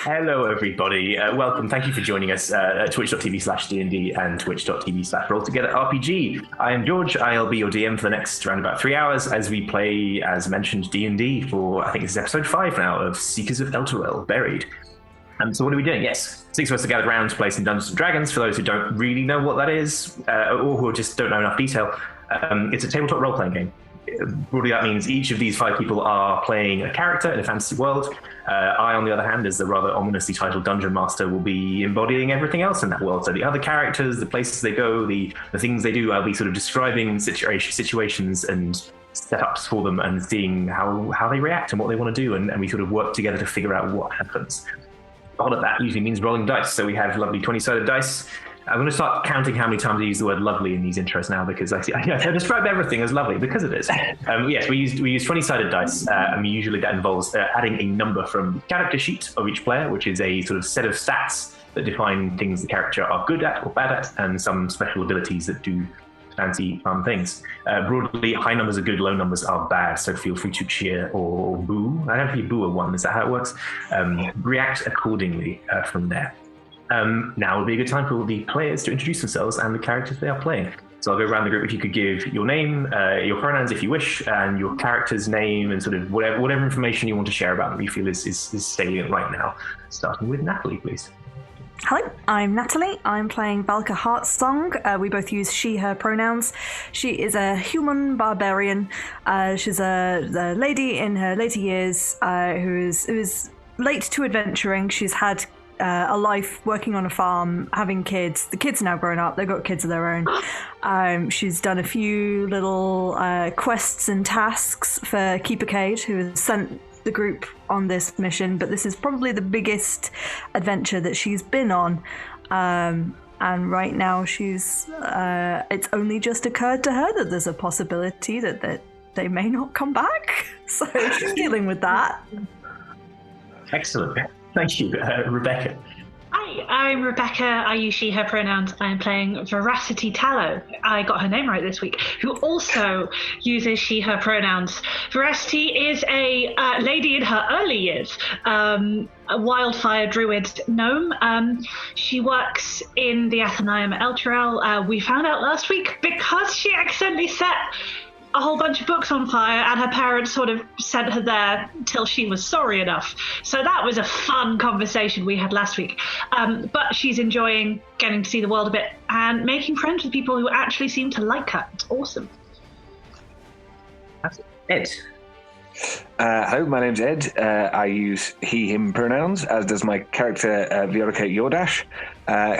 Hello, everybody. Welcome. Thank you for joining us at twitch.tv/DND and twitch.tv/RollTogetherRPG. I am George. I'll be your DM for the next around about 3 hours as we play, as mentioned, D&D for, I think this is episode 5 now, of Seekers of Elturel, Buried. So what are we doing? Yes, 6 of us are gathered around to play some Dungeons & Dragons. For those who don't really know what that is, or who just don't know enough detail, it's a tabletop role-playing game. Broadly, that means each of these 5 people are playing a character in a fantasy world. I, on the other hand, as the rather ominously titled Dungeon Master, will be embodying everything else in that world. So the other characters, the places they go, the things they do, I'll be sort of describing situations and setups for them and seeing how they react and what they want to do. And we sort of work together to figure out what happens. All of that usually means rolling dice. So we have lovely 20-sided dice. I'm going to start counting how many times I use the word lovely in these intros now, because I describe everything as lovely because it is. Yes, we use 20-sided dice, and usually that involves adding a number from the character sheet of each player, which is a sort of set of stats that define things the character are good at or bad at, and some special abilities that do fancy fun things. Broadly, high numbers are good, low numbers are bad, so feel free to cheer or boo. I don't think you boo a 1, is that how it works? React accordingly from there. Now would be a good time for the players to introduce themselves and the characters they are playing. So I'll go around the group. If you could give your name, your pronouns if you wish, and your character's name, and sort of whatever information you want to share about them you feel is salient right now. Starting with Natalie, please. Hello, I'm Natalie. I'm playing Valka Heartsong. We both use she, her pronouns. She is a human barbarian. She's a lady in her later years who is late to adventuring. She's had a life working on a farm, having kids. The kids are now grown up. They've got kids of their own. She's done a few little quests and tasks for Keeper Cade, who has sent the group on this mission, but this is probably the biggest adventure that she's been on. And right now she's it's only just occurred to her that there's a possibility that they may not come back. So she's dealing with that. Excellent. Thank you, Rebecca. Hi, I'm Rebecca. I use she, her pronouns. I'm playing Veracity Tallow. I got her name right this week, who also uses she, her pronouns. Veracity is a lady in her early years, a wildfire druid gnome. She works in the Athenaeum at Elturel. We found out last week because she accidentally set a whole bunch of books on fire, and her parents sort of sent her there till she was sorry enough. So that was a fun conversation we had last week. But she's enjoying getting to see the world a bit and making friends with people who actually seem to like her. It's awesome. That's Ed. Hello, my name's Ed. I use he, him pronouns, as does my character Viorica Yordash,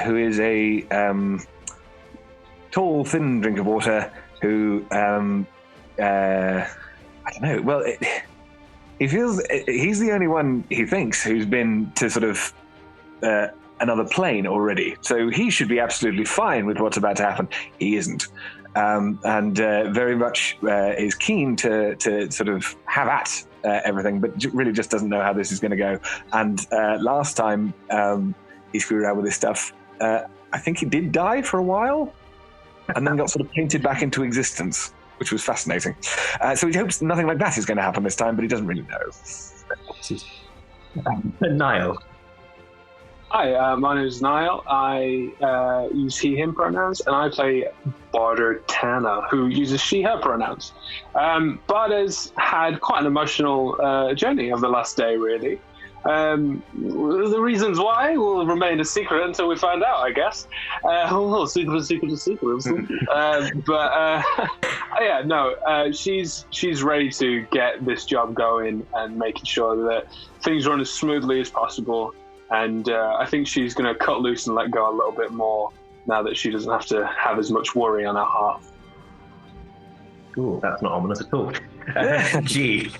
who is a tall, thin drink of water who I don't know. Well, he feels he's the only one he thinks who's been to sort of another plane already. So he should be absolutely fine with what's about to happen. He isn't, and very much is keen to sort of have at everything, but really just doesn't know how this is going to go. And last time he screwed around with this stuff, I think he did die for a while, and then got sort of painted back into existence, which was fascinating. So he hopes nothing like that is going to happen this time, but he doesn't really know. Niall. Hi, my name is Niall. I use he, him pronouns, and I play Barter Tana, who uses she, her pronouns. Barter's had quite an emotional journey over the last day, really. The reasons why will remain a secret until we find out, I guess. Secret. Yeah, no, she's ready to get this job going and making sure that things run as smoothly as possible. And I think she's going to cut loose and let go a little bit more now that she doesn't have to have as much worry on her heart. Cool, that's not ominous at all. G.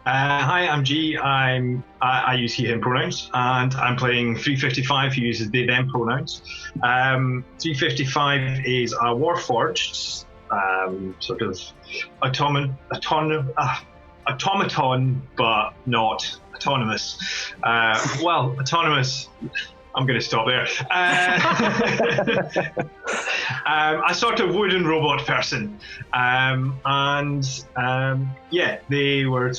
Hi, I'm G. I use he, him pronouns, and I'm playing 355, who uses they, them pronouns. 355 is a warforged, sort of automaton, but not autonomous. Autonomous. I'm going to stop there. A sort of wooden robot person, yeah, they are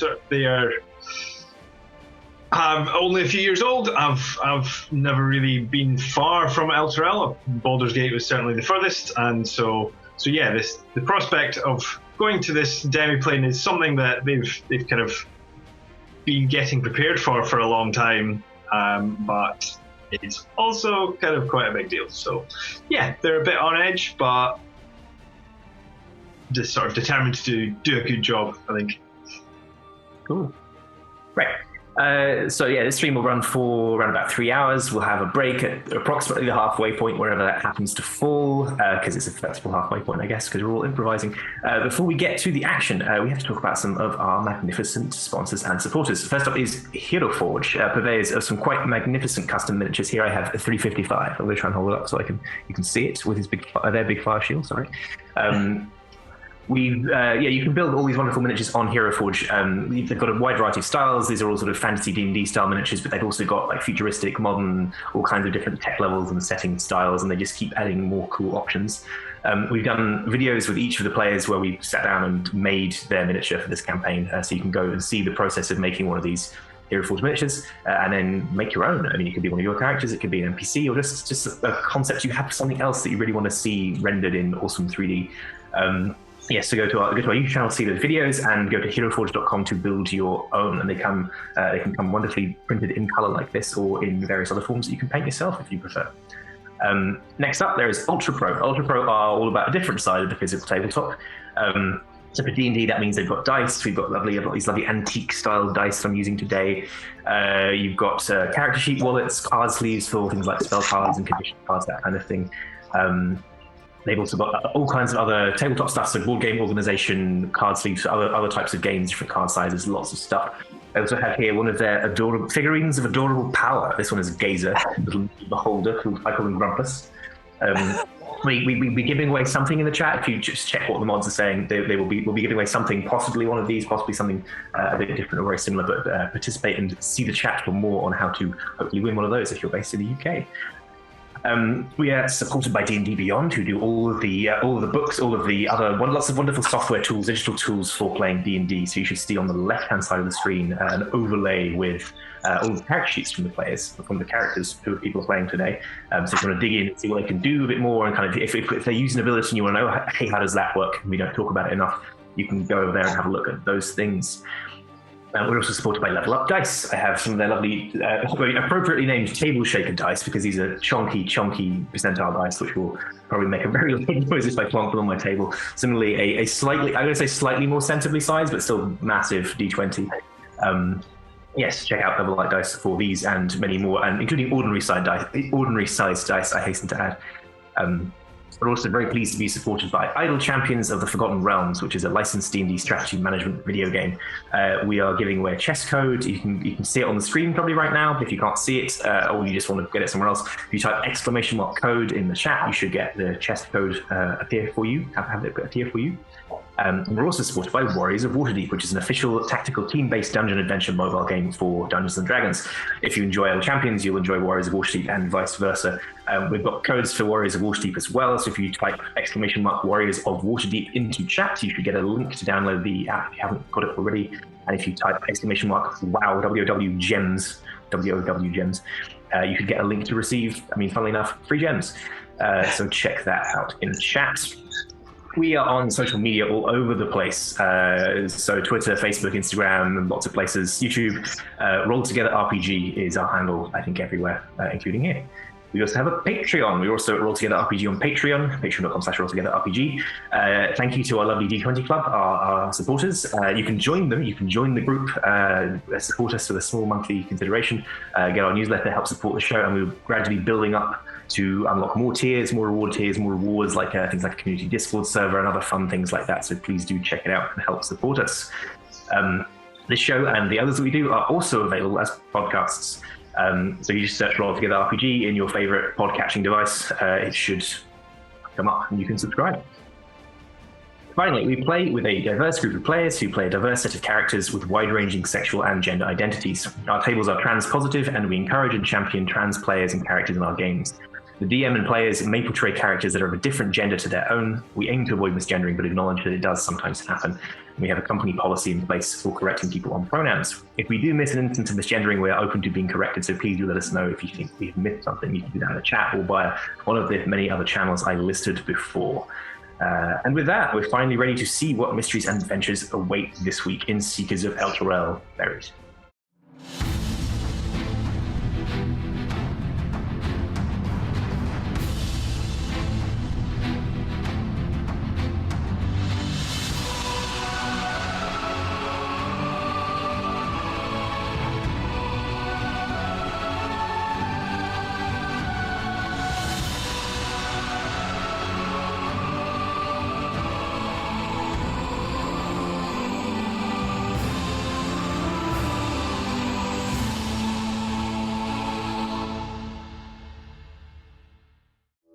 I'm only a few years old. I've never really been far from Elturel. Baldur's Gate was certainly the furthest, and so yeah, the prospect of going to this demiplane is something that they've kind of been getting prepared for a long time, but it's also kind of quite a big deal. So yeah, they're a bit on edge, but just sort of determined to do a good job, I think. Cool. Right. So yeah, this stream will run for around about 3 hours. We'll have a break at approximately the halfway point, wherever that happens to fall, because it's a flexible halfway point, I guess, because we're all improvising. Before we get to the action, we have to talk about some of our magnificent sponsors and supporters. First up is Hero Forge, purveyors of some quite magnificent custom miniatures. Here I have a 355. I'm going to try and hold it up so you can see it with his their big fire shield. Sorry. You can build all these wonderful miniatures on Hero Forge. They've got a wide variety of styles. These are all sort of fantasy D&D style miniatures, but they've also got like futuristic, modern, all kinds of different tech levels and setting styles, and they just keep adding more cool options. We've done videos with each of the players where we sat down and made their miniature for this campaign, so you can go and see the process of making one of these Hero Forge miniatures, and then make your own. I mean, it could be one of your characters, it could be an NPC, or just a concept you have, something else that you really want to see rendered in awesome 3D. Yes, so go to our YouTube channel to see those videos, and go to heroforge.com to build your own. And they can come wonderfully printed in color like this, or in various other forms that you can paint yourself if you prefer. Next up, there is Ultra Pro. Ultra Pro are all about a different side of the physical tabletop. So for D&D, that means they've got dice. I've got these lovely antique style dice I'm using today. You've got character sheet wallets, card sleeves for things like spell cards and condition cards, that kind of thing. They've also got all kinds of other tabletop stuff, so board game organization, card sleeves for other types of games, different card sizes, lots of stuff. I also have here one of their adorable figurines of adorable power. This one is Gazer, little beholder, who I call him Grumpus. We'll be giving away something in the chat. If you just check what the mods are saying, we'll be giving away something, possibly one of these, possibly something a bit different or very similar, but participate and see the chat for more on how to hopefully win one of those if you're based in the UK. We are supported by D&D Beyond, who do all of the books, all of the other lots of wonderful software tools, digital tools for playing D&D. So you should see on the left-hand side of the screen an overlay with all the character sheets from the players, from the characters who people are playing today. So if you want to dig in and see what they can do a bit more, and kind of if they use an ability and you want to know, hey, how does that work? We don't talk about it enough. You can go over there and have a look at those things. We're also supported by Level Up Dice. I have some of their lovely, appropriately named Table Shaker dice, because these are chonky percentile dice, which will probably make a very loud noise if I plonk them on my table. Similarly, a slightly, I'm going to say slightly more sensibly sized, but still massive D20. Yes, check out Level Up Dice for these and many more, and including ordinary sized dice, I hasten to add. We're also very pleased to be supported by Idle Champions of the Forgotten Realms, which is a licensed D&D strategy management video game. We are giving away a chess code. You can see it on the screen probably right now, but if you can't see it, or you just want to get it somewhere else, if you type !code in the chat, you should get the chess code appear for you, have it appear for you. We're also supported by Warriors of Waterdeep, which is an official tactical team-based dungeon adventure mobile game for Dungeons & Dragons. If you enjoy Idle Champions, you'll enjoy Warriors of Waterdeep, and vice versa. We've got codes for Warriors of Waterdeep as well, so if you type !Warriors of Waterdeep into chat, you should get a link to download the app if you haven't got it already. And if you type !WoW, WOW gems, WOW gems, you could get a link to receive, funnily enough, free gems. So check that out in chat. We are on social media all over the place. So Twitter, Facebook, Instagram, lots of places, YouTube. Roll Together RPG is our handle, I think, everywhere, including here. We also have a Patreon. We're also at Roll Together RPG on Patreon, patreon.com/rolltogetherrpg. Thank you to our lovely D20 Club, our supporters. You can join them. You can join the group, support us with a small monthly consideration, get our newsletter, help support the show, and we're gradually building up to unlock more tiers, more reward tiers, more rewards, like things like a community Discord server and other fun things like that. So please do check it out and help support us. This show and the others that we do are also available as podcasts. So you just search Roll Together RPG in your favorite podcatching device. It should come up and you can subscribe. Finally, we play with a diverse group of players who play a diverse set of characters with wide-ranging sexual and gender identities. Our tables are trans-positive, and we encourage and champion trans players and characters in our games. The DM and players may portray characters that are of a different gender to their own. We aim to avoid misgendering, but acknowledge that it does sometimes happen. We have a company policy in place for correcting people on pronouns. If we do miss an instance of misgendering, we're open to being corrected, so please do let us know if you think we've missed something. You can do that in the chat or via one of the many other channels I listed before. And with that, we're finally ready to see what mysteries and adventures await this week in Seekers of Elturel Buried.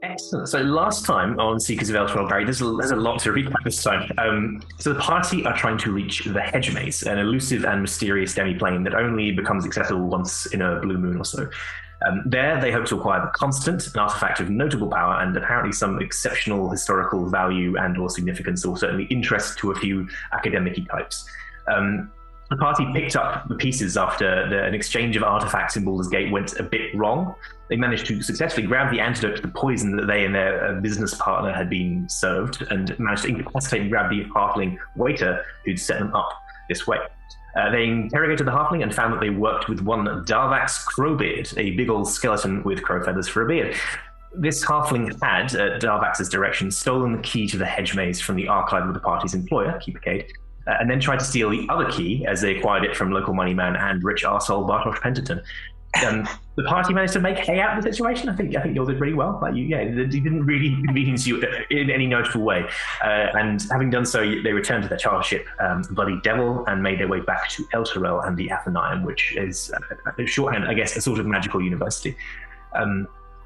Excellent. So last time on Seekers of Elturel Buried, there's a lot to recap this time. So the party are trying to reach the Hedgemaze, an elusive and mysterious demi-plane that only becomes accessible once in a blue moon or so. There, they hope to acquire the Constant, an artifact of notable power and apparently some exceptional historical value and or significance, or certainly interest to a few academic types. The party picked up the pieces after an exchange of artifacts in Baldur's Gate went a bit wrong. They managed to successfully grab the antidote to the poison that they and their business partner had been served, and managed to incapacitate and grab the halfling waiter who'd set them up this way. They interrogated the halfling and found that they worked with one Darvax Crowbeard, a big old skeleton with crow feathers for a beard. This halfling had, at Darvax's direction, stolen the key to the Hedgemaze from the archive of the party's employer, Keeper Cade, and then tried to steal the other key as they acquired it from local money man and rich arsehole Bartosz Penterton. The party managed to make hay out of the situation. I think you all did pretty well. Like they didn't really inconvenience you in any notable way. And having done so, they returned to their charter ship, Bloody Devil, and made their way back to Elturel and the Athenaeum, which is shorthand, I guess, a sort of magical university.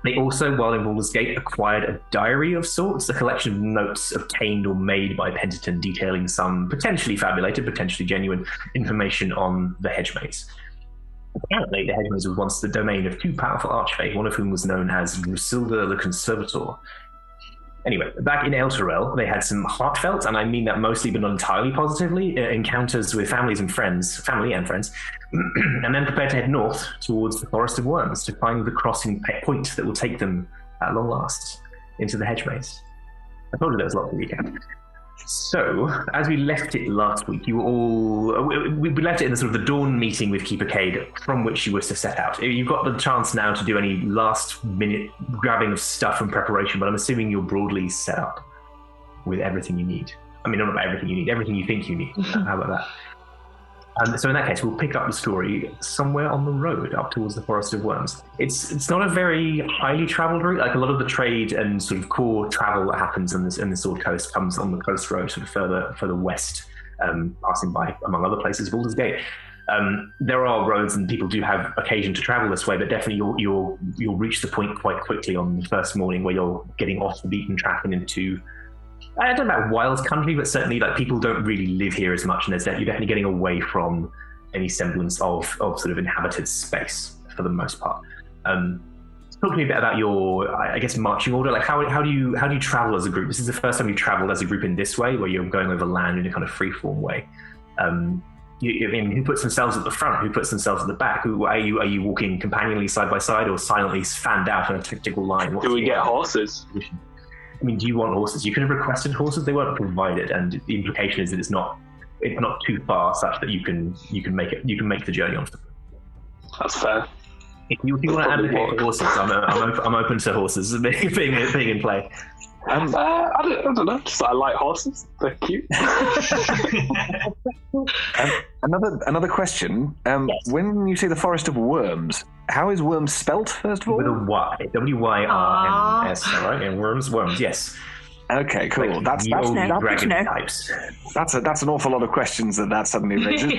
They also, while in Baldur's Gate, acquired a diary of sorts, a collection of notes obtained or made by Penterton detailing some potentially fabulated, potentially genuine information on the Hedgemaze. Apparently, the Hedgemaze was once the domain of two powerful archfey, one of whom was known as Rusilda the Conservator. Anyway, back in Elturel, they had some heartfelt, and I mean that mostly but not entirely positively, encounters with family and friends, and then prepared to head north towards the Forest of Wyrms to find the crossing point that will take them, at long last, into the Hedgemaze. I told you there was a lot to recap. So, as we left it last week, we left it in the sort of the dawn meeting with Keeper Cade, from which you were to set out. You've got the chance now to do any last-minute grabbing of stuff and preparation, but I'm assuming you're broadly set up with everything you need. I mean, not everything you need, everything you think you need. How about that? So in that case, we'll pick up the story somewhere on the road up towards the Forest of Wyrms. It's not a very highly travelled route. Like a lot of the trade and sort of core travel that happens in the Sword Coast comes on the coast road, sort of further west, passing by, among other places, Baldur's Gate. There are roads and people do have occasion to travel this way, but definitely you'll reach the point quite quickly on the first morning where you're getting off the beaten track and into, I don't know about wild country, but certainly like people don't really live here as much, and you're definitely getting away from any semblance of sort of inhabited space for the most part. Talk to me a bit about your, I guess, marching order. Like how do you travel as a group? This is the first time you've traveled as a group in this way, where you're going over land in a kind of free-form way. Who puts themselves at the front? Who puts themselves at the back? Who are you walking companionally side by side, or silently fanned out in a tactical line? Do we get horses? I mean, do you want horses? You could have requested horses. They weren't provided, and the implication is that it's not too far, such that you can make the journey on foot. That's fair. If you want to advocate for horses, I'm open to horses being in play. I don't know. Just I like horses. They're cute. Another question. Yes. When you say the Forest of Wyrms, how is Wyrms spelt, first of all? With a Y. W-Y-R-M-S, right? And Wyrms, yes. Okay, cool. Like that's dragon types. That's an awful lot of questions that suddenly raises.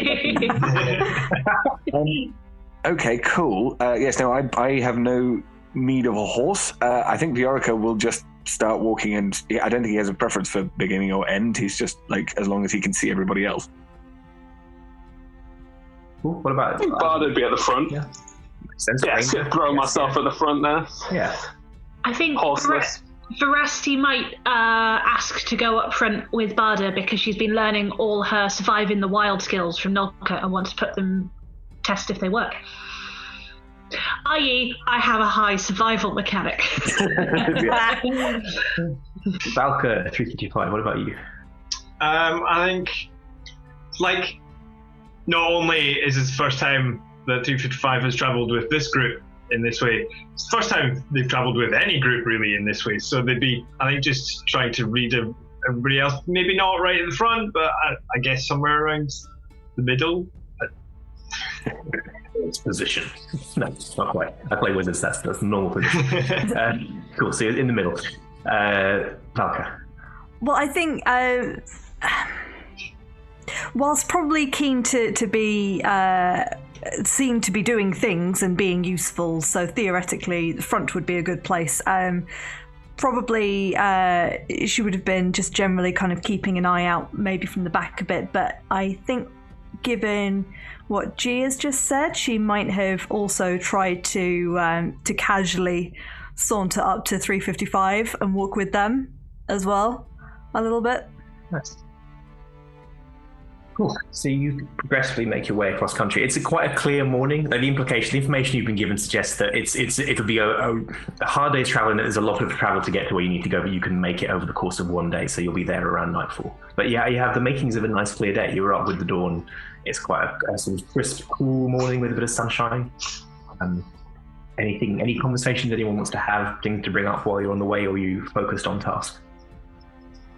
Okay, cool. Yes, no, I have no need of a horse. I think Viorica will just start walking, and I don't think he has a preference for beginning or end. He's just like, as long as he can see everybody else. Cool. What about I think Bard would be at the front. Yeah. Throw myself at the front there. Yeah. I think Horseless. Veracity might ask to go up front with Barda because she's been learning all her surviving the wild skills from Nolka and wants to put them test if they work. I.e., I have a high survival mechanic. Valka 355, what about you? I think, like, not only is it the first time that 355 has travelled with this group in this way, it's the first time they've travelled with any group really in this way, so they'd be, I think, just trying to read everybody else, maybe not right at the front, but I guess somewhere around the middle. It's position. No, not quite. I play wizards, that's the normal position. Cool, so you're in the middle. Valka. Well, I think whilst probably keen to be seen to be doing things and being useful, so theoretically the front would be a good place. Probably she would have been just generally kind of keeping an eye out, maybe from the back a bit, but I think given what G has just said, she might have also tried to casually saunter up to 355 and walk with them as well a little bit. Nice. Cool. So you progressively make your way across country. It's quite a clear morning. The information you've been given suggests that it'll be a hard day's travel, and there's a lot of travel to get to where you need to go, but you can make it over the course of one day, so you'll be there around nightfall. But yeah, you have the makings of a nice clear day. You're up with the dawn. It's quite a sort of crisp, cool morning with a bit of sunshine. Any conversations anyone wants to have, things to bring up while you're on the way, or are you focused on task?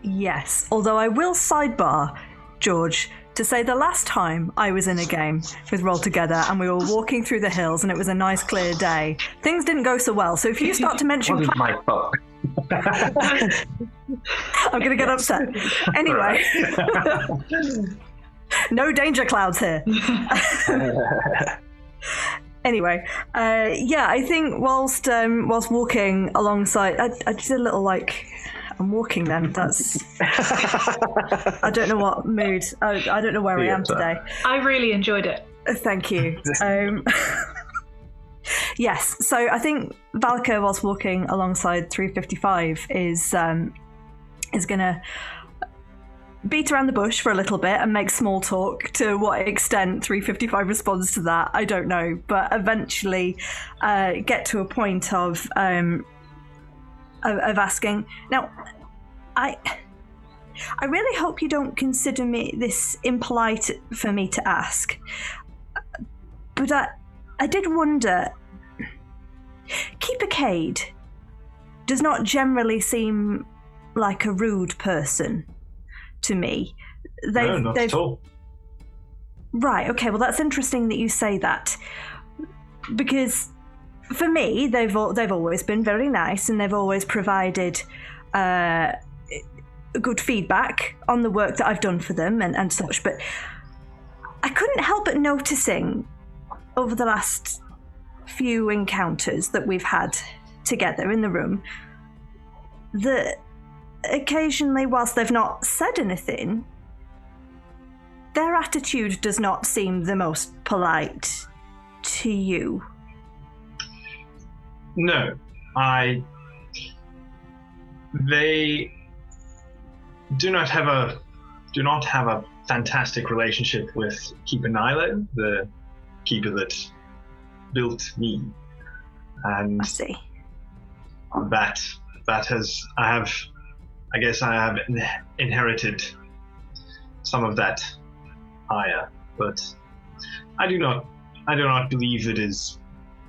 Yes, although I will sidebar, George, to say the last time I was in a game with Roll Together and we were walking through the hills and it was a nice clear day, things didn't go so well. So if you start to mention... Wasn't my fault. I'm going to get upset. Anyway. No danger clouds here. Anyway, I think whilst walking alongside... I did a little I'm walking then. That's... I don't know what mood. I don't know where I am today. I really enjoyed it. Thank you. Yes, so I think Valka, whilst walking alongside 355, is going to beat around the bush for a little bit and make small talk. To what extent 355 responds to that, I don't know. But eventually get to a point of asking, now, I really hope you don't consider this impolite for me to ask, but I did wonder, Keeper Cade does not generally seem like a rude person to me. No, not at all. Right, okay, well that's interesting that you say that, because for me, they've always been very nice, and they've always provided good feedback on the work that I've done for them and such. But I couldn't help but noticing over the last few encounters that we've had together in the room that occasionally, whilst they've not said anything, their attitude does not seem the most polite to you. No, they do not have a fantastic relationship with Keeper Nyla, the keeper that built me, and I see. I have inherited some of that ire, but I do not believe it is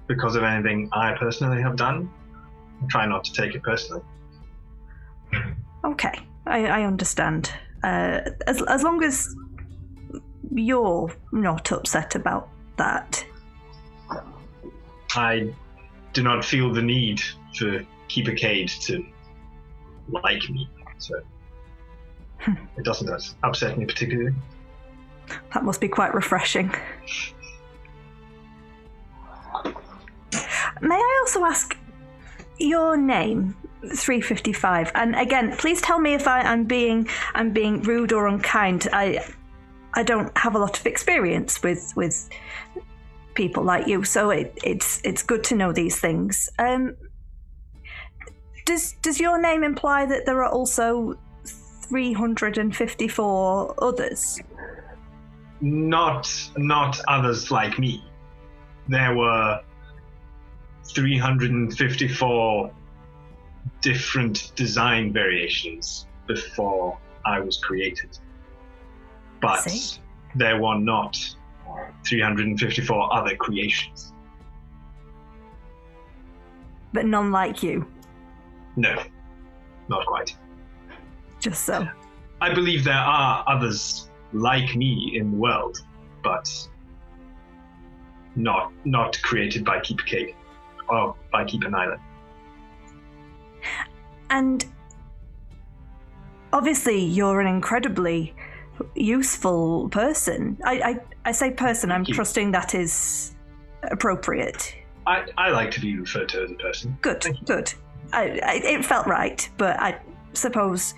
because of anything I personally have done. I try not to take it personally. Okay, I understand. As long as you're not upset about that. I do not feel the need for Keeper Cade to like me, so it doesn't upset me particularly. That must be quite refreshing. May I also ask your name, 355? And again, please tell me if I'm being rude or unkind. I don't have a lot of experience with people like you, so it's good to know these things. does your name imply that there are also 354 others? Not others like me. There were 354 different design variations before I was created. But there were not 354 other creations. But none like you? No, not quite. Just so. I believe there are others like me in the world, but not created by Keep a Cake or by Keep an Island. And obviously you're an incredibly useful person. I say person, I'm trusting that is appropriate. I like to be referred to as a person. Good. It felt right, but I suppose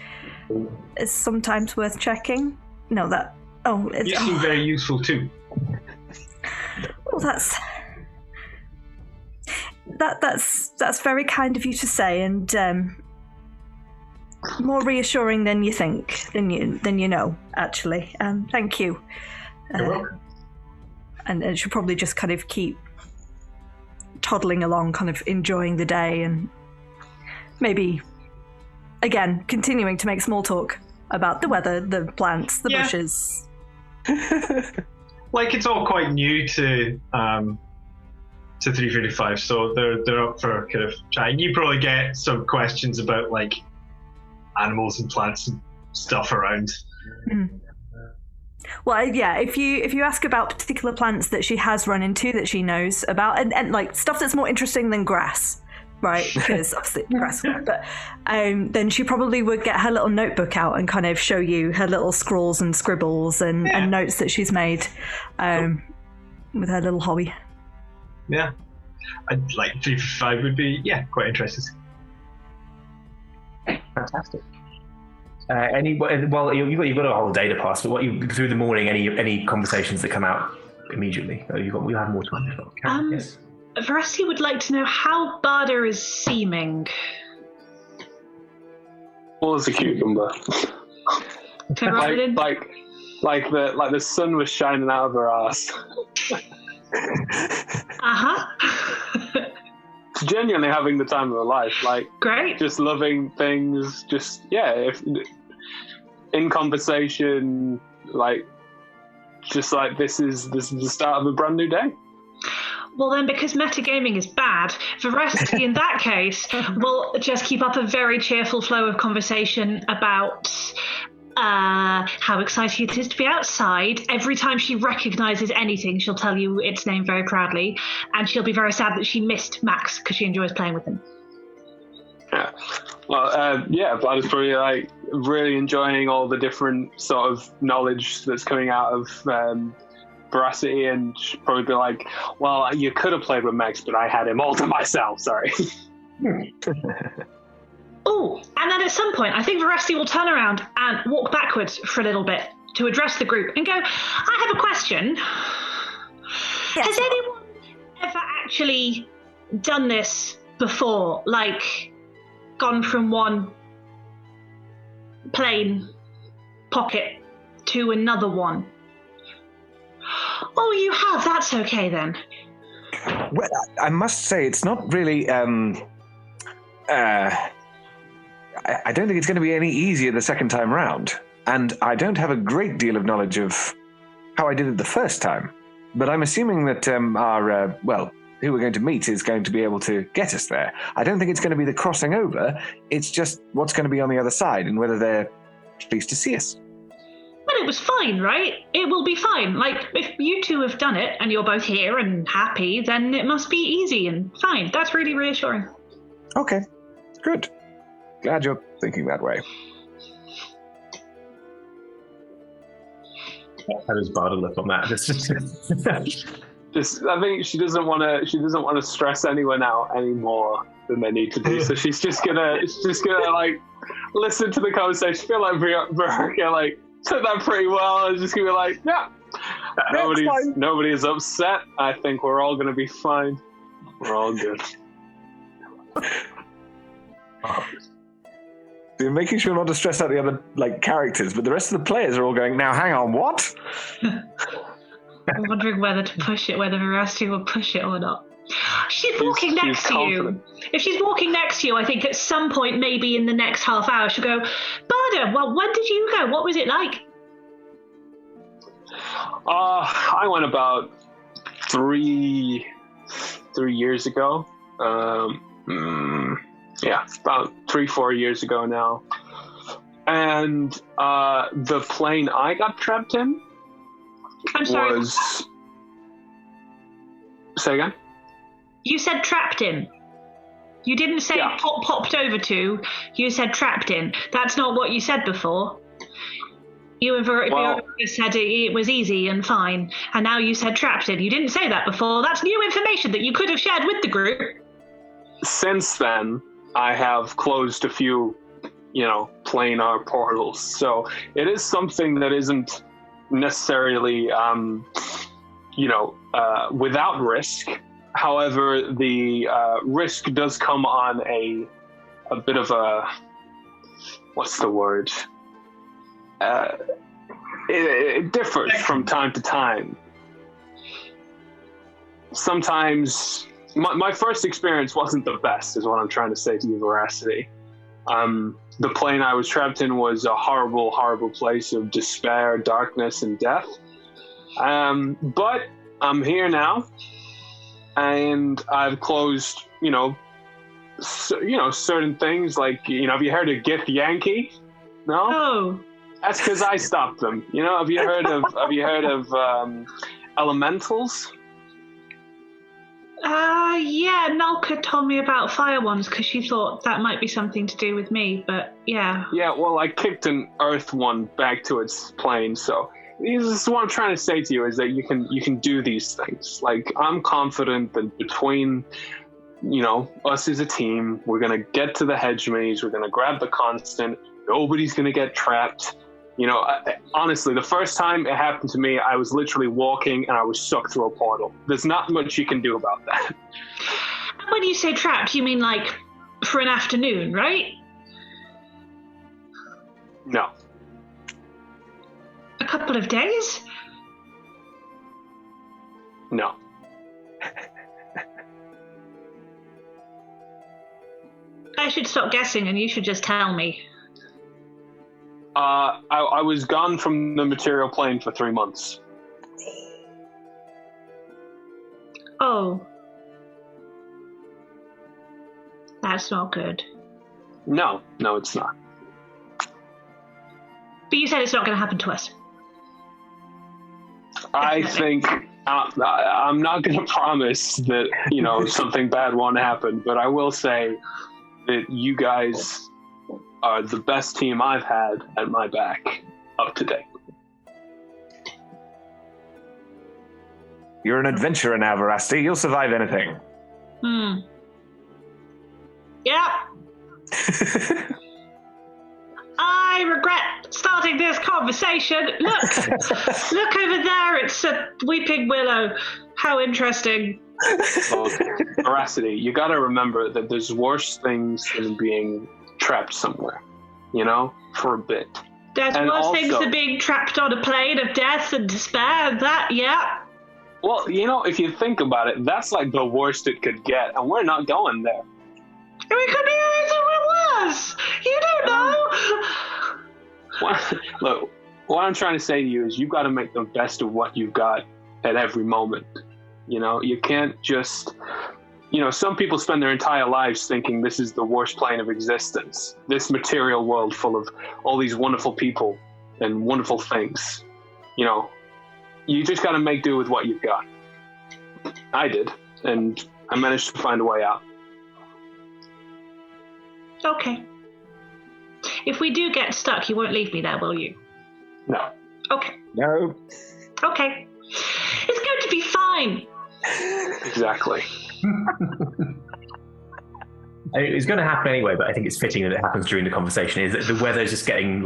it's sometimes worth checking. No, that... Oh, it's... You seem very useful too. Well, that's very kind of you to say, and more reassuring than you think, than you know, actually. Thank you. You're welcome. And she'll probably just kind of keep toddling along, kind of enjoying the day, and maybe, again, continuing to make small talk about the weather, the plants, the bushes. Like, it's all quite new to 355, so they're up for kind of chatting. You probably get some questions about like animals and plants and stuff around. Well, yeah, if you ask about particular plants that she has run into that she knows about, and like stuff that's more interesting than grass, right? Because obviously grass, but then she probably would get her little notebook out and kind of show you her little scrawls and scribbles and notes that she's made with her little hobby. Yeah, I'd like 355 would be quite interested. Fantastic. You've got a whole day to pass, but through the morning, any conversations that come out immediately? We'll have more time. Yes. Veracity would like to know how Barda is seeming. Well, as a cucumber. like the sun was shining out of her ass. Genuinely having the time of her life, like great, just loving things, just if in conversation, like just like this is the start of a brand new day. Well then, because metagaming is bad, Veracity in that case will just keep up a very cheerful flow of conversation about how exciting it is to be outside. Every time she recognizes anything, she'll tell you its name very proudly, and she'll be very sad that she missed Max because she enjoys playing with him. Yeah. Well, Vlad is probably like really enjoying all the different sort of knowledge that's coming out of Veracity, and she'll probably be like, well, you could have played with Max, but I had him all to myself, sorry. Oh, and then at some point, I think Veracity will turn around and walk backwards for a little bit to address the group and go, I have a question. Yes. Has anyone ever actually done this before? Like, gone from one plane pocket to another one? Oh, you have? That's okay then. Well, I must say, it's not really... I don't think it's going to be any easier the second time round, and I don't have a great deal of knowledge of how I did it the first time, but I'm assuming that who we're going to meet is going to be able to get us there. I don't think it's going to be the crossing over, it's just what's going to be on the other side and whether they're pleased to see us. Well, it was fine, right? It will be fine. Like, if you two have done it and you're both here and happy, then it must be easy and fine. That's really reassuring. Okay, good. Glad you're thinking that way. How does Barda look on that? I think she doesn't want to stress anyone out any more than they need to do. So she's just gonna like listen to the conversation. Feel like Veronica like took that pretty well. And just gonna be like, nobody is upset. I think we're all gonna be fine. We're all good. So you're making sure not to stress out the other characters, but the rest of the players are all going, now hang on, what? I'm wondering whether Veracity will push it or not. She's walking next to you. If she's walking next to you, I think at some point, maybe in the next half hour, she'll go, Barda, well, when did you go? What was it like? I went about 3 years ago. Yeah, about 3-4 years ago now. And the plane I got trapped in I'm sorry. was... Say again? You said trapped in. You didn't say popped over to. You said trapped in. That's not what you said before. You and Veronica said it was easy and fine, and now you said trapped in. You didn't say that before. That's new information that you could have shared with the group. Since then, I have closed a few, planar portals. So it is something that isn't necessarily, without risk. However, the risk does come on a bit of a, what's the word? It differs from time to time. Sometimes, my first experience wasn't the best, is what I'm trying to say to you, Veracity. The plane I was trapped in was a horrible, horrible place of despair, darkness, and death. But I'm here now, and I've closed, certain things like, have you heard of Gith Yankee? No? Oh. That's because I stopped them. Have you heard of elementals? Yeah, Nalka told me about fire ones because she thought that might be something to do with me, but yeah. Yeah, well, I kicked an earth one back to its plane, so this is what I'm trying to say to you, is that you can do these things. I'm confident that between, us as a team, we're going to get to the Hedgemaze, we're going to grab the constant, nobody's going to get trapped. Honestly, the first time it happened to me, I was literally walking and I was sucked through a portal. There's not much you can do about that. When you say trapped, you mean for an afternoon, right? No. A couple of days? No. I should stop guessing and you should just tell me. I was gone from the material plane for 3 months. Oh. That's not good. No, it's not. But you said it's not going to happen to us. I think I'm not going to promise that, something bad won't happen, but I will say that you guys are the best team I've had at my back up to date. You're an adventurer now, Veracity. You'll survive anything. Yeah. I regret starting this conversation. Look over there. It's a weeping willow. How interesting. Well, Veracity, you got to remember that there's worse things than being trapped somewhere, for a bit. There's worse things than being trapped on a plane of death and despair. Yeah. Well, if you think about it, that's the worst it could get, and we're not going there. We could be anything worse. You don't know. Look, what I'm trying to say to you is you've got to make the best of what you've got at every moment. You can't just... some people spend their entire lives thinking this is the worst plane of existence. This material world full of all these wonderful people and wonderful things. You just got to make do with what you've got. I did, and I managed to find a way out. Okay. If we do get stuck, you won't leave me there, will you? No. Okay. No. Okay. It's going to be fine. Exactly. It's going to happen anyway, but I think it's fitting that it happens during the conversation. Is that the weather's just getting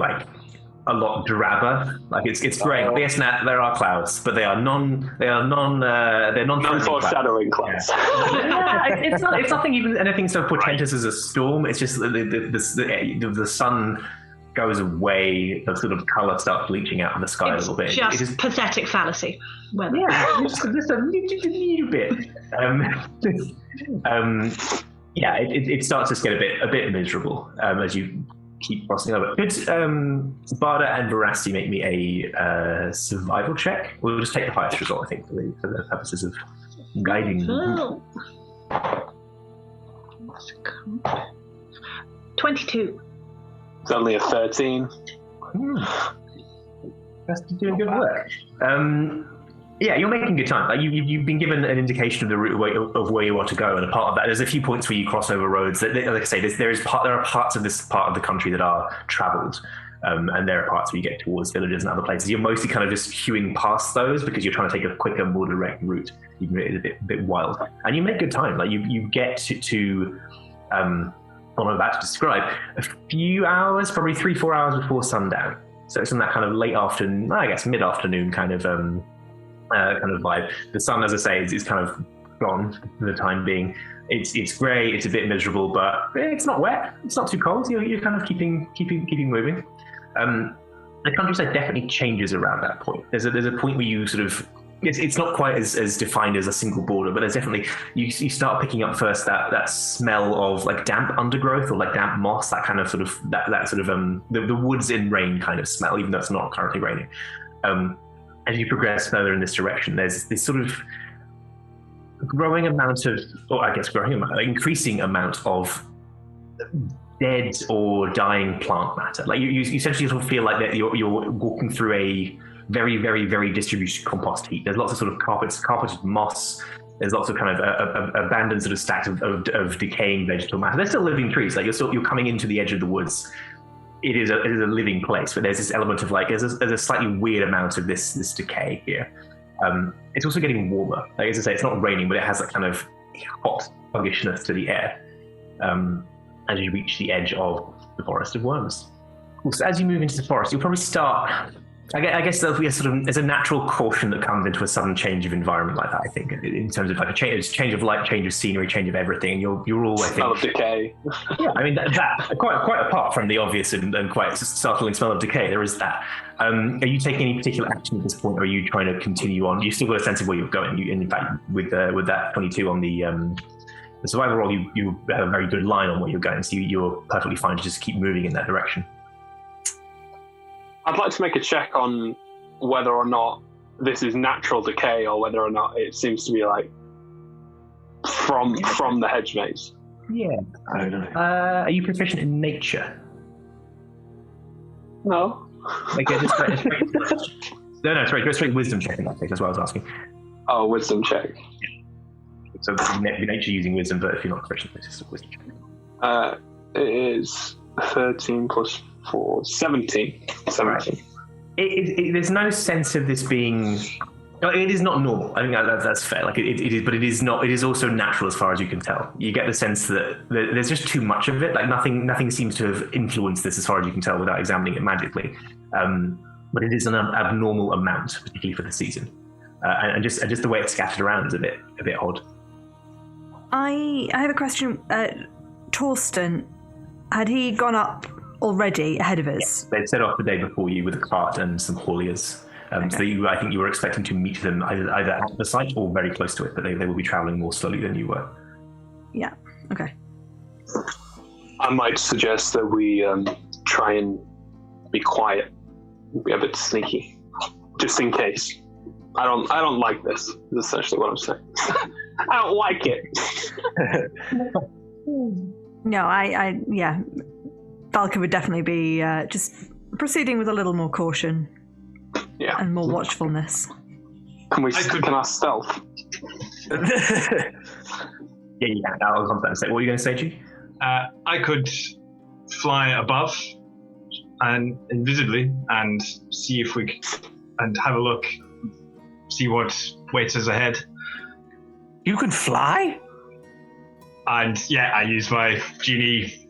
a lot drabber. Like it's grey. Yes, there are clouds, but they're non-foreshadowing clouds. Yeah, it's nothing even anything so portentous as a storm. It's just the sun goes away, the sort of colour starts bleaching out of the sky a little bit. Just it is pathetic fallacy. Weather. Yeah, just a little bit. Yeah, it starts to get a bit miserable as you keep crossing over. Could Barda and Veracity make me a survival check? We'll just take the highest result, I think, for the purposes of guiding. 22. It's only a 13. That's doing good work. Yeah, you're making good time. Like you've been given an indication of the route of where you want to go, and a part of that, there's a few points where you cross over roads. Like I say, there are parts of this part of the country that are travelled, and there are parts where you get towards villages and other places. You're mostly kind of just hewing past those because you're trying to take a quicker, more direct route. Even if it's a bit wild, and you make good time. Like you get to what I'm about to describe, a few hours, probably 3-4 hours before sundown. So it's in that kind of late afternoon, I guess mid-afternoon kind of vibe. The sun, as I say, is kind of gone for the time being. It's grey, it's a bit miserable, but it's not wet. It's not too cold. You're kind of keeping moving. The countryside definitely changes around that point. There's a point where you sort of it's not quite as defined as a single border, but there's definitely you start picking up first that smell of like damp undergrowth or like damp moss, that kind of sort of that sort of the woods in rain kind of smell, even though it's not currently raining. As you progress further in this direction, there's this sort of increasing amount of dead or dying plant matter. Like you essentially sort of feel like that you're walking through a very, very, very distributed compost heap. There's lots of sort of carpeted moss. There's lots of kind of abandoned sort of stacks of decaying vegetal matter. They're still living trees. Like you're coming into the edge of the woods. It is a living place, but there's this element of like there's a slightly weird amount of this decay here. It's also getting warmer. Like as I say, it's not raining, but it has that kind of hot sluggishness to the air as you reach the edge of the Forest of Wyrms. So as you move into the forest, you'll probably start. I guess there's a natural caution that comes into a sudden change of environment like that. I think in terms of like a change of light, change of scenery, change of everything. And you're all, I think, smell of decay. Yeah, I mean that quite apart from the obvious and quite startling smell of decay, there is that. Are you taking any particular action at this point, or are you trying to continue on? You still got a sense of where you're going. In fact, with that 22 on the survival roll, you have a very good line on where you're going, so you're perfectly fine to just keep moving in that direction. I'd like to make a check on whether or not this is natural decay or whether or not it seems to be like from the Hedgemaze. Yeah. I don't know. Are you proficient in nature? No. Okay, just no, sorry, go straight wisdom check in that case. That's what I was asking. Oh, wisdom check. Yeah. So nature using wisdom, but if you're not proficient, it's just a wisdom check. It is 13 plus 4, 17. 17. Right. There's no sense of this being. It is not normal. I think that's fair. Like it is, but it is not. It is also natural as far as you can tell. You get the sense that there's just too much of it. Like nothing seems to have influenced this as far as you can tell without examining it magically. But it is an abnormal amount, particularly for the season, and just the way it's scattered around is a bit odd. I have a question. Torsten, had he gone up already ahead of us? Yes, they'd set off the day before you with a cart and some hauliers. Okay. So I think you were expecting to meet them either at the site or very close to it, but they will be travelling more slowly than you were. Yeah, okay. I might suggest that we try and be quiet, be a bit sneaky, just in case. I don't like this, is essentially what I'm saying. I don't like it. No, yeah. Valka would definitely be just proceeding with a little more caution. Yeah. And more watchfulness. Can I stealth? Yeah, you can. I was on that. What were you going to say, G? I could fly above and invisibly and see if we and have a look, see what waits us ahead. You can fly? And yeah, I use my genie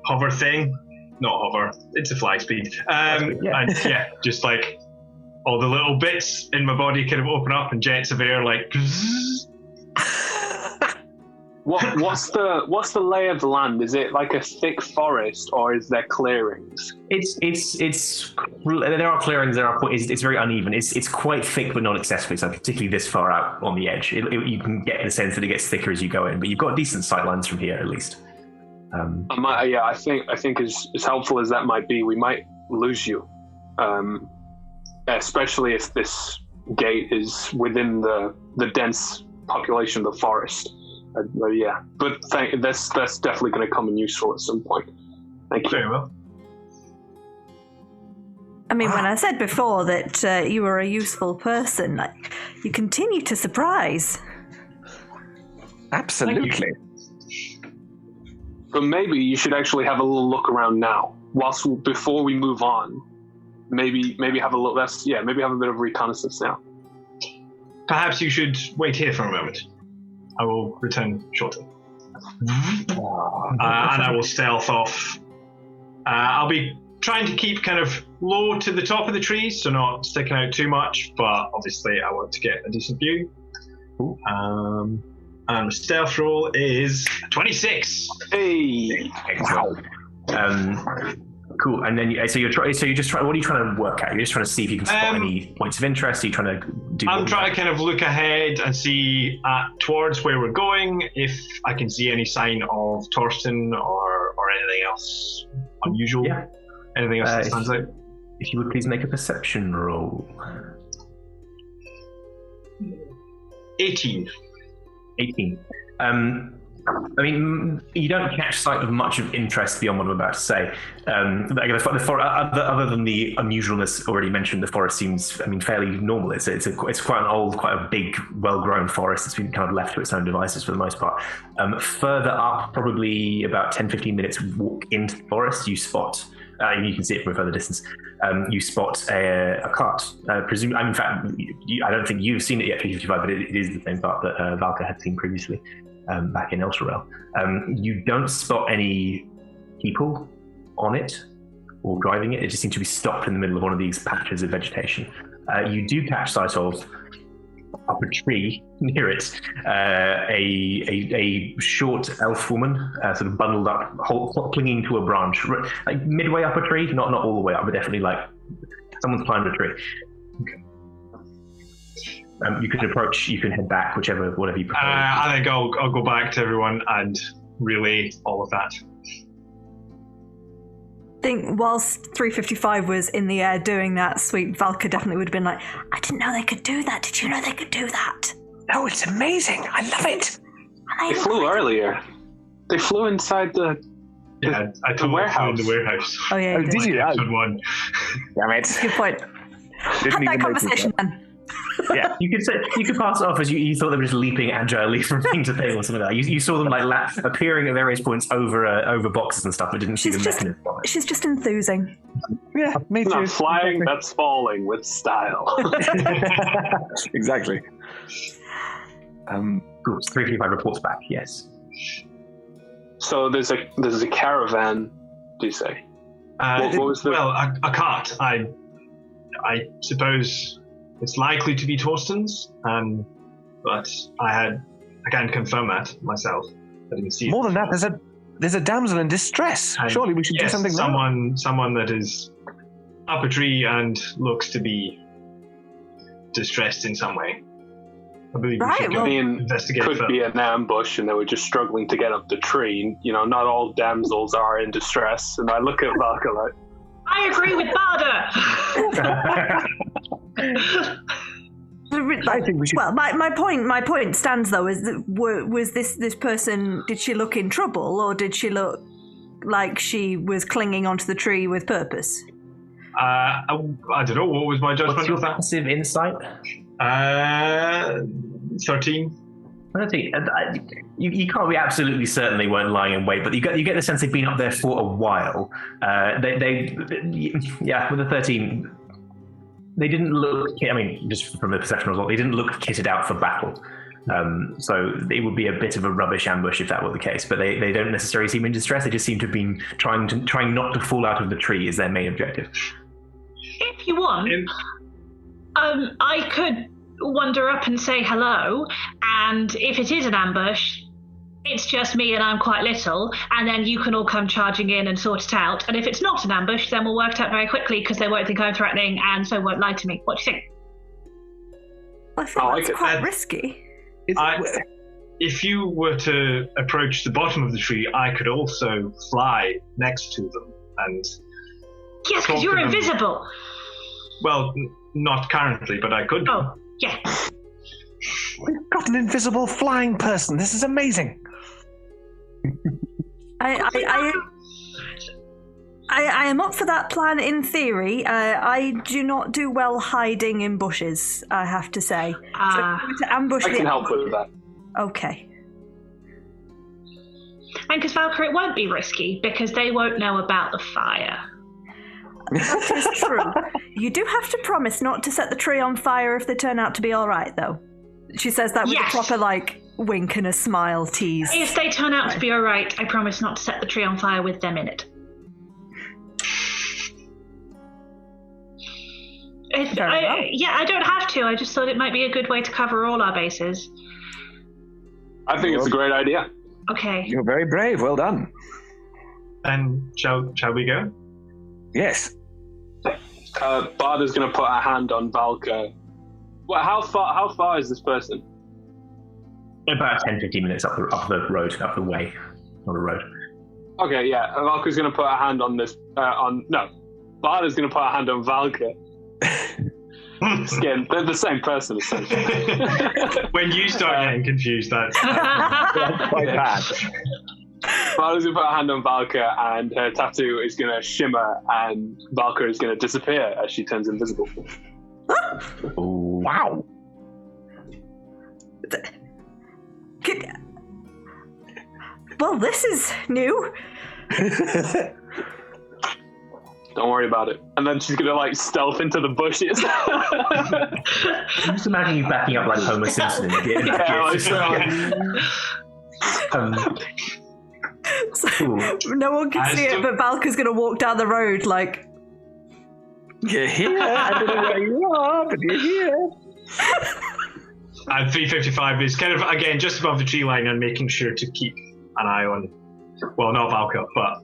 hover thing not hover. It's a fly speed. And yeah, just like all the little bits in my body kind of open up and jets of air like. What's the lay of the land? Is it like a thick forest, or is there clearings? It's there are clearings. It's very uneven. It's quite thick but not excessively so. Particularly this far out on the edge, you can get the sense that it gets thicker as you go in. But you've got decent sight lines from here at least. I think as helpful as that might be, we might lose you, especially if this gate is within the dense population of the forest. But that's definitely going to come in useful at some point. Thank you. Very well. I mean, when I said before that you were a useful person, you continue to surprise. Absolutely. But maybe you should actually have a little look around now, before we move on. Maybe have a look. Maybe have a bit of reconnaissance now. Perhaps you should wait here for a moment. I will return shortly. And I will stealth off. I'll be trying to keep kind of low to the top of the trees, so not sticking out too much, but obviously I want to get a decent view. And the stealth roll is 26. Hey! Wow. Cool. And then you're just trying. What are you trying to work at? You're just trying to see if you can spot any points of interest. Are you trying to do? I'm trying to kind of look ahead and see towards where we're going if I can see any sign of Torsten or anything else unusual. Yeah. Anything else that stands out? If you would please make a perception roll. 18. I mean, you don't catch sight of much of interest beyond what I'm about to say. Other than the unusualness already mentioned, the forest seems, fairly normal. It's quite an old, quite a big, well-grown forest. It's been kind of left to its own devices for the most part. Further up, probably about 10-15 minutes walk into the forest, you spot. You can see it from a further distance. You spot a cart. In fact, I don't think you've seen it yet, P55, but it is the same cart that Valka had seen previously. Back in Elturel. You don't spot any people on it or driving it. It just seems to be stopped in the middle of one of these patches of vegetation. You do catch sight of up a tree near it, a short elf woman, sort of bundled up, clinging to a branch, like midway up a tree, not all the way up, but definitely like someone's climbed a tree. Okay. You can approach, you can head back, whatever you prefer. I think I'll go back to everyone and relay all of that. I think whilst 355 was in the air doing that, sweet Valka definitely would have been like, I didn't know they could do that. Did you know they could do that? No, it's amazing. I love it. They flew earlier. They flew inside the warehouse. In the warehouse. Oh, yeah. Did you? One. Damn it. Good point. Have that conversation then. Yeah, you could pass it off as you thought they were just leaping agilely from thing to thing or something like that. You saw them like appearing at various points over boxes and stuff, but didn't see the mechanism. She's just enthusing. Yeah, me too. Not flying, that's falling with style. Exactly. Cool. 355 reports back. Yes. So there's a caravan. Do you say? What was the? Well, a cart. I suppose. It's likely to be Torsten's, but I can't confirm that myself. I didn't see More it. than that, there's a damsel in distress. Surely we should do something. Someone that is up a tree and looks to be distressed in some way. I believe we should investigate. Could be an ambush, and they were just struggling to get up the tree. You know, not all damsels are in distress. And I look at Valka like, I agree with Barda. I think we should. Well, my point stands though. Is that was this person? Did she look in trouble, or did she look like she was clinging onto the tree with purpose? I don't know. What was my judgment? What's your passive insight? 13. I don't think you can't be absolutely certain they weren't lying in wait, but you get the sense they've been up there for a while. With the 13, they didn't look. I mean, just from the perception result, they didn't look kitted out for battle. So it would be a bit of a rubbish ambush if that were the case. But they don't necessarily seem in distress. They just seem to have been trying not to fall out of the tree is their main objective. If you want, I could wander up and say hello, and if it is an ambush, it's just me and I'm quite little, and then you can all come charging in and sort it out. And if it's not an ambush, then we'll work it out very quickly because they won't think I'm threatening and so won't lie to me. What do you think? I think that's quite risky. If you were to approach the bottom of the tree, I could also fly next to them and... Yes, because you're invisible. Well, not currently, but I could. Oh, yeah. We've got an invisible flying person. This is amazing. I am up for that plan in theory. I do not do well hiding in bushes, I have to say. So to ambush I can help with that. Okay. And because Valkyrie, it won't be risky because they won't know about the fire. That is true. You do have to promise not to set the tree on fire if they turn out to be all right, though. She says that with a proper, wink and a smile tease. If they turn out to be all right, I promise not to set the tree on fire with them in it. I don't have to. I just thought it might be a good way to cover all our bases. I think it's a great idea. Okay. You're very brave. Well done. Then shall we go? Yes. Barda's going to put her hand on Valka. Well, how far is this person? About 10-15 minutes up the road, up the way, on the road. Okay, yeah. Valka's going to put her hand on this. Barda's going to put her hand on Valka. Again, they're the same person, essentially. When you start getting confused, that's quite bad. Barda's going to put her hand on Valka, and her tattoo is going to shimmer, and Valka is going to disappear as she turns invisible. Wow. Well, this is new. Don't worry about it. And then she's gonna stealth into the bushes. I'm just imagining you backing up like Homer Simpson. No one can see it, but Valka's gonna walk down the road You're here. I don't know where you are, but you're here. And 355 is kind of, again, just above the tree line and making sure to keep an eye on, well, not Valka, but...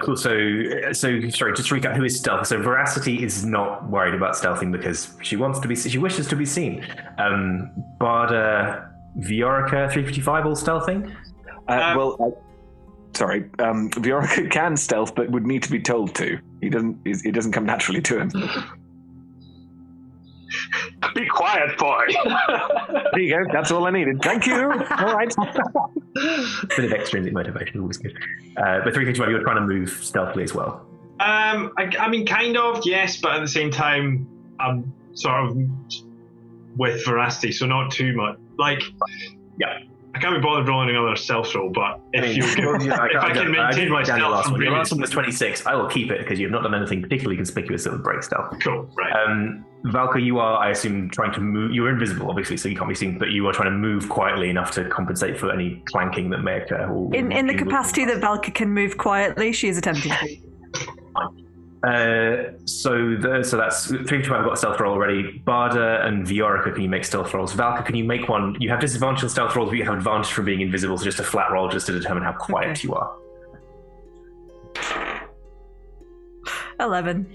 Cool. So sorry, just to recap, who is stealth? So Veracity is not worried about stealthing because she wishes to be seen. Barda, Viorica, 355 all stealthing? Sorry, Viorica can stealth, but would need to be told to. It doesn't come naturally to him. Be quiet, boy. There you go. That's all I needed. Thank you. All right. Bit of extrinsic motivation, always good. But 355, you're trying to move stealthily as well. I mean, kind of, yes, but at the same time, I'm sort of with Veracity, so not too much. Yeah. I can't be bothered rolling another stealth roll, but if I can maintain my stealth... Your last one was 26. I will keep it because you've not done anything particularly conspicuous that would break stealth. Cool, right. Valka, you are, I assume, trying to move... You're invisible, obviously, so you can't be seen, but you are trying to move quietly enough to compensate for any clanking that may occur. In the capacity that Valka can move quietly, she is attempting to. So that's 355. I've got a stealth roll already. Barda and Viorica, can you make stealth rolls? Valka, can you make one? You have disadvantage on stealth rolls, but you have advantage from being invisible, so just a flat roll just to determine how quiet you are. 11.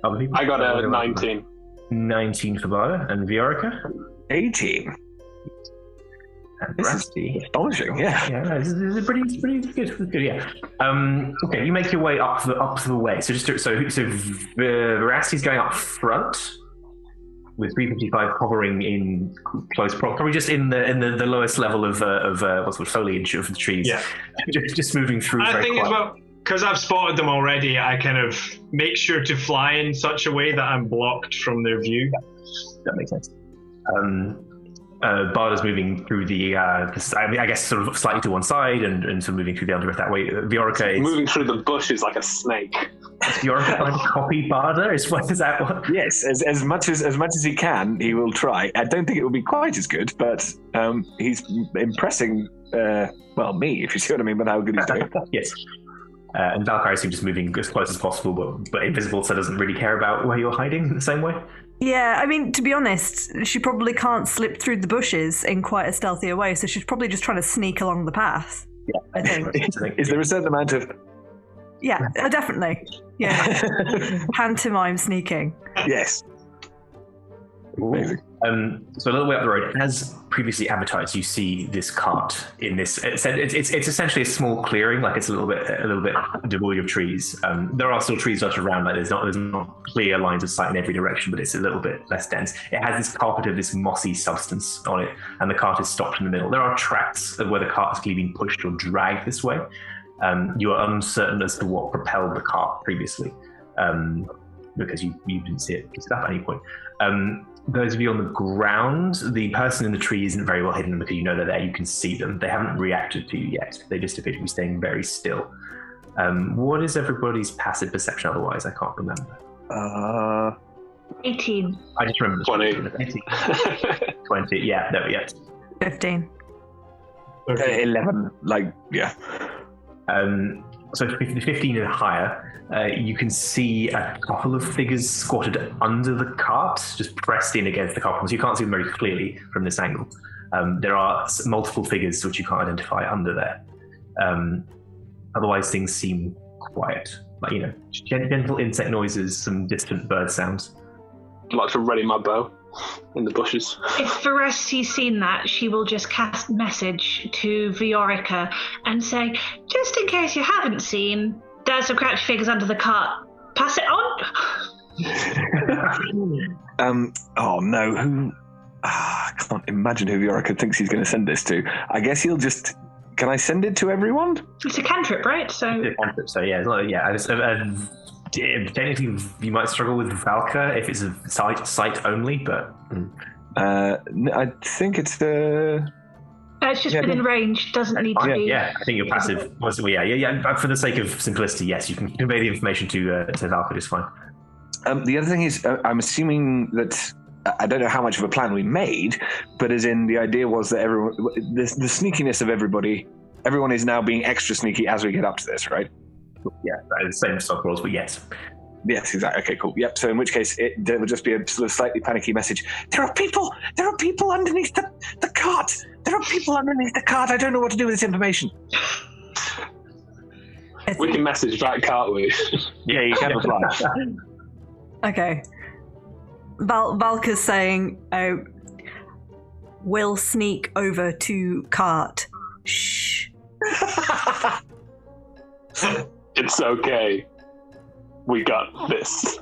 I got a 19. 19 for Barda and Viorica. 18. This is astonishing, yeah. Yeah, this is pretty good. Yeah. Okay, you make your way up the way. So Veracity's going up front with 355 hovering in close, probably just in the lowest level of what's called foliage of the trees. Yeah, just moving through. I think as well, because I've spotted them already, I kind of make sure to fly in such a way that I'm blocked from their view. That makes sense. Barda's moving through I guess sort of slightly to one side and sort of moving through the undergrowth that way. Viorica is moving through the bushes like a snake. Viorica trying to copy Barda. Is that what? Yes, as much as he can, he will try. I don't think it will be quite as good, but he's impressing. Me, if you see what I mean, but how good he's doing. Yes. And Valkyrie seems just moving as close as possible, but invisible, so doesn't really care about where you're hiding in the same way. Yeah, I mean, to be honest, she probably can't slip through the bushes in quite a stealthier way, so she's probably just trying to sneak along the path. Yeah, I think. Is there a certain amount of... Yeah, definitely. Yeah. Pantomime sneaking. Yes. Amazing. So a little way up the road, as previously advertised, you see this cart in this. It's essentially a small clearing, like it's a little bit devoid of trees. There are still trees dotted around, like there's not clear lines of sight in every direction, but it's a little bit less dense. It has this carpet of this mossy substance on it, and the cart is stopped in the middle. There are tracks of where the cart is clearly being pushed or dragged this way. You are uncertain as to what propelled the cart previously, because you didn't see it up at any point. Those of you on the ground, the person in the tree isn't very well hidden because you know they're there, you can see them. They haven't reacted to you yet. They just appear to be staying very still. What is everybody's passive perception otherwise? I can't remember. 18. I just remember 20. 20, yeah, no, yeah. 15. 11, So 15 and higher, you can see a couple of figures squatted under the cart, just pressed in against the cart. So you can't see them very clearly from this angle. There are multiple figures which you can't identify under there. Otherwise, things seem quiet. Gentle insect noises, some distant bird sounds. I'd like to ready my bow in the bushes. If Veresti's seen that, she will just cast message to Viorica and say, just in case you haven't seen, there's some crouched figures under the cart. Pass it on. Oh no, who... I can't imagine who Viorica thinks he's going to send this to. I guess he'll just... Can I send it to everyone? It's a cantrip, right? So yeah, technically you might struggle with Valka if it's a sight only, but I think it's it's just within range, doesn't need to be. Yeah, I think you're passive. Yeah. For the sake of simplicity, yes, you can convey the information to Valka just fine. The other thing is, I'm assuming that I don't know how much of a plan we made, but as in the idea was that everyone, the sneakiness of everyone is now being extra sneaky as we get up to this, right? Yeah, the same stock rolls, but yes. Yes, exactly. Okay, cool. Yep. So in which case, there will just be a sort of slightly panicky message. There are people underneath the cart. There are people underneath the cart. I don't know what to do with this information. We can message back, can't we? Yeah, you can reply. Okay. Valka's saying, we'll sneak over to cart. Shh. It's okay. We got this.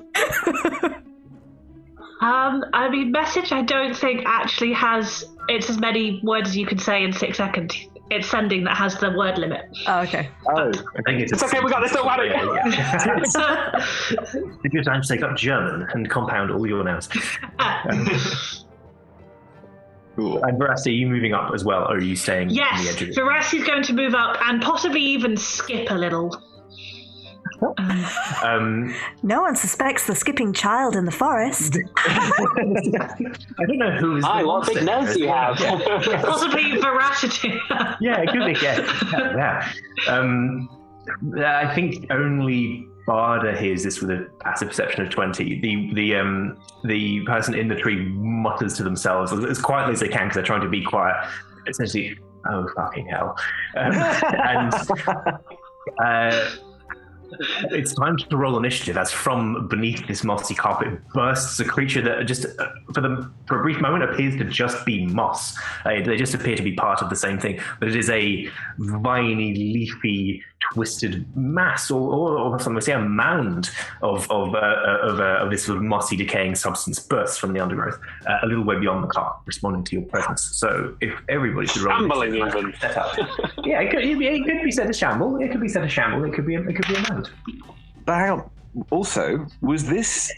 Message I don't think actually has... It's as many words as you can say in 6 seconds. It's sending that has the word limit. Oh, okay. Oh, I think it's okay, we got this, don't worry. Take your time to take up German and compound all your nouns. Cool. And Verasti, are you moving up as well, or are you staying on the edge of it? Yes, Verasti's going to move up and possibly even skip a little. No one suspects the skipping child in the forest. I don't know who is. Hi, what big nose you have? Possibly Veracity. Yeah, it could be. Yeah. I think only Barda hears this with a passive perception of 20. The person in the tree mutters to themselves as quietly as they can because they're trying to be quiet. Essentially, oh fucking hell! It's time to roll initiative as from beneath this mossy carpet bursts a creature that just, for a brief moment, appears to just be moss. They just appear to be part of the same thing, but it is a viney, leafy, twisted mass, or some would say a mound of this sort of mossy, decaying substance bursts from the undergrowth, a little way beyond the cart, responding to your presence. So if everybody should roll shambling even. Yeah, it could be set a shamble. It could be set a shamble. It could be a mound. But hang on. Also, was this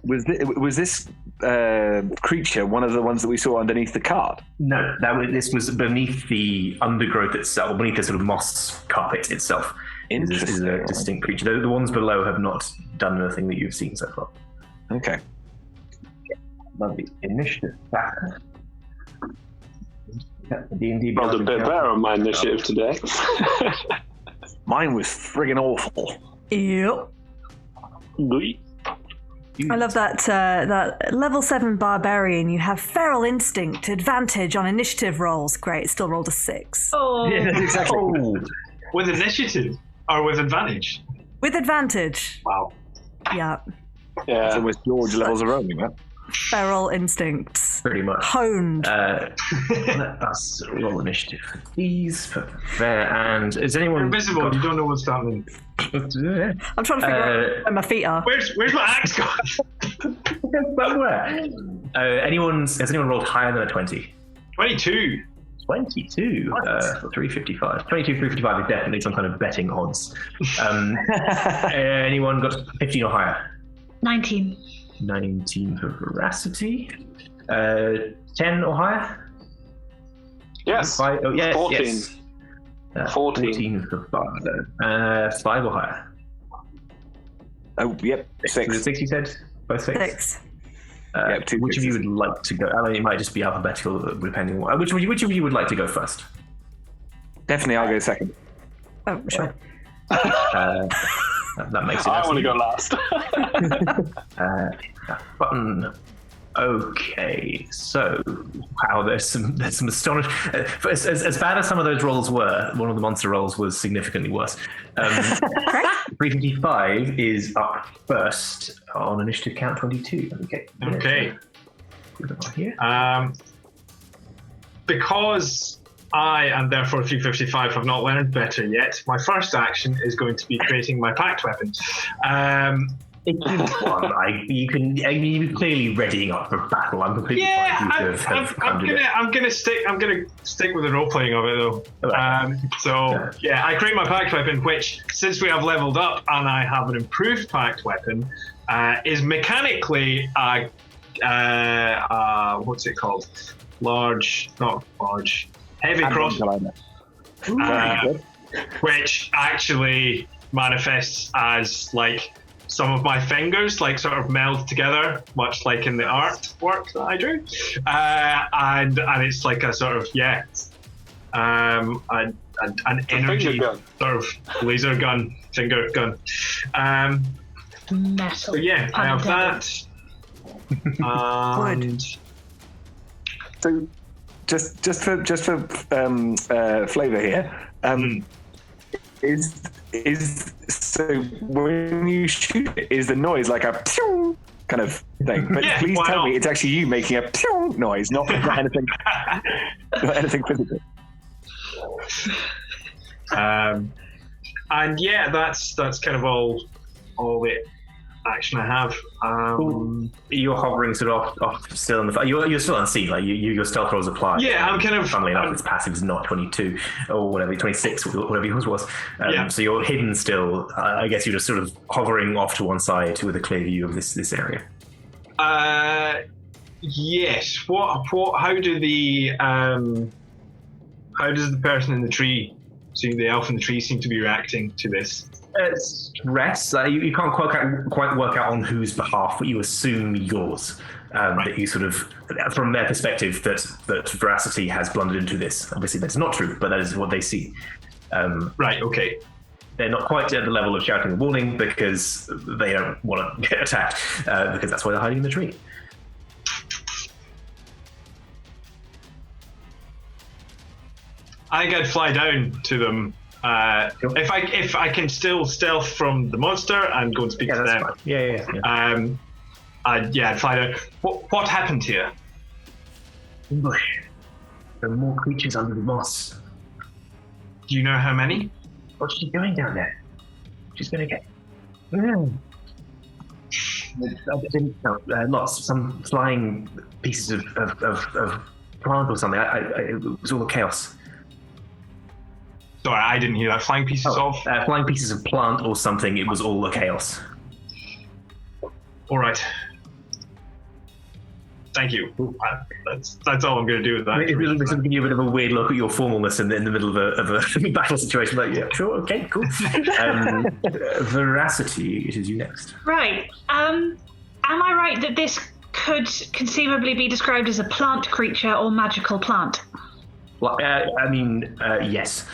Was this creature one of the ones that we saw underneath the cart? No, this was beneath the undergrowth itself, beneath the sort of moss carpet itself. This is a distinct creature. The ones below have not done anything that you've seen so far. Okay. Lovely initiative. D&D. Rolled a bit better on my initiative today. Mine was friggin' awful. Yep. I love that level 7 barbarian. You have feral instinct, advantage on initiative rolls. Great, still rolled a 6. Oh, Yeah, that's exactly. With initiative or with advantage? With advantage. Wow. Yeah. It's almost George levels of rolling, man. Feral instincts. Pretty much. Honed. Let us roll initiative for these. And is anyone You're invisible. You don't know what's happening. I'm trying to figure out where my feet are. Where's my axe gone? Somewhere. Has anyone rolled higher than a 20? 22. 22 for 355. 22, 355 is definitely some kind of betting odds. Anyone got 15 or higher? 19. 19 for veracity. 10 or higher? Yes. 5, oh, yes. 14. Yes. 14 for Bard. 5 or higher? Oh, yep. 6. Was it 6 you said? Both 6? 6. Yep, 2 which of you sixes. would like to go? I mean, it might just be alphabetical, depending on which of you would like to go first? Definitely, I'll go second. Oh, sure. That makes it. I want to go last. Button. Okay, so wow, there's some astonishing. As bad as some of those rolls were, one of the monster rolls was significantly worse. 355 is up first on initiative count 22. Okay. Here. Because I, and therefore 355, have not learned better yet, my first action is going to be creating my pact weapon. It's one. You're clearly readying up for battle. I'm completely fine. I'm gonna stick with the role playing of it though. I create my pact weapon, which, since we have leveled up and I have an improved pact weapon, is mechanically what's it called? Heavy crossbow, which actually manifests as like some of my fingers like sort of meld together, much like in the artwork that I drew, and it's like a sort of an energy gun. sort of laser gun, finger gun. Metal. So yeah, I have that. And So, just for flavor here, is so when you shoot it, is the noise like a pew kind of thing? But Yeah, please why tell not? me it's actually you making a pew noise, not anything, not anything physical. And yeah, that's kind of all the action I have. You're hovering sort of off still in the. You're still unseen. Like your stealth rolls apply. Yeah, I'm kind of. Funnily enough, its passive is not 22 or whatever, 26, whatever yours was. So you're hidden still. I guess you're just sort of hovering off to one side with a clear view of this area. Yes. How does the person in the tree, the elf in the tree, seem to be reacting to this? Stress. You can't quite work out on whose behalf, but you assume yours. Right. That you sort of, from their perspective, that veracity has blundered into this. Obviously, that's not true, but that is what they see. Right. Okay. They're not quite at the level of shouting a warning because they don't want to get attacked, because that's why they're hiding in the tree. I think I'd fly down to them. If I can still stealth from the monster and go and speak to that's them. fine. Yeah. I'd fly down. What happened here? Ambush. There are more creatures under the moss. Do you know how many? What's she doing down there? She's going to get. Lots. Some flying pieces of plant or something. It was all chaos. Sorry, I didn't hear that. Flying pieces of. Flying pieces of plant or something. It was all a chaos. All right. Thank you. That's all I'm going to do with that. It's giving you a bit of a weird look at your formalness in the middle of a battle situation. Like, yeah, sure, okay, cool. Veracity, it is you next. Right. Am I right that this could conceivably be described as a plant creature or magical plant? Well, yes.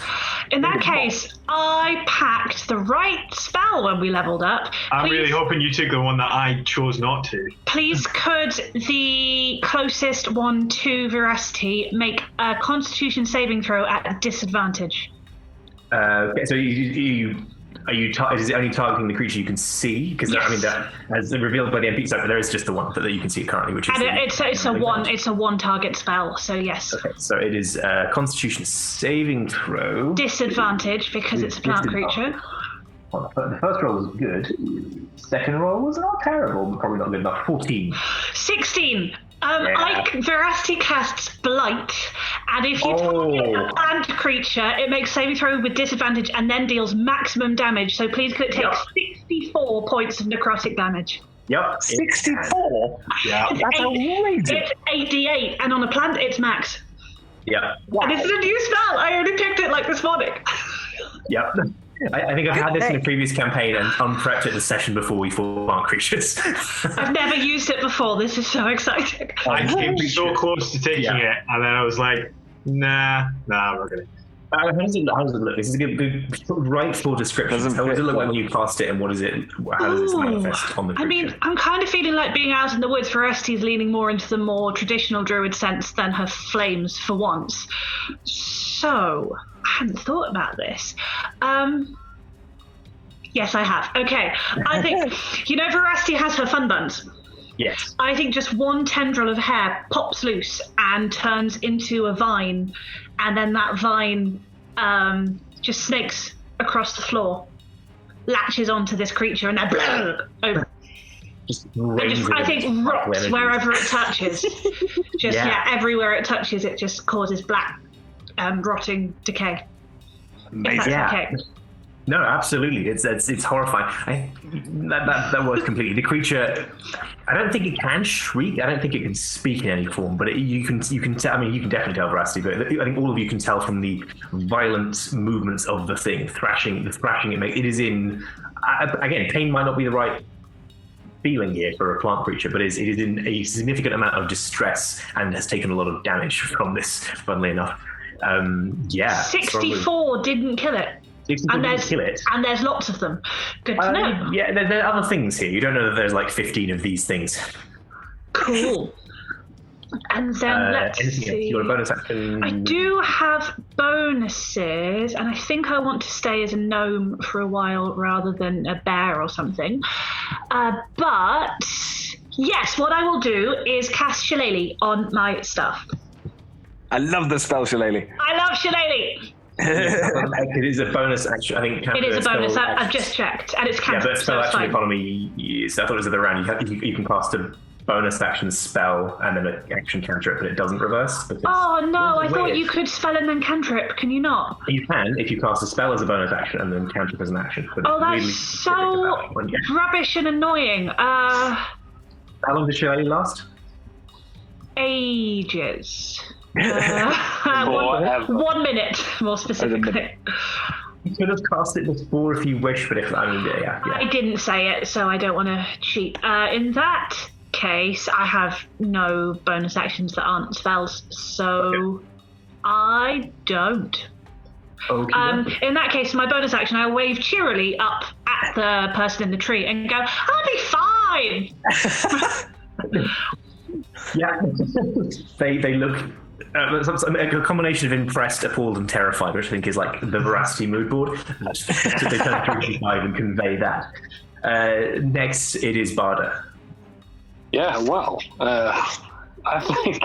In that case, I packed the right spell when we leveled up. I'm really hoping you took the one that I chose not to. Please could the closest one to Veracity make a Constitution saving throw at a disadvantage? Okay, so is it only targeting the creature you can see? Because yes. That as revealed by the NPC, so there is just the one that you can see currently, which is. And it's a one target spell, so yes. Okay, so it is a Constitution saving throw. Disadvantage because it's a plant creature. Well, the first roll was good. Second roll was not terrible, but probably not good enough. 14. 16. Veracity casts Blight, and if you target a plant creature, it makes saving throw with disadvantage and then deals maximum damage. So please could it take 64 points of necrotic damage. Yep. 64? Yeah. That's amazing. It's 8d8, and on a plant, it's max. Yeah. Wow. And this is a new spell. I only picked it this morning. Yep. I think I've had this in a previous campaign and unprepped it the session before we fought plant creatures. I've never used it before. This is so exciting. I came so close to taking it, and then I was like, nah, I'm not going to. How does it look? This is a good right for description. How does it look like when you cast it, and what is it? How does it manifest on the creature? I'm kind of feeling like being out in the woods. Veracity's leaning more into the more traditional druid sense than her flames for once. So, I hadn't thought about this. Yes, I have. Okay. I think, Veracity has her fun buns. Yes. I think just one tendril of hair pops loose and turns into a vine, and then that vine just snakes across the floor, latches onto this creature, and then over. I think rocks wherever it touches. Everywhere it touches, it just causes black, rotting decay. Amazing. Okay. No, absolutely. It's horrifying. That works completely. The creature, I don't think it can shriek. I don't think it can speak in any form. But you can tell. You can definitely tell Veracity. But I think all of you can tell from the violent movements of the thing, the thrashing it makes. It is in. Again, pain might not be the right feeling here for a plant creature, but it is in a significant amount of distress and has taken a lot of damage from this. Funnily enough, 64 didn't kill it. And there's lots of them. Good to know. Yeah, there are other things here. You don't know that there's 15 of these things. Cool. And then let's see. You got a bonus action? I do have bonuses, and I think I want to stay as a gnome for a while rather than a bear or something. But yes, what I will do is cast Shillelagh on my stuff. I love the spell Shillelagh. I love Shillelagh. It is a bonus action. I think it is a bonus. I've just checked, and it's cantrip. Yeah, but spell action economy. I thought it was the other round. You can cast a bonus action spell and then an action cantrip, but it doesn't reverse. Oh no! I thought you could spell and then cantrip. Can you not? You can if you cast a spell as a bonus action and then cantrip as an action. But that's so rubbish and annoying. How long did Shillelagh last? Ages. 1 minute, more specifically. You could have cast it before if you wish, but I didn't say it, so I don't want to cheat. In that case, I have no bonus actions that aren't spells, so I don't. Okay. In that case, my bonus action, I wave cheerily up at the person in the tree and go, "I'll be fine." Yeah, they look. A combination of impressed, appalled, and terrified, which I think is the Veracity mood board. So they turn 365 and convey that. Next, it is Barda. Yeah, well, I think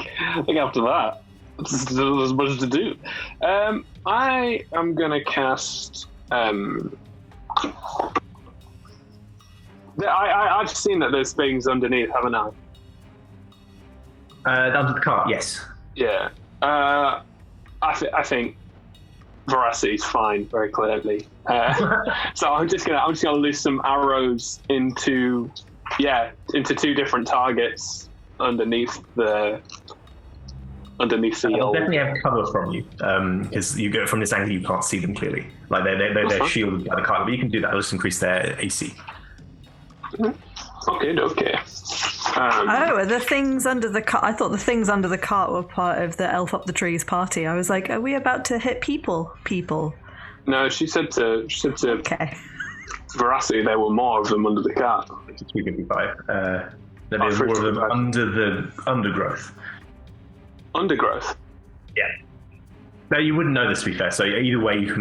after that, there's much to do. I am going to cast. I've seen that there's things underneath, haven't I? Under the cart, yes. Yeah, I think Veracity's fine, very clearly. So I'm just gonna loose some arrows into into two different targets underneath the They'll old. definitely have cover from you, because you go from this angle, you can't see them clearly. Like they're shielded by the cart, but you can do that. It'll just increase their AC. Okay. Are the things under the cart? I thought the things under the cart were part of the Elf Up the Trees party. I was like, are we about to hit people? No, she said to Okay. Veracity there were more of them under the cart. It's 355. There's more of them under the undergrowth. Undergrowth. Yeah. No, you wouldn't know this, to be fair. So either way, you can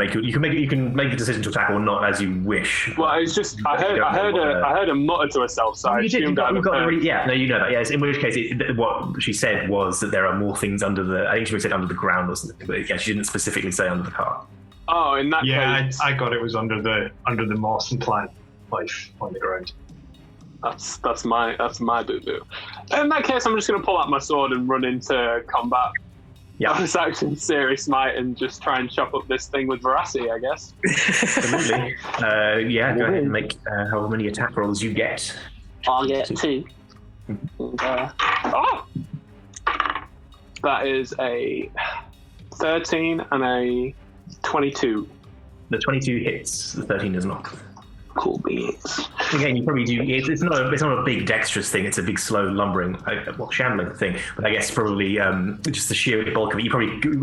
make a decision to attack or not as you wish. Well, it's just I heard her mutter to herself, so I assumed I heard. Yeah, no, you know that. Yes, in which case, what she said was that there are more things under the. I think she said under the ground or something, but yeah, she didn't specifically say under the car. Oh, in that case, yeah, I got it was under the moss and plant life on the ground. That's my boo-boo. In that case, I'm just going to pull out my sword and run into combat. Yeah. Bonus action, Serious Might, and just try and chop up this thing with Veracity, I guess. Absolutely. Go ahead and make however many attack rolls you get. I'll get 2. That is a 13 and a 22. The 22 hits, the 13 does not. Cool beans. Again, you probably do. It's not a big dexterous thing. It's a big, slow, lumbering, shambling thing. But I guess probably just the sheer bulk of it.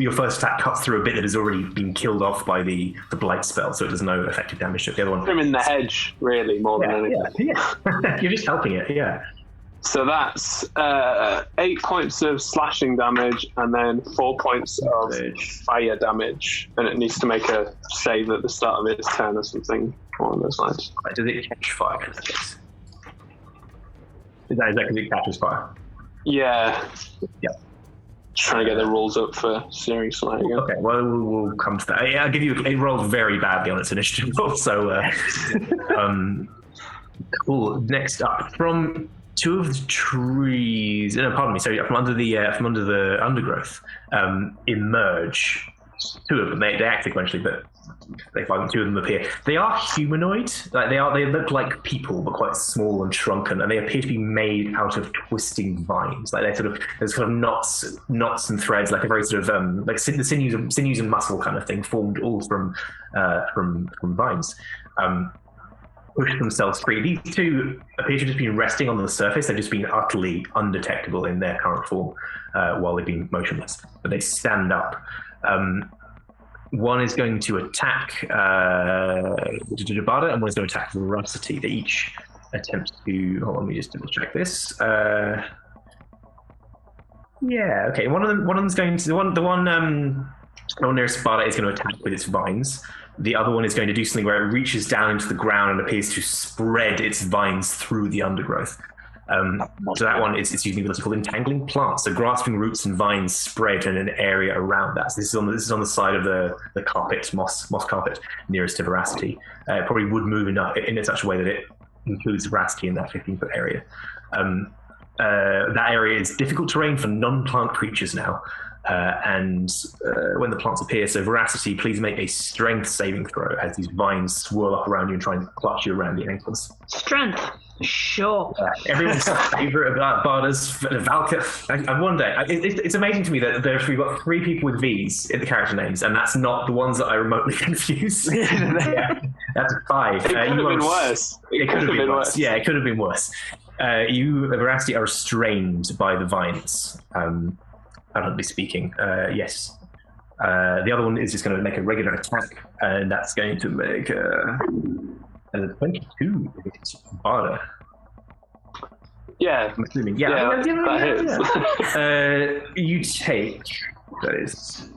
Your first attack cuts through a bit that has already been killed off by the blight spell, so it does no effective damage to it. The other one. I'm in the hedge, really, more than anything. Yeah. You're just helping it. Yeah. So that's 8 points of slashing damage and then 4 points of fire damage. And it needs to make a save at the start of its turn or something along those lines. Does it catch fire in that case? Is that because it catches fire? Yeah. Yeah. Just trying to get the rules up for Serious Might again. Okay, well, we'll come to that. I'll give you... It rolled very badly on its initiative roll, so... cool. Next up, from... two of the trees, no, pardon me, sorry, from under the undergrowth, emerge. Two of them. They act sequentially, but they find two of them appear. They are humanoid. They look like people, but quite small and shrunken, and they appear to be made out of twisting vines. Like there's kind of knots and threads, like a very sort of like the sinews and muscle kind of thing, formed all from vines. Push themselves free. These two appear to have just been resting on the surface. They've just been utterly undetectable in their current form while they've been motionless. But they stand up. One is going to attack Jabada, and one is going to attack Veracity. They each attempt to... Hold on, let me just double check this. Yeah, okay. One of them's going to... The one nearest Sparta is going to attack with its vines. The other one is going to do something where it reaches down into the ground and appears to spread its vines through the undergrowth. So that one is using what's called entangling plants. So grasping roots and vines spread in an area around that. So this is on the side of the carpet, moss carpet nearest to Veracity. It probably would move in such a way that it includes Veracity in that 15-foot area. That area is difficult terrain for non-plant creatures now. And when the plants appear, so Veracity, please make a strength saving throw as these vines swirl up around you and try and clutch you around the ankles. Strength. Sure. Everyone's favorite about Barda's Valka. I wonder. It's amazing to me that we've got 3 people with V's in the character names, and that's not the ones that I remotely confuse. That's 5. It could have been worse. It could have been worse. Yeah, it could have been worse. You, Veracity, are restrained by the vines. Apparently speaking, yes. The other one is just going to make a regular attack, and that's going to make a 22 against Barda. Yeah. I'm assuming. That hits. You take, that is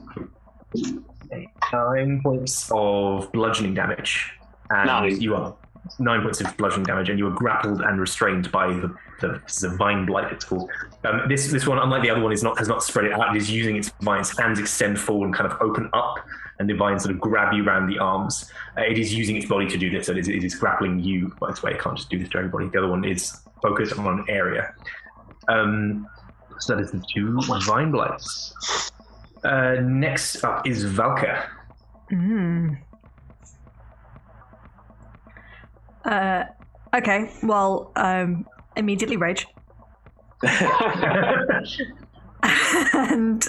9 points of bludgeoning damage. And you are 9 points of bludgeoning damage, and you are grappled and restrained by the vine blight, it's called. This one, unlike the other one, has not spread it out. It is using its vines. Hands extend forward and kind of open up, and the vines sort of grab you around the arms. It is using its body to do this, so it is grappling you by its way. It can't just do this to everybody. The other one is focused on an area. So that is the 2 vine blights. Next up is Valka. Okay, well, immediately rage. And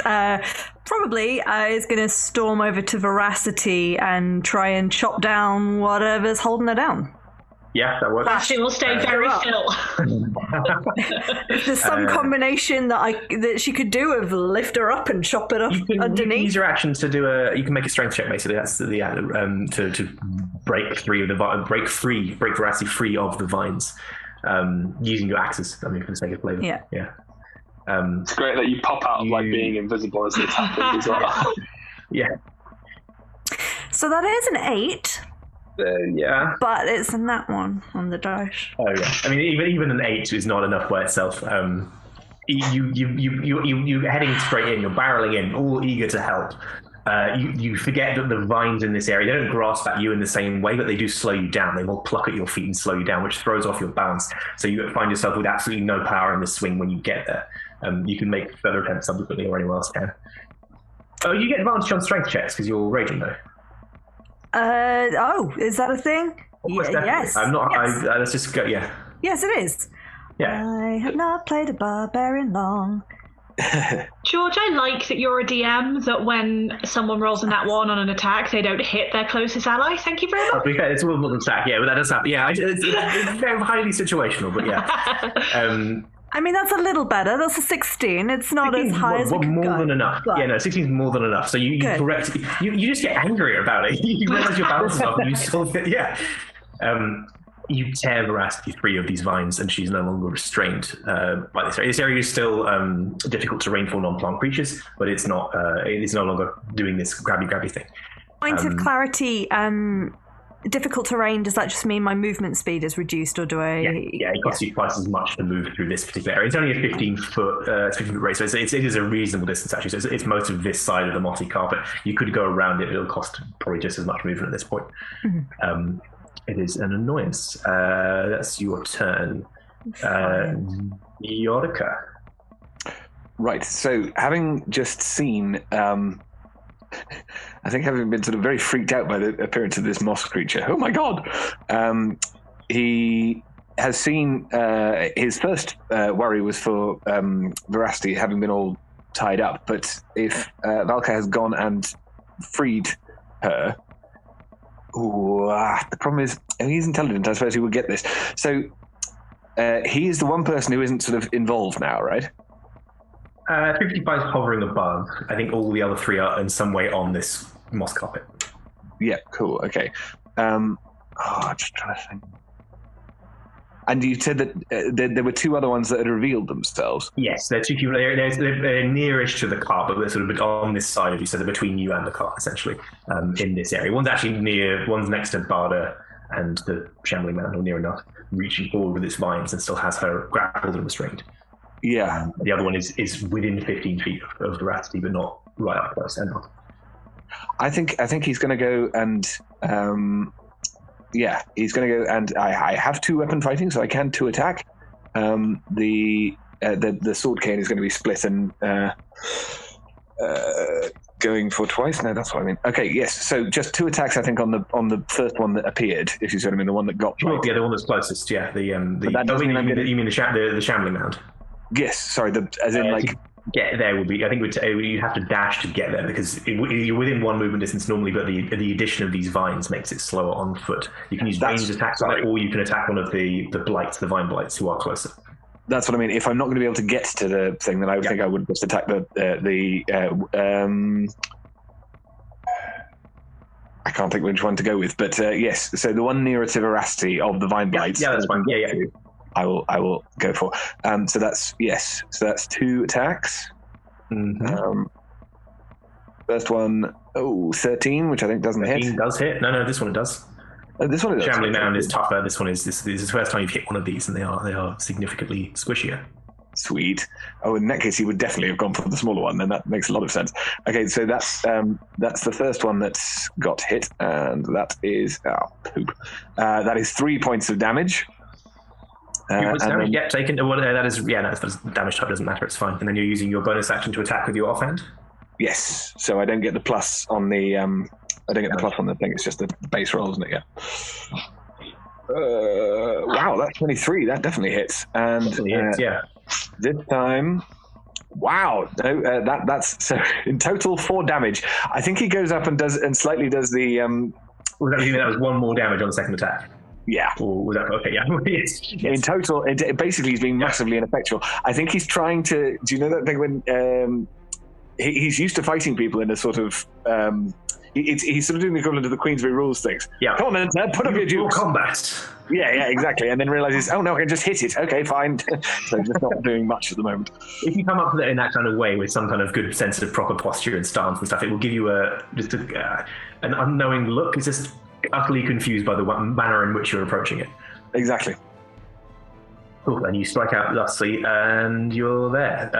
probably is going to storm over to Veracity and try and chop down whatever's holding her down. Yeah, that works. She will stay very still. If there's some combination that she could do of lift her up and chop it up underneath. You can use your actions to do you can make a strength check. Basically, that's the to break Veracity free of the vines using your axes. I mean, for the sake of flavor. Yeah. It's great that you pop out like being invisible as it's happening as well. Yeah. So that is an 8. Yeah. But it's a nat 1 on the dice. Oh yeah. I mean, even an 8 is not enough by itself. You're heading straight in. You're barreling in, all eager to help. You forget that the vines in this area, they don't grasp at you in the same way, but they do slow you down. They will pluck at your feet and slow you down, which throws off your balance. So you find yourself with absolutely no power in the swing when you get there. You can make further attempts subsequently, or anyone else can. Oh, you get advantage on strength checks because you're raging, though. Is that a thing? Yes. I'm not. Yes. Let's just go. Yeah. Yes, it is. Yeah. I have not played a barbarian long. George, I like that you're a DM, that when someone rolls a nat 1 on an attack, they don't hit their closest ally. Thank you very much. To be fair, it's a little attack, yeah, but that does happen. Yeah, it's very highly situational, but yeah. I mean, that's a little better. That's a 16. It's not as high as it could more go, than enough. but... Yeah, no, 16 is more than enough. So you correct. You just get angrier about it. You realize your balance is off, and you still yeah. You tear Veracity free of these vines, and she's no longer restrained by this area. This area is still difficult terrain for non-plant creatures, but it's not. It is no longer doing this grabby thing. Point of clarity. Difficult terrain, does that just mean my movement speed is reduced, or do I... Yeah, it costs you twice as much to move through this particular area. It's only a 15-foot race, so it is a reasonable distance, actually. So it's most of this side of the mossy carpet. You could go around it, but it'll cost probably just as much movement at this point. Mm-hmm. It is an annoyance. That's your turn. Yorica. Right, so having just seen... I think having been sort of very freaked out by the appearance of this moss creature, oh my god! He has seen his first worry was for Veracity having been all tied up, but if Valka has gone and freed her, the problem is he's intelligent. I suppose he would get this. So he is the one person who isn't sort of involved now, right? 55 is hovering above. I think all the other 3 are in some way on this moss carpet. Yeah, cool. Okay. Just trying to think. And you said that there were 2 other ones that had revealed themselves. Yes, they're 2 people. They're nearish to the car, but they're sort of on this side of you, so they're between you and the car, essentially, in this area. One's actually one's next to Barda and the shambling man, or near enough, reaching forward with its vines and still has her grappled and restrained. Yeah. The other one is within 15 feet of Veracity, but not right up close. I think he's going to go and he's going to go and I have 2 weapon fighting, so I can 2 attack. The sword cane is going to be split and going for twice. No, that's what I mean. Okay, yes. So just 2 attacks, I think, on the first one that appeared. If you see what I mean, the one that got. Sure, yeah, the one that's closest. Yeah, you mean the shambling mound. Yes, sorry. To get there would be. I think you'd have to dash to get there because you're within 1 movement distance normally, but the addition of these vines makes it slower on foot. You can use ranged attacks on it, or you can attack one of the blights, the vine blights, who are closer. That's what I mean. If I'm not going to be able to get to the thing, then I would think I would just attack I can't think which one to go with, but yes. So the one nearer to Veracity of the vine blights. Yeah, that's fine. Yeah. I will go for. So that's 2 attacks. Mm-hmm. First one, 13, which I think doesn't hit. 13 does hit. No, this one it does. This one does. Shambling Mound is tougher. This is the first time you've hit one of these, and they are significantly squishier. Sweet. Oh, in that case, he would definitely have gone for the smaller one. Then that makes a lot of sense. Okay, so that's the first one that's got hit, and that is poop. That is 3 points of damage. Damage taken. That is damage type doesn't matter. It's fine. And then you're using your bonus action to attack with your offhand. Yes. So I don't get the plus on the. I don't get the plus on the thing. It's just the base roll, isn't it? Yeah. Wow, that's 23. That definitely hits. And Definitely hits, yeah. this time, wow, no, that's so in total 4 damage. I think he goes up and slightly does the. Was that mean that was 1 more damage on the second attack? Yeah. Or was that okay? Yeah. Yes. In total, it basically he's being massively ineffectual. I think he's trying to. Do you know that thing when he's used to fighting people in a sort of. He's sort of doing the equivalent of the Queensbury rules things. Yeah. Come on, then, put up your dukes. Combat. Yeah, exactly. And then realizes, oh no, I can just hit it. Okay, fine. So just not doing much at the moment. If you come up with it in that kind of way with some kind of good sense of proper posture and stance and stuff, it will give you an unknowing look. It's just utterly confused by the manner in which you're approaching it. Exactly. Cool. And you strike out lustily, and you're there.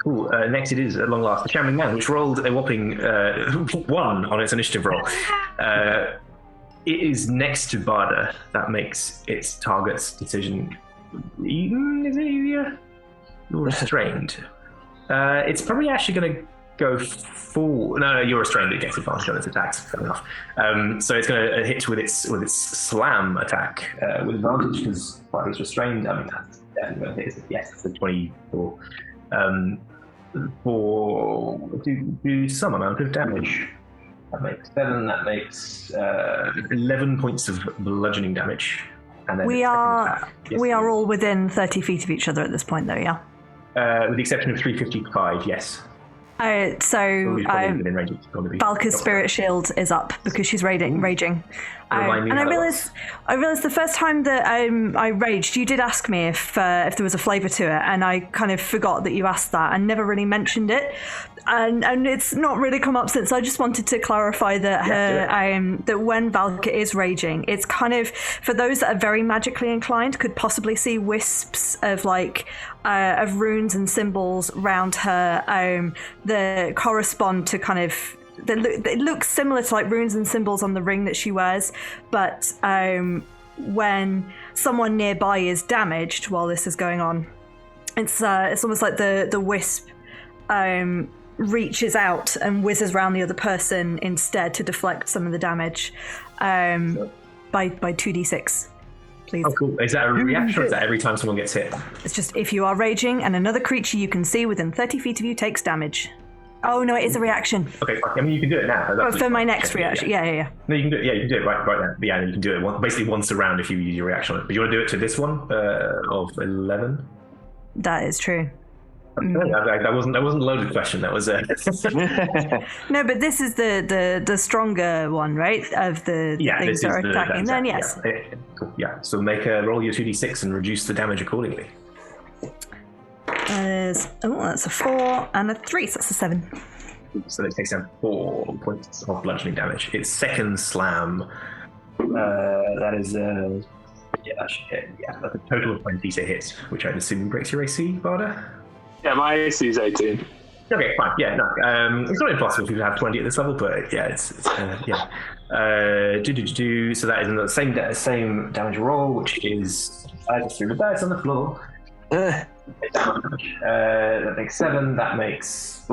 Cool. Next, it is at long last the Shambling Man, which rolled a whopping 1 on its initiative roll. It is next to Barda. That makes its target's decision. Is it easier? You're restrained. It's probably actually going to go full. No, you're restrained. It gets advantage on its attacks. Fair enough. So it's going to hit with its slam attack with advantage because it's restrained. I mean, that's definitely going to hit. Yes, it's a 24. Do some amount of damage. That makes 7. That makes 11 points of bludgeoning damage. And then we are all within 30 feet of each other at this point, though. Yeah. With the exception of 355, yes. So Valka's spirit shield is up because she's raging. And I realized the first time that I raged, you did ask me if there was a flavor to it, and I kind of forgot that you asked that and never really mentioned it. And it's not really come up since. I just wanted to clarify that that when Valka is raging, it's kind of for those that are very magically inclined could possibly see wisps of of runes and symbols around her that correspond to kind of. It looks similar to runes and symbols on the ring that she wears, but when someone nearby is damaged while this is going on, it's almost like the wisp reaches out and whizzes around the other person instead to deflect some of the damage by 2d6. Please. Oh, cool. Is that a reaction or is that every time someone gets hit? It's just if you are raging and another creature you can see within 30 feet of you takes damage. Oh, no, it is a reaction. Okay, I mean, you can do it now. For my next reaction. Yeah. No, you can do it. Yeah, you can do it right now. Yeah, you can do it basically once around if you use your reaction on it. But you want to do it to this one of 11? That is true. That wasn't a loaded question. That was No, but this is the stronger one, right? Of the things that are attacking. Then yes. Yeah, cool. Yeah. So roll your 2d6 and reduce the damage accordingly. That's a 4 and a 3, so that's a 7. So it takes down 4 points of bludgeoning damage. Its second slam. That is that should hit. Yeah, that's a total of 20 to hit, which I'd assume breaks your AC, Barda. Yeah, my AC is 18. Okay, fine. Yeah, no, it's not impossible for you to have 20 at this level, but yeah, it's yeah. So that is the same damage roll, which is I just threw the dice on the floor. That makes 7. That makes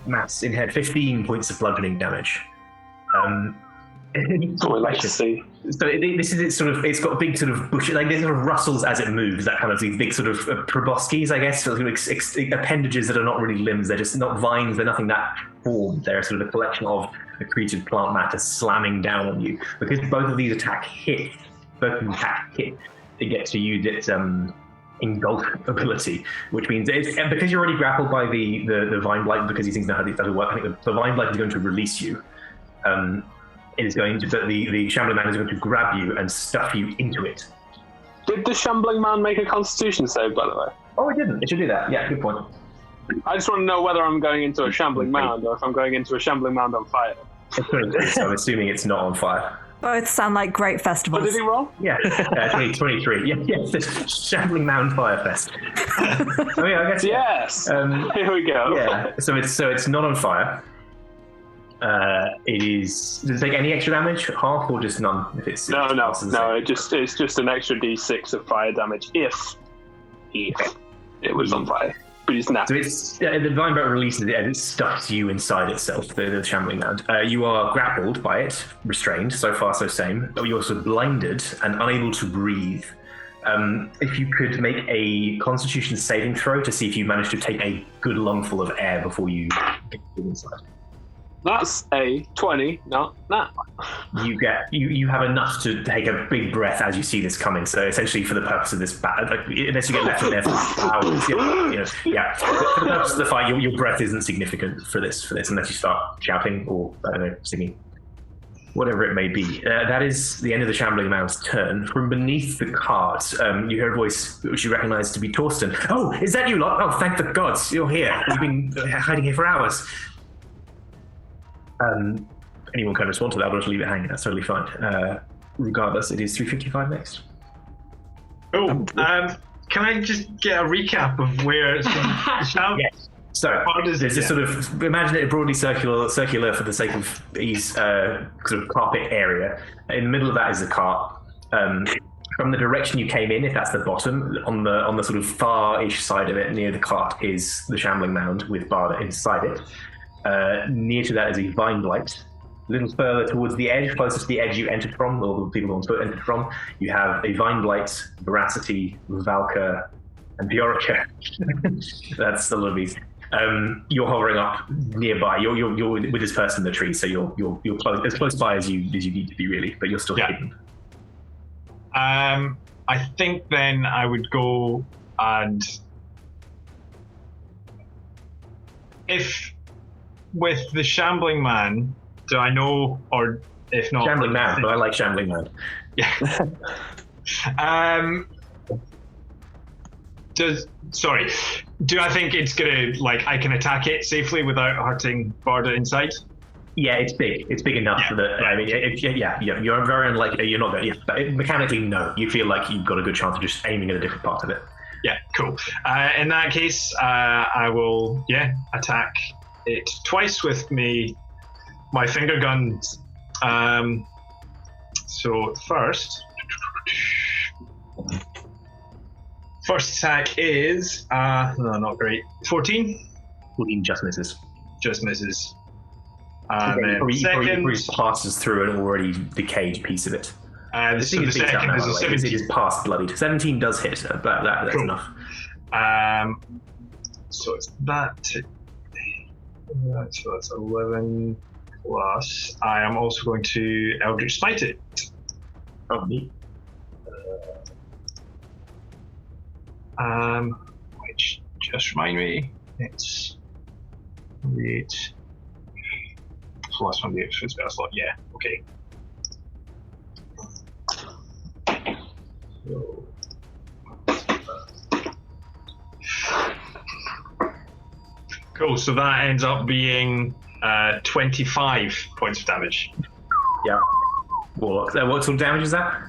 maths in head 15 points of bludgeoning damage. That's what I like to see. So this is it's got a big sort of bush, it sort of rustles as it moves. That kind of these big sort of proboscis, I guess, sort of appendages that are not really limbs. They're just not vines. They're nothing that formed. They're sort of a collection of accreted plant matter slamming down on you. Because both of these attacks hit, it gets to use its engulf ability, which means because you're already grappled by the vine blight, because these things know how these work. I think the vine blight is going to release you. It is going to the Shambling Man is going to grab you and stuff you into it. Did the Shambling Man make a Constitution save, by the way? Oh, it didn't. It should do that. Yeah, good point. I just want to know whether I'm going into a Shambling Mound or if I'm going into a Shambling Mound on fire. So I'm assuming it's not on fire. Both sound like great festivals. What did he roll? Yeah, 23. Yeah, the Shambling Mound Firefest. I guess. Yes. Here we go. Yeah. So it's not on fire. Does it take any extra damage? Half or just none? If it's no. It's just an extra d6 of fire damage if it was on fire. Pretty snap. So it's the divine bolt releases it and it stuffs you inside itself, the shambling mound. You are grappled by it, restrained. So far, so same. But you're also blinded and unable to breathe. If you could make a Constitution saving throw to see if you manage to take a good lungful of air before you get inside. That's a 20, not that. You have enough to take a big breath as you see this coming. So essentially, for the purpose of this battle, unless you get left in there for hours, for the purpose of the fight, your breath isn't significant for this, unless you start shouting or I don't know, singing, whatever it may be. That is the end of the shambling mound's turn. From beneath the cart, you hear a voice which you recognise to be Torsten. Oh, is that you lot? Oh, thank the gods, you're here. We've been hiding here for hours. Anyone can respond to that, but I'll just leave it hanging. That's totally fine. Regardless, it is 3:55 next. Oh, can I just get a recap of where it's Yes. So there's this sort of, imagine it broadly circular for the sake of ease, sort of carpet area. In the middle of that is the cart. From the direction you came in, if that's the bottom, on the sort of far-ish side of it, near the cart, is the shambling mound with Barda inside it. Near to that is a vine blight. A little further towards the edge, closer to the edge you entered from, or the people on foot entered from, you have a vine blight, Veracity, Valka, and Viorica. That's the little beast. You're hovering up nearby. You're with this person in the tree, so you're close by as you need to be, really, but you're still hidden. I think then I would go and if with the shambling man, do I know, or if not, shambling man? But I like shambling man. Yeah. Do I think it's gonna, like, I can attack it safely without hurting Barda inside? Yeah, it's big. It's big enough that I mean, you're very unlikely. You're not going. Yeah, but mechanically, no. You feel like you've got a good chance of just aiming at a different part of it. Yeah, cool. In that case, I will attack it twice with my finger guns. So first attack is no, not great. 14. 14 just misses. Just misses. And then second probably passes through an already decayed piece of it. So the second is a 17. It is past bloodied. 17 does hit, but that's cool. enough. So it's that. So that's 11 plus. I am also going to Eldritch Smite it. Oh, neat. Which just remind me, it's 8 plus 1 for spell slot. Yeah, okay. So, cool. So that ends up being 25 points of damage. Yeah. What sort of damage is that?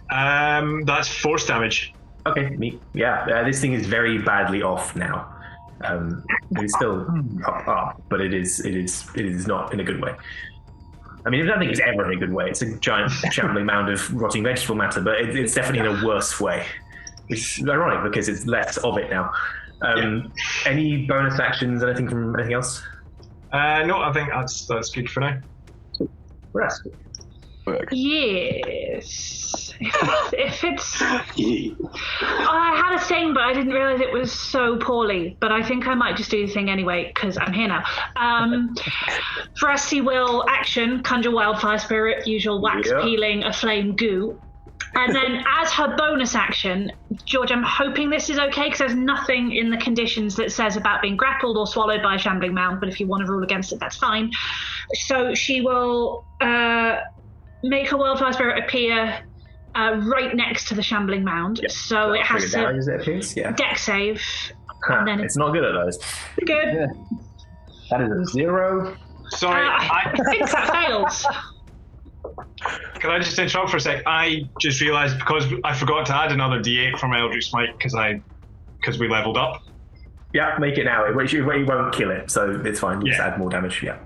That's force damage. Okay, neat. Yeah, this thing is very badly off now. It is still up, but it is not in a good way. I mean, I don't think it's ever in a good way. It's a giant shambling mound of rotting vegetable matter, but it's definitely in a worse way. Which is ironic because it's less of it now. Any bonus actions? Anything from anything else? No, I think that's good for now. Rest. Yes. If it's... I had a thing, but I didn't realise it was so poorly. But I think I might just do the thing anyway, because I'm here now. Veracity will action, conjure wildfire spirit, usual wax peeling, a flame goo. And then as her bonus action, George, I'm hoping this is okay, because there's nothing in the conditions that says about being grappled or swallowed by a shambling mound, but if you want to rule against it, that's fine. So she will make her wildfire spirit appear right next to the shambling mound. Yep. So it has to as it appears. Yeah. deck save. And then it's not good at those. Good. Yeah. That is a 0. Sorry, I think that fails. Can I just interrupt for a sec? I just realised because I forgot to add another D8 from Eldritch Smite because we leveled up. Yeah, make it now. It won't kill it, so it's fine. Just add more damage. Yeah.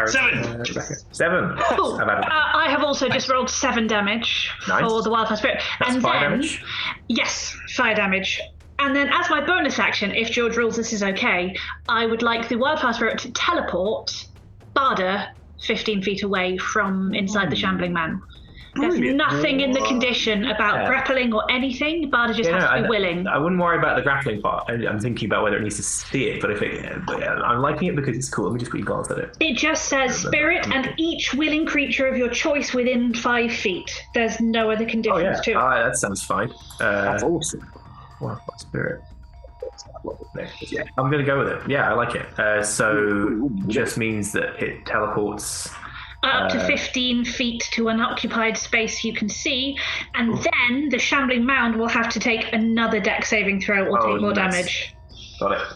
7. 7. Cool. I have also just rolled 7 damage for the wildfire spirit. That's and fire then, damage? Yes, fire damage. And then as my bonus action, if George rules this is okay, I would like the Wildfire Spirit to teleport Barda 15 feet away from inside the Shambling Man. There's nothing in the condition about grappling or anything. Barda just has to be willing. I wouldn't worry about the grappling part. I'm thinking about whether it needs to see it, but I'm liking it because it's cool. Let me just quickly glance at it. It just says spirit and each willing creature of your choice within 5 feet. There's no other conditions to it. That sounds fine. That's awesome. Wildfire Spirit. Yeah, I'm going to go with it. Yeah, I like it. So just means that it teleports up to 15 feet to an occupied space you can see, and then the Shambling Mound will have to take another deck saving throw or take more damage. Got it.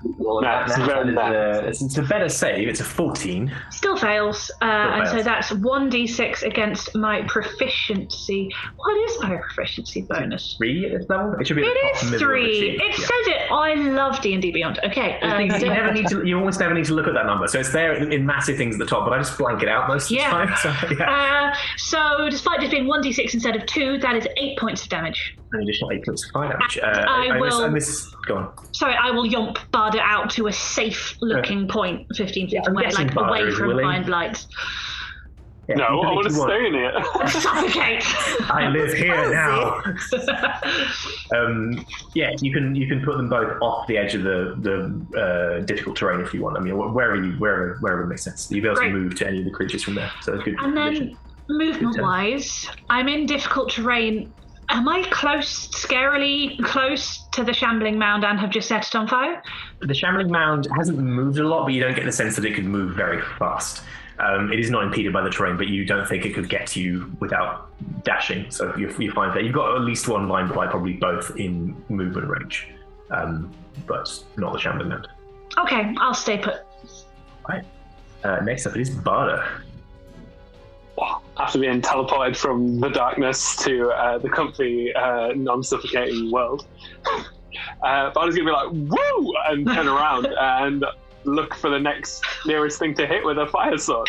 It's a better save. It's a 14. Still fails. And so that's 1d6 against my proficiency. What is my proficiency bonus? 3 at this level? It should be. It is 3. It says it. I love D&D Beyond. Okay. You almost never need to look at that number. So it's there in massive things at the top, but I just blank it out most of the time. So despite just being 1d6 instead of 2, that is 8 points of damage. An additional 8 points of fire damage. Go on. Sorry, I will yomp Barda out to a safe-looking point, 15 feet away, like away from Blind Lights. Yeah, no, I want to stay in here. Suffocate. I live here now. You can put them both off the edge of the difficult terrain if you want. I mean, wherever it makes sense. You'll be able to move to any of the creatures from there. So it's good. And then, movement-wise, I'm in difficult terrain. Am I scarily close to the Shambling Mound and have just set it on fire? The Shambling Mound hasn't moved a lot, but you don't get the sense that it could move very fast. It is not impeded by the terrain, but you don't think it could get to you without dashing. So you find that you've got at least one line by, probably both in movement range, but not the Shambling Mound. Okay, I'll stay put. Right. Next up, it is Barda. After being teleported from the darkness to the comfy, non-suffocating world, Barda's going to be like, woo! And turn around and look for the nearest thing to hit with a fire sword.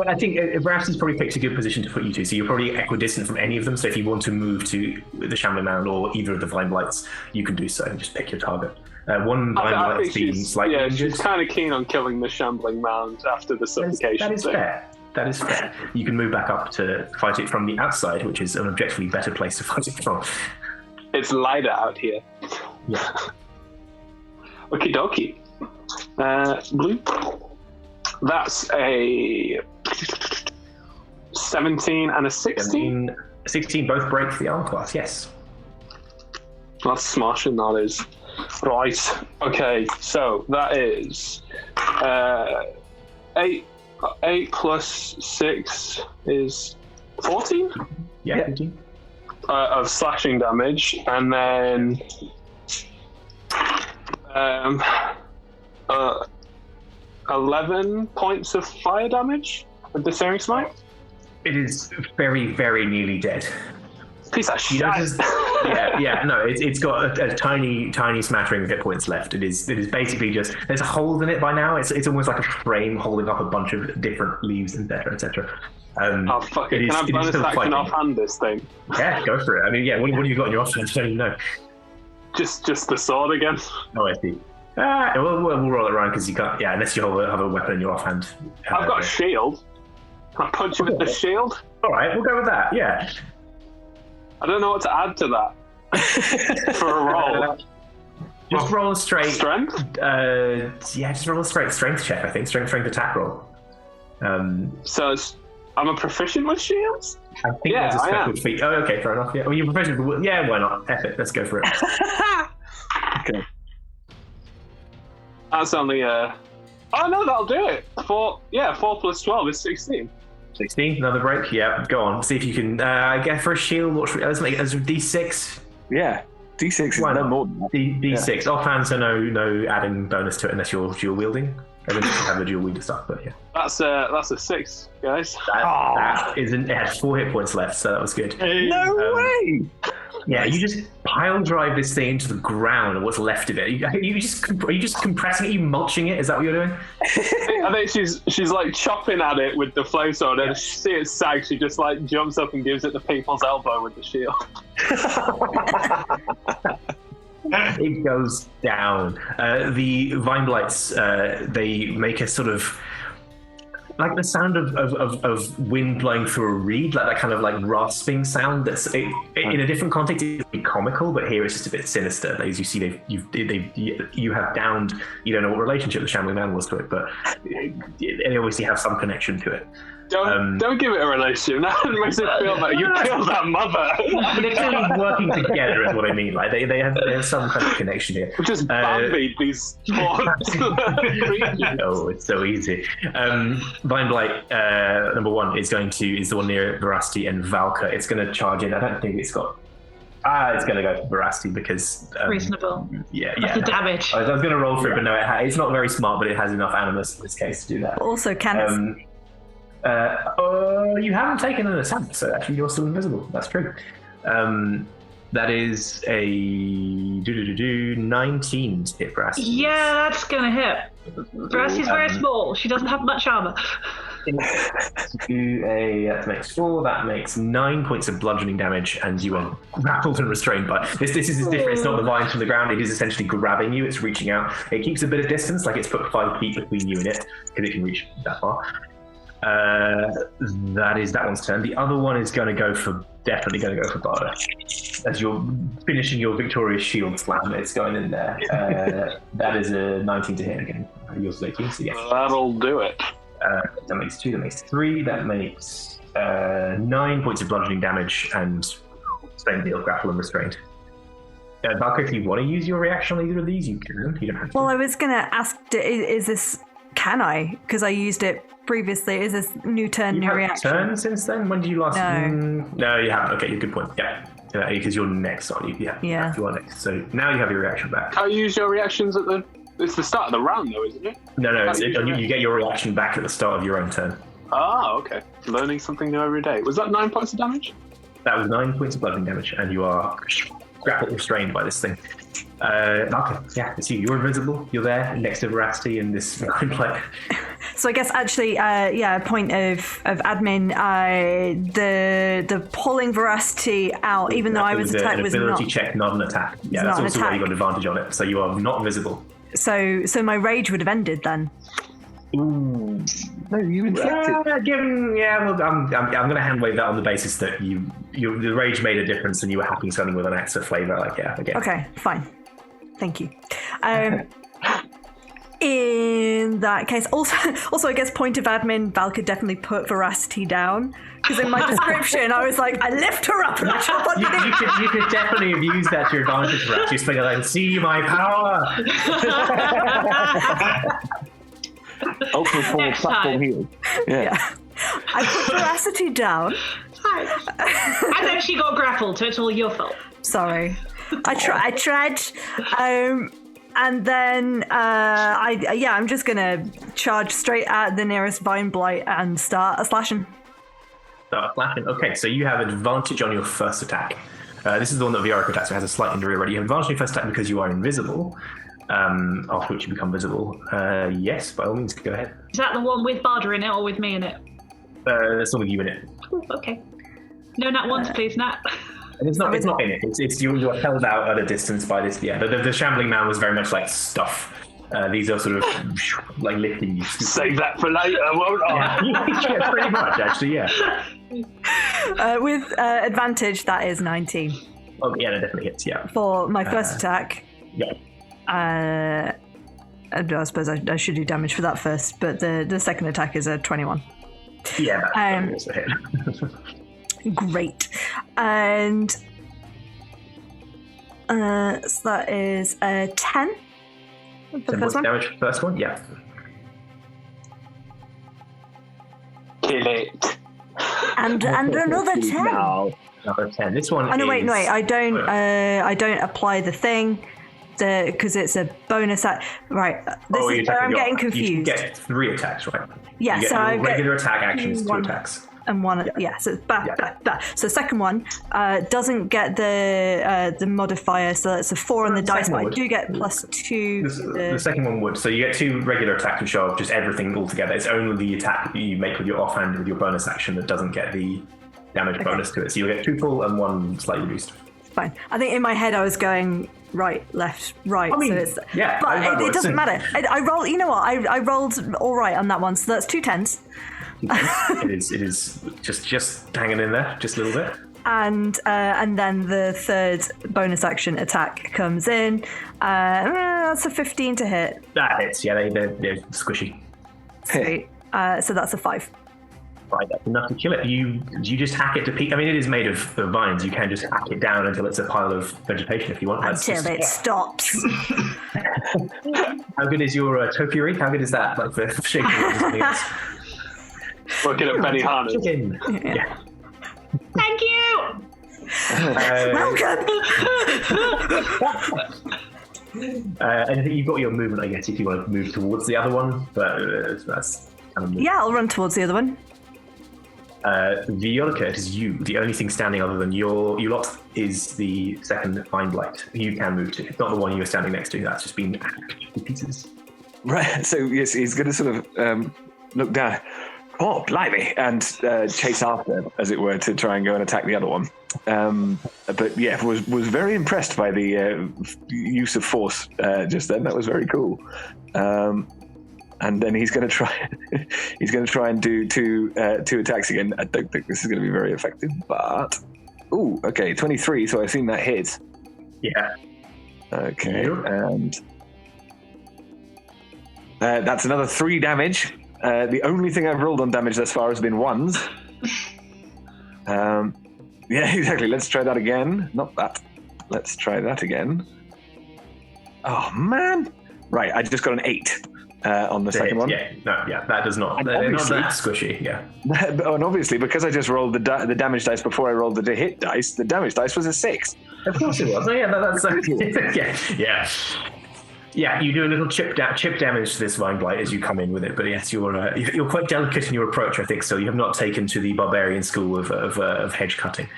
I think Veracity's probably picked a good position to put you to, so you're probably equidistant from any of them, so if you want to move to the Shambling Mound or either of the Vine Blights, you can do so, and just pick your target. One Vine Blight's been slightly injured. She's kind of keen on killing the Shambling Mound after the suffocation. That is fair. That is fair. You can move back up to fight it from the outside, which is an objectively better place to fight it from. It's lighter out here. Yeah. Okie dokie. Blue. That's a 17 and a 16. 16 both break the arm class, yes. That's smashing, that is. Right. Okay, so that is 8 plus 6 is 14? Yeah, 14. Of slashing damage, and then 11 points of fire damage with the Searing Smite. It is very, very nearly dead. Piece of shit. It's got a tiny smattering of hit points left. It is basically just, there's holes in it by now. It's almost like a frame holding up a bunch of different leaves, etc. Fuck it. Can I bonus action offhand this thing? Yeah, go for it. I mean, yeah, what have you got in your offhand? I don't even know. Just the sword again. Oh, I see. We'll roll it around because you can't. Yeah, unless you have a weapon in your offhand. I've got a shield. Can I punch you with the shield? All right, we'll go with that. Yeah. I don't know what to add to that for a roll. Just roll a straight strength. Just roll a straight strength check. I think strength attack roll. So I'm a proficient with shields. I think there's a special feat. Oh, okay, fair enough. Yeah, well, you're proficient. Yeah, why not? F it. Let's go for it. Okay. That's only oh no, that'll do it. 4 plus 12 is 16. 16, another break. Yeah, go on. See if you can get for a shield. Let's make it as a D6. Yeah, D6 is no more than that. D6. Yeah. Offhand, so no adding bonus to it unless you're dual wielding. Eventually you have the dual wielder stuff, but yeah. That's a 6, guys. That isn't. It had 4 hit points left, so that was good. No way! Yeah, you just pile drive this thing into the ground and what's left of it. Are you just compressing it? Are you mulching it? Is that what you're doing? I think she's like chopping at it with the flow sword, and she see it sag. She just like jumps up and gives it the people's elbow with the shield. It goes down. The vine blights, they make a sort of like the sound of wind blowing through a reed, like that kind of like rasping sound. That's in a different context, it'd be comical, but here it's just a bit sinister. As you see, you have downed. You don't know what relationship the Shambling Man was to it, but they obviously have some connection to it. Don't give it a relationship. That makes it feel like you killed that mother. But they're clearly working together, is what I mean. Like they have some kind of connection here. Just Bambi these sports. Oh, it's so easy. Vine Blight number 1 is the one near Veracity and Valka. It's going to charge in. I don't think it's got. It's going to go for Veracity because reasonable. Yeah. The damage. I was going to roll for it, but no, it's not very smart. But it has enough animus in this case to do that. Also, can you haven't taken an attack, so actually you're still invisible. That's true. That is a 19 to hit Veracity. Yeah, that's gonna hit. Veracity's very small. She doesn't have much armor. That makes 4. That makes 9 points of bludgeoning damage, and you are grappled and restrained by this. This is different. It's not the vines from the ground. It is essentially grabbing you. It's reaching out. It keeps a bit of distance, like it's put 5 feet between you and it, because it can reach that far. That is that one's turn. The other one is definitely going to go for Barda. As you're finishing your victorious shield slam, it's going in there. That is a 19 to hit again. Yours 18, so yeah. That'll do it. That makes 2, that makes 3, that makes 9 points of bludgeoning damage, and same deal, grapple and restrained. Valka, if you want to use your reaction on either of these, you can. You don't have to. Well, I was going to ask, is this... Can I? Because I used it previously. Is this new turn, new reaction? Turn since then? When did you last? No. No, you haven't. Okay, good point. Yeah, because you're next, aren't you? Yeah. You are next. So now you have your reaction back. How you use your reactions at the? It's the start of the round, though, isn't it? No. You get your reaction back at the start of your own turn. Ah, okay. Learning something new every day. Was that 9 points of damage? That was 9 points of bludgeoning damage, and you are grappled restrained by this thing. Okay, yeah, it's you. You're invisible. You're there next to Veracity and this vine blight. So I guess actually, a point of admin. The pulling Veracity out, even though I was attacked, was not. Ability check, not an attack. Yeah, that's also why you got advantage on it. So you are not visible. So my rage would have ended then. Ooh. No, you inflicted. Well, I'm going to hand wave that on the basis that the rage made a difference and you were happy something with an extra flavor. Like, yeah, okay. Okay, fine. Thank you. In that case, also I guess point of admin, Val could definitely put Veracity down, because in my description I was like, I lift her up and I chop underneath. You could definitely have used that to your advantage, Veracity. Just like, I can see my power. Ultimate form of platform healing. Yeah. I put Veracity down. And then she got grappled, so it's all your fault. Sorry. I tried. And then I'm just gonna charge straight at the nearest vine blight and start slashing. Okay, so you have advantage on your first attack. This is the one that Vioric attacks, so it has a slight injury already. You have advantage on your first attack because you are invisible. After which you become visible. Yes, by all means, go ahead. Is that the one with Barda in it or with me in it? There's one with you in it. Ooh, okay. No nat ones, please, Nat. It's not in it. It's you're held out at a distance by this. Yeah, the Shambling Man was very much like stuff. These are sort of like lifting you. Save that for later, won't I? Yeah, pretty much, actually, yeah. With advantage, that is 19. Oh, yeah, that definitely hits, yeah. For my first attack. Yeah. I suppose I should do damage for that first, but the second attack is a 21. Yeah, that also hit. Great. And so that is a 10 for the first one. Damage for the first one, yeah. Kill it. And another 10. No, another 10. This one. Oh no! Wait. I don't apply the thing. Because it's a bonus act. Right. This is where I'm getting confused. You get 3 attacks, right? Yeah, you get so I regular attack actions, 2 attacks. And one, so So second one doesn't get the modifier, so that's a 4 on the dice, but I do get +2. The second one would. So you get 2 regular attacks with shove, just everything all together. It's only the attack that you make with your offhand with your bonus action that doesn't get the damage bonus to it. So you'll get 2 full and 1 slightly reduced. Fine. I think in my head I was going right, left, right. I mean, so it's, but it doesn't matter. I roll. You know what? I rolled all right on that one, so that's 2 10s. It is just hanging in there, just a little bit. And then the third bonus action attack comes in. That's a 15 to hit. That hits. Yeah, they're squishy. Sweet. So that's a 5. Right, that's enough to kill it. You just hack it to peak. I mean, it is made of vines. You can just hack it down until it's a pile of vegetation if you want. Until it stops. How good is your topiary? How good is that? Like for shaking or something else? Working at Benny Harness. Chicken. Yeah. Thank you. Welcome. And I think you've got your movement, I guess, if you want to move towards the other one. But that's kind of Yeah, I'll run towards the other one. Violica, it is you. The only thing standing other than you lot is the second Vine Blight. You can move to. It's not the one you were standing next to. That's just been hacked to pieces. Right. So yes, he's going to sort of look down. Oh, blimey! And chase after, as it were, to try and go and attack the other one. But yeah, was very impressed by the use of force just then. That was very cool. And then he's going to try. He's going to try and do two attacks again. I don't think this is going to be very effective, but okay, 23. So I assume that hits. Yeah. Okay, and that's another 3 damage. The only thing I've rolled on damage thus far has been 1s. Yeah, exactly. Let's try that again. Not that. Let's try that again. Oh man! Right, I just got an 8. On the second one. Yeah, that does not. They're not that squishy. Yeah. And obviously, because I just rolled the damage dice before I rolled the hit dice, the damage dice was a 6. Of course it was. Oh, yeah, that's yeah. You do a little chip damage to this Vine Blight as you come in with it, but yes, you're quite delicate in your approach, I think. So you have not taken to the barbarian school of hedge cutting.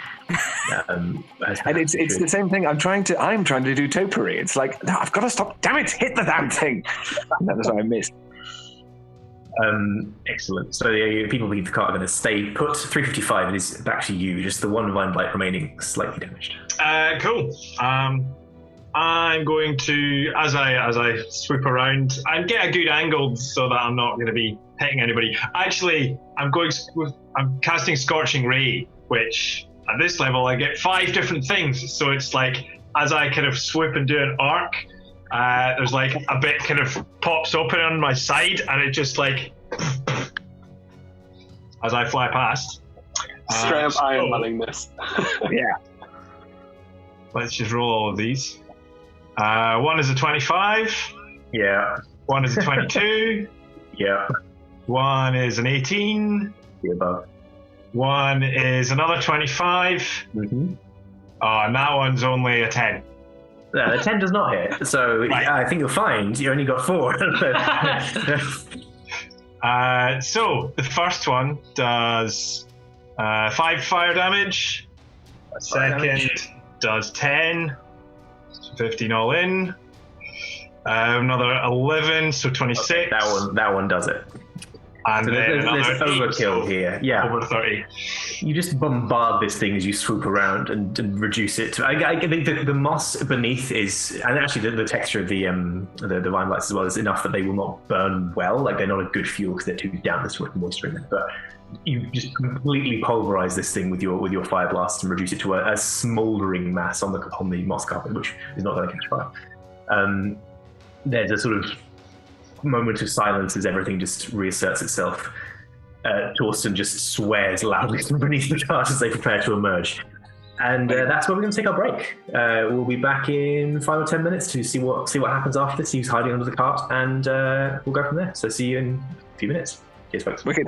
And it's the same thing. I'm trying to do topiary. It's like, no, I've got to stop. Damn it! Hit the damn thing. That's what I missed. Excellent. So the people leave the cart are going to stay put. 355. It is back to you. Just the one Vine Blight remaining slightly damaged. Cool. I'm going to, as I swoop around and get a good angle so that I'm not going to be hitting anybody. Actually, I'm casting Scorching Ray, which at this level I get 5 different things. So it's like, as I kind of swoop and do an arc, there's like a bit kind of pops open on my side, and it just like as I fly past. Straight up Iron Manning this. Yeah. Let's just roll all of these. 1 is a 25. Yeah. 1 is a 22. Yeah. 1 is an 18. The above. 1 is another 25. Mm-hmm. And that one's only a 10. Yeah, the 10 does not hit. So right. I think you'll find you only got 4. So the first one does 5 fire damage. Second does 10. 15 all in. Another 11, so 26. Okay, that one does it. And so then there's overkill here. Yeah. Over 30. You just bombard this thing as you swoop around and reduce it to. The moss beneath is, and actually the texture of the Vine Blights as well is enough that they will not burn well. Like they're not a good fuel because they're too down this with moisture in them. But you just completely pulverize this thing with your fire blast and reduce it to a smouldering mass on the moss carpet, which is not going to catch fire. There's a sort of moment of silence as everything just reasserts itself. Torsten just swears loudly from beneath the cart as they prepare to emerge. And that's where we're going to take our break. We'll be back in 5 or 10 minutes to see what happens after this. He's hiding under the cart, and we'll go from there. So see you in a few minutes. Cheers, folks. Wicked.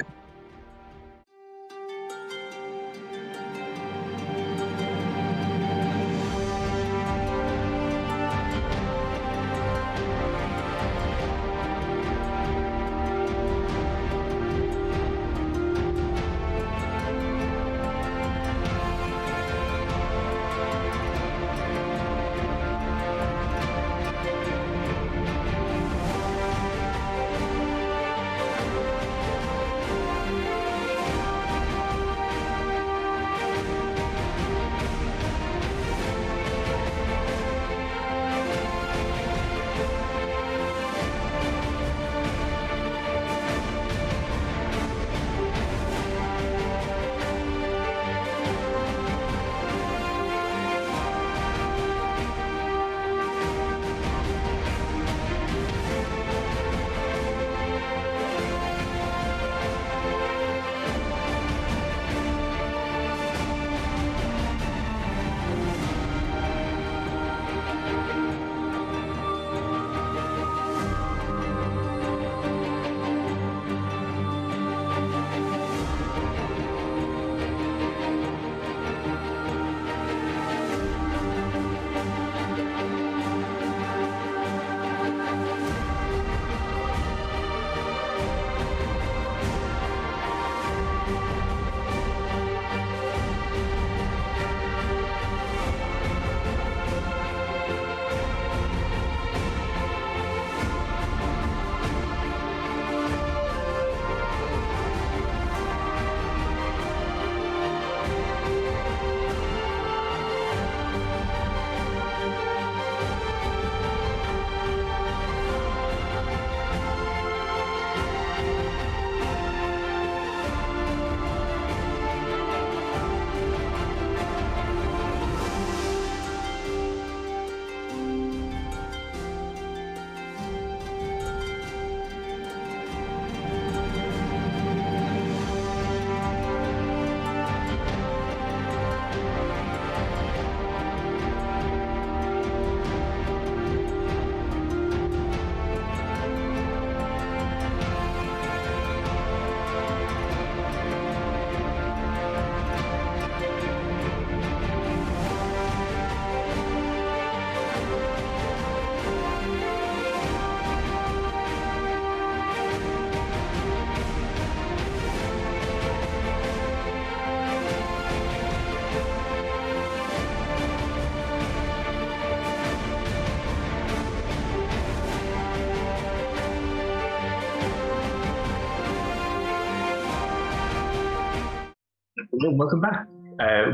Welcome back.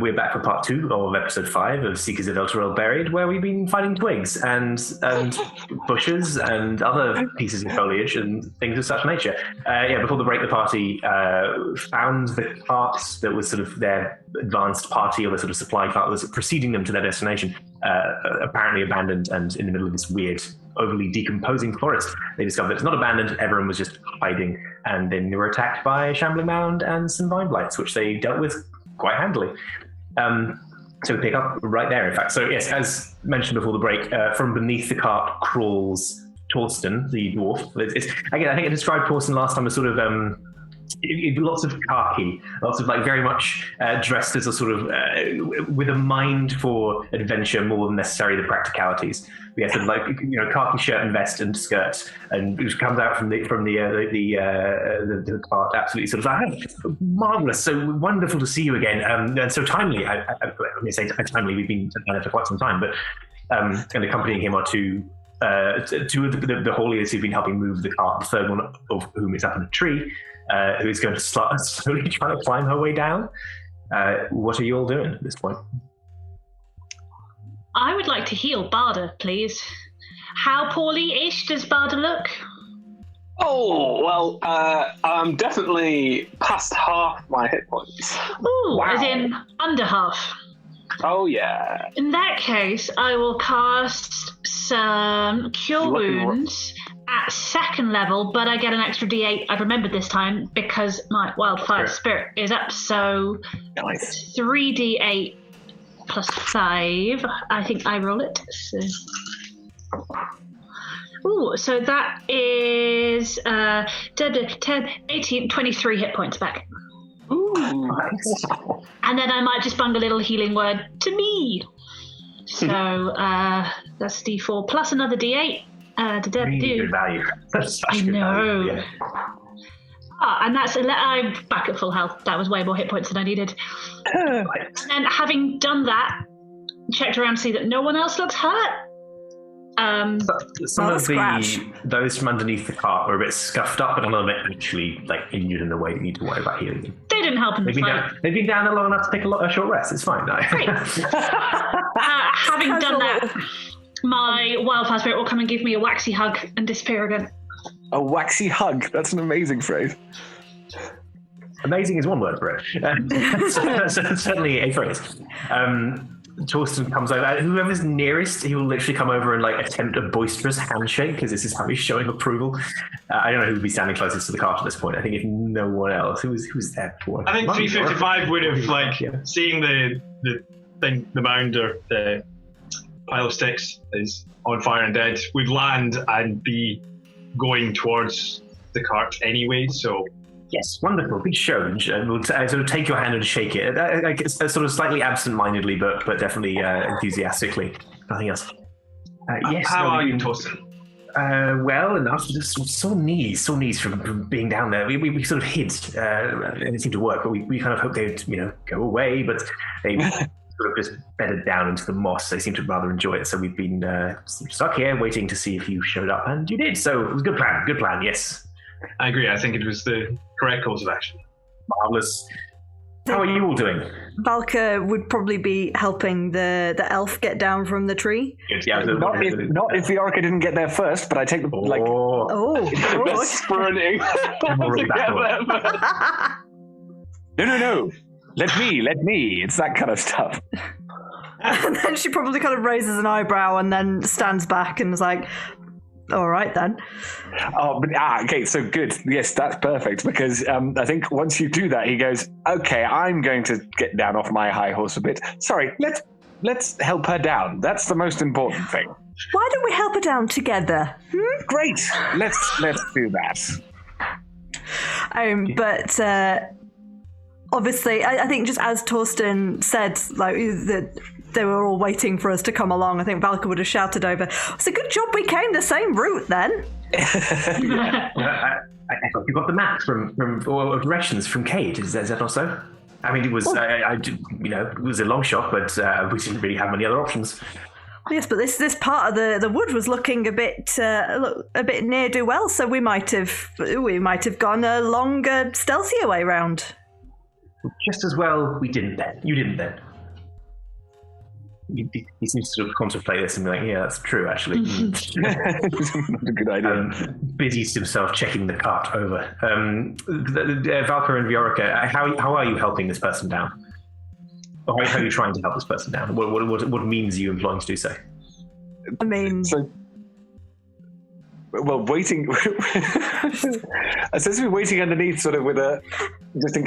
We're back for part 2 of episode 5 of Seekers of Elturel Buried, where we've been fighting twigs and bushes and other pieces of foliage and things of such nature. Before the break, the party found the cart that was sort of their advanced party, or the sort of supply cart that was preceding them to their destination, apparently abandoned and in the middle of this weird, overly decomposing forest. They discovered it's not abandoned, everyone was just hiding, and then they were attacked by a shambling mound and some vine blights, which they dealt with quite handily. So we pick up right there, in fact. So yes, as mentioned before the break, from beneath the cart crawls Torsten, the dwarf. Again, I think I described Torsten last time as sort of lots of khaki, lots of like very much dressed as a sort of with a mind for adventure more than necessarily the practicalities. We have like khaki shirt and vest and skirt, and it comes out from the cart absolutely sort of like, marvelous, so wonderful to see you again, and so timely. Let me say timely. We've been together for quite some time, but and accompanying him are two of the hauliers who've been helping move the cart. The third one of whom is up in a tree. Who is going to start slowly trying to climb her way down. What are you all doing at this point? I would like to heal Barda, please. How poorly-ish does Barda look? Oh, well, I'm definitely past half my hit points. Ooh, Wow. As in under half. Oh, yeah. In that case, I will cast some Cure Lucky Wounds at 2nd level, but I get an extra D8. I've remembered this time because my Wildfire Spirit is up, so Nice. 3D8 plus 5. I think I roll it. So that is 10, 18, 23 hit points back. Ooh. And then I might just bung a little healing word to me. So that's D4 plus another D8. Really good value. That's such I good know. value. Yeah. And I'm back at full health. That was way more hit points than I needed. And then having done that, checked around to see that no one else looks hurt. Some of those from underneath the cart were a bit scuffed up, and a little bit actually like injured in a way that you need to worry about healing them. They didn't help in the fight. They've been down there long enough to take a short rest. It's fine. No. Great. Having done that, my Wildfire Spirit will come and give me a waxy hug and disappear again. A waxy hug. That's an amazing phrase. Amazing is one word for it. Certainly a phrase. Torsten comes over. Whoever's nearest, he will literally come over and like attempt a boisterous handshake, because this is how he's showing approval. I don't know who would be standing closest to the cart at this point. I think if no one else, who's there before? I think 355 would have seeing the thing, the mound or the pile of sticks is on fire and dead, would land and be going towards the cart anyway. So. Yes, wonderful. Good show. And we'll sort of take your hand and shake it. Sort of slightly absent-mindedly, but definitely enthusiastically. Nothing else. Yes. How are you, Torsten? Well enough. Just sore knees from being down there. We sort of hid, and it seemed to work. But we kind of hoped they'd go away, but they sort of just bedded down into the moss. They seemed to rather enjoy it. So we've been stuck here waiting to see if you showed up, and you did. So it was a good plan. Good plan. Yes. I agree. I think it was the correct course of action. Marvelous. How are you all doing? Valka would probably be helping the elf get down from the tree. Yeah, Not if the orca didn't get there first, but I take the They're sprinting. No. Let me. It's that kind of stuff. And then she probably kind of raises an eyebrow and then stands back and is like, all right then. Oh, but okay, so good. Yes, that's perfect, because I think once you do that, he goes, okay, I'm going to get down off my high horse a bit. Sorry, let's help her down. That's the most important thing. Why don't we help her down together? Great. Let's do that. But obviously, I think just as Torsten said, like that. They were all waiting for us to come along. I think Valka would have shouted over, it's a good job we came the same route then. I thought you got the map from or directions from Cade. Is that not so? I mean, it was it was a long shot, but we didn't really have many other options. Yes, but this part of the wood was looking a bit near do well, so we might have gone a longer, stealthier way round. Just as well we didn't then. You didn't then. He seems to sort of contemplate this and be like, yeah, that's true, actually. It's not a good idea. Busies himself checking the cart over. Valka and Viorica, how are you helping this person down? Or how are you trying to help this person down? What means are you employing to do so? I mean... Well, waiting. Essentially, waiting underneath, sort of with a just in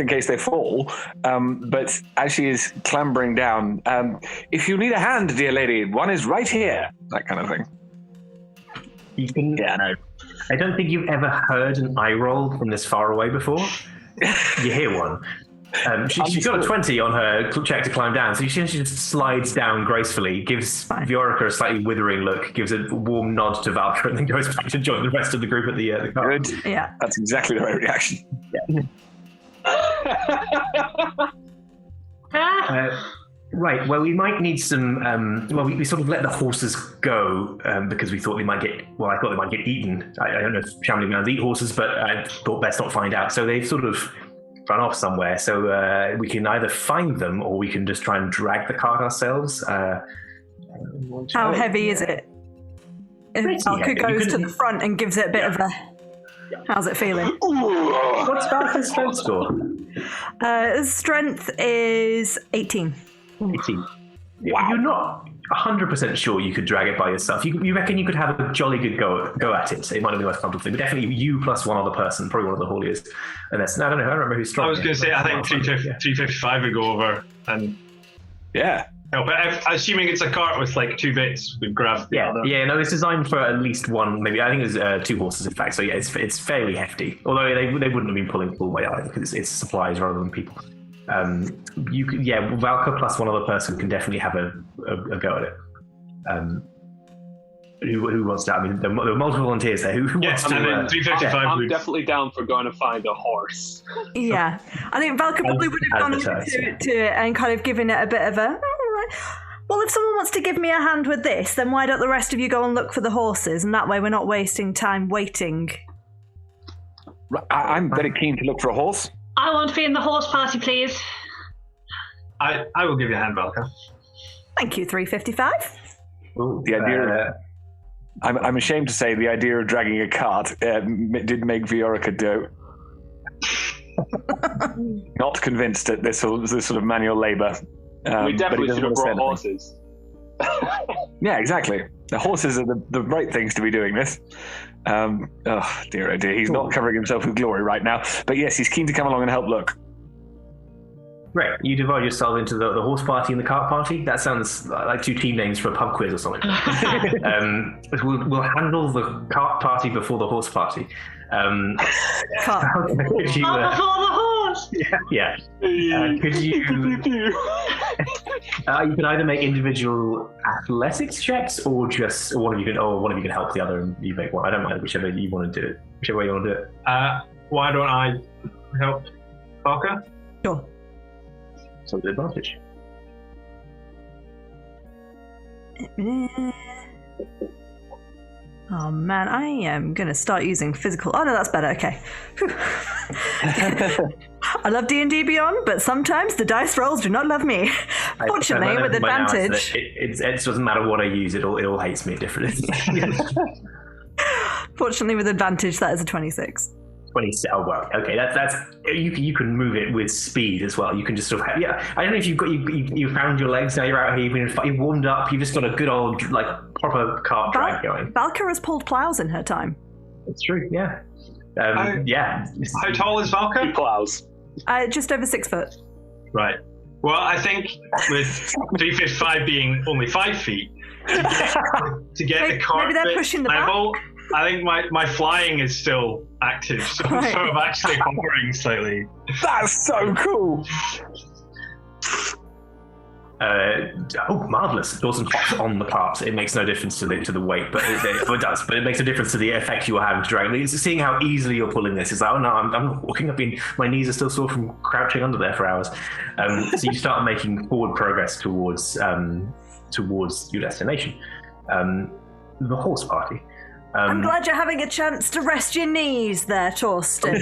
case they fall. But as she is clambering down, if you need a hand, dear lady, one is right here. That kind of thing. You can. Yeah, no. I don't think you've ever heard an eye roll from this far away before. You hear one. She's got a 20 on her check to climb down, so she just slides down gracefully, gives Viorica a slightly withering look, gives a warm nod to Valka, and then goes back to join the rest of the group at the car. Good. Yeah. That's exactly the right reaction. Yeah. Right, well, we might need some... we sort of let the horses go because we thought they might get... Well, I thought they might get eaten. I don't know if Shambling Mounds eat horses, but I thought best not find out. So they've sort of run off somewhere. So we can either find them or we can just try and drag the cart ourselves. How heavy is it? If Valka goes to the front and gives it a bit of a... How's it feeling? What's Valka's strength score? Strength is 18. 18. Wow. You're not 100% sure you could drag it by yourself. You reckon you could have a jolly good go at it. It might have been the most comfortable thing, but definitely you plus one other person, probably one of the hauliers. And that's, I don't know, I don't remember who's strong. I was going to say, I think 355 would go over and help it. Assuming it's a cart with like two bits, we'd grab the other. Yeah, no, it's designed for at least one, maybe, I think it's 2 horses in fact, so yeah, it's fairly hefty. Although they wouldn't have been pulling full weight either, because it's supplies rather than people. You could, Valka plus one other person can definitely have a go at it. Who wants to? I mean, there are multiple volunteers there. Who wants to? 355. I'm definitely down for going to find a horse. Yeah, I think Valka probably would have gone over to it and kind of given it a bit of a. Well, if someone wants to give me a hand with this, then why don't the rest of you go and look for the horses, and that way we're not wasting time waiting. I'm very keen to look for a horse. I want to be in the horse party, please. I will give you a hand, Valka. Thank you, 355. Ooh, the idea. I'm ashamed to say the idea of dragging a cart did make Viorica do. Not convinced at this sort of manual labour. We definitely should have brought horses. Yeah, exactly. The horses are the right things to be doing this. Oh dear. He's not covering himself with glory right now. But yes, he's keen to come along and help look. Right, you divide yourself into the horse party and the cart party. That sounds like 2 team names for a pub quiz or something. We'll handle the cart party before the horse party. Cart. Before the horse! Yeah. Could you... you can either make individual athletics checks, or just one of you can help the other, and you make one. I don't mind whichever you want to do it. Whichever way you want to do it. Why don't I help Valka? Sure. So the advantage. Oh man, I am going to start using physical... Oh no, that's better, okay. I love D&D Beyond, but sometimes the dice rolls do not love me. Fortunately, with advantage... It doesn't matter what I use, it all hates me differently. Fortunately, with advantage, that is a 26. 20. Oh well, okay. That's you can move it with speed as well. You can just sort of I don't know if you found your legs. Now you're out here. You've warmed up. You've just got a good old proper cart drag going. Valka has pulled plows in her time. It's true. Yeah. How tall is Valka? 2 plows. Just over 6 foot. Right. Well, I think with 355 being only 5 feet to get the cart maybe they're pushing the level. I think my flying is still active, so I'm sort of actually hovering slightly. That's so cool! Marvellous. Dawson hops on the cart. It makes no difference to the weight, but it does. But it makes a difference to the effect you are having to drag. It's seeing how easily you're pulling this. It's like, oh no, I'm walking up in... My knees are still sore from crouching under there for hours. So you start making forward progress towards your destination. The horse party. I'm glad you're having a chance to rest your knees there, Torsten.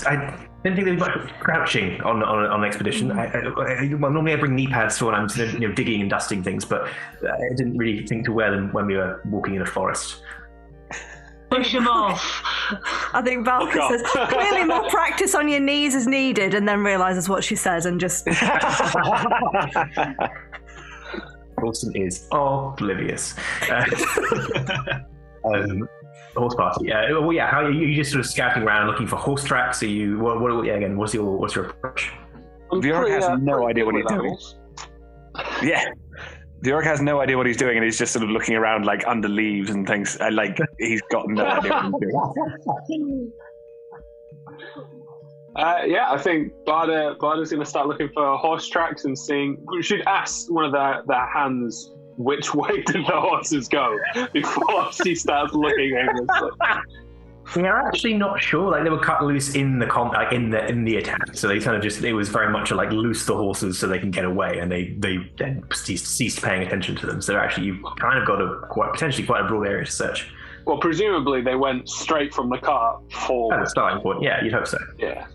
I didn't think there was much crouching on an expedition. Well, normally I bring knee pads for when I'm digging and dusting things, but I didn't really think to wear them when we were walking in a forest. Push them off. I think Valka says, clearly more practice on your knees is needed, and then realises what she says and just... Torsten is oblivious. Horse party. How are you just sort of scouting around looking for horse tracks? Are you? What's your approach? The orc has no idea what he's doing. Yeah. The orc has no idea what he's doing, and he's just sort of looking around like under leaves and things. He's got no idea what he's doing. I think Barda's going to start looking for horse tracks and seeing. We should ask one of the hands which way did the horses go before she starts looking aimlessly. They're actually not sure. Like, they were cut loose in the in the attack, so they kind of just, it was very much like loose the horses so they can get away, and they then ceased paying attention to them. So actually, you've kind of got potentially quite a broad area to search. Well, presumably they went straight from the cart forward. At the starting point, yeah, you'd hope so. Yeah.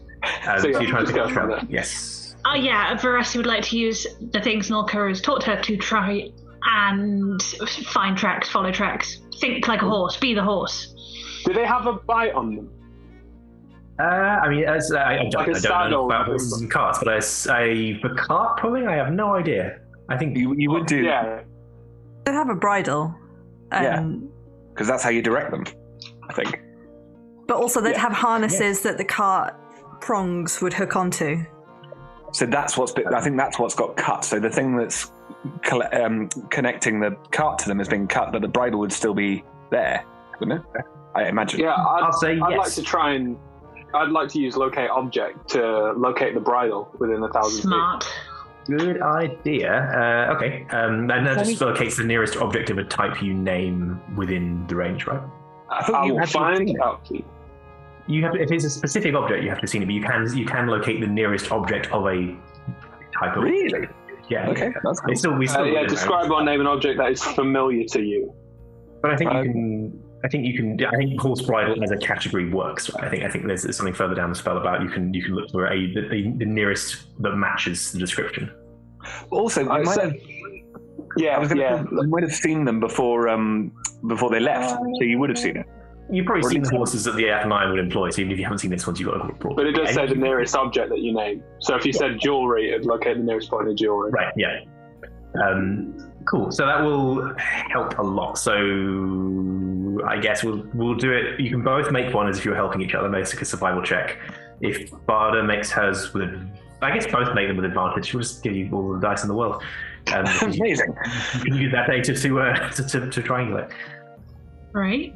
So you're trying to pick up trail. Yes. Veracity would like to use the things Nolka has taught her to try and find tracks, follow tracks, think like a horse, be the horse. Do they have a bite on them? I don't know about horses and carts, but the cart probably, I have no idea. I think you would do. Yeah. They have a bridle. Because that's how you direct them, I think. But also they'd have harnesses that the cart prongs would hook onto. So I think that's what's got cut. So the thing that's connecting the cart to them has been cut, but the bridle would still be there, wouldn't it? I imagine. Yeah, I'll say yes. I'd like to try and I'd like to use locate object to locate the bridle within 1,000 Smart. feet. Good idea. Okay. And that just locates the nearest object of a type you name within the range, right? I will find out. You have, if it's a specific object, you have to see it, but you can locate the nearest object of a type of. Really? Yeah. Okay, that's cool. Describe or name an object that is familiar to you. But I think you can. I think horse bridle as a category works. Right? I think there's something further down the spell about you can look for the nearest that matches the description. Also, you might have seen them before they left, so you would have seen it. You've probably seen the horses that the Athenaeum would employ, so even if you haven't seen this one, you've got a report. But it does say the nearest object that you name. So if you said jewelry, it'd locate the nearest point of jewelry. Right, yeah. Cool, so that will help a lot. So I guess we'll do it. You can both make one as if you're helping each other, make a survival check. If Barda makes hers I guess both make them with advantage. We'll just give you all the dice in the world. Amazing. You can use that data to triangulate. Right.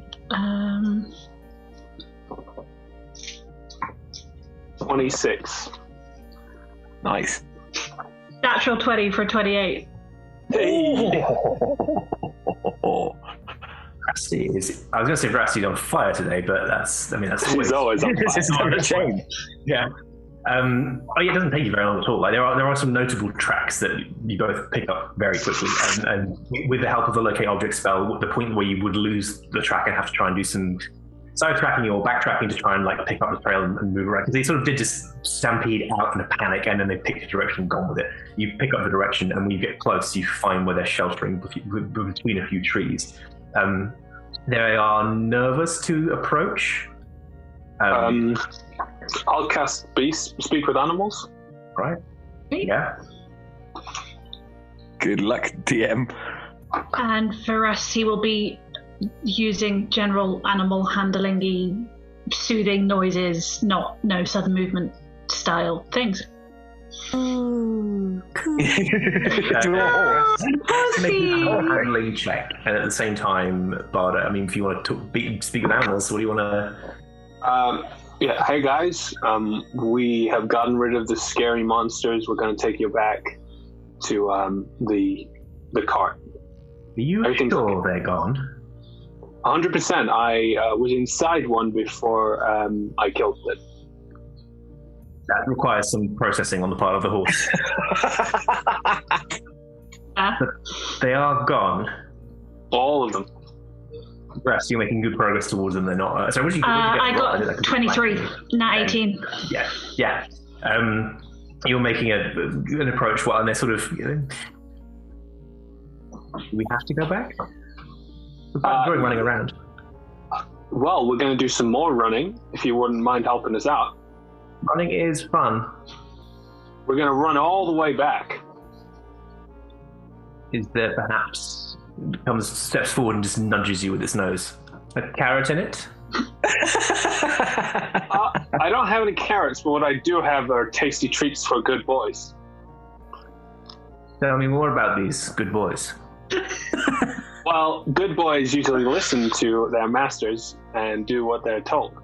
26. Nice. Natural 20 for 28. Hey. I was going to say Veracity's on fire today, but that's She's always on fire. This is not a change. Yeah. It doesn't take you very long at all. Like there are some notable tracks that you both pick up very quickly, and with the help of the locate object spell, the point where you would lose the track and have to try and do some side tracking or backtracking to try and like pick up the trail and move around, because they sort of did just stampede out in a panic and then they picked a direction and gone with it. You pick up the direction, and when you get close, you find where they're sheltering between a few trees. They are nervous to approach. I'll cast Speak with Animals. Right. Yeah. Good luck, DM. And Veracity will be using general animal handling-y, soothing noises, no sudden movement style things. Ooh, cool. Make a handling check, and at the same time, Barda, if you want to speak with animals, what do you want to... Hey guys, we have gotten rid of the scary monsters. We're going to take you back to the cart. Are you sure they're gone? 100%. I was inside one before I killed it. That requires some processing on the part of the horse. But they are gone. All of them. Rest, you're making good progress towards them. They're not. So what did you get? I got 23, not 18. Yeah. You're making an approach, and they're sort of. Do we have to go back? We're enjoying running around. Well, we're going to do some more running, if you wouldn't mind helping us out. Running is fun. We're going to run all the way back. Is there perhaps steps forward and just nudges you with its nose? A carrot in it? I don't have any carrots, but what I do have are tasty treats for good boys. Tell me more about these good boys. Well, good boys usually listen to their masters and do what they're told.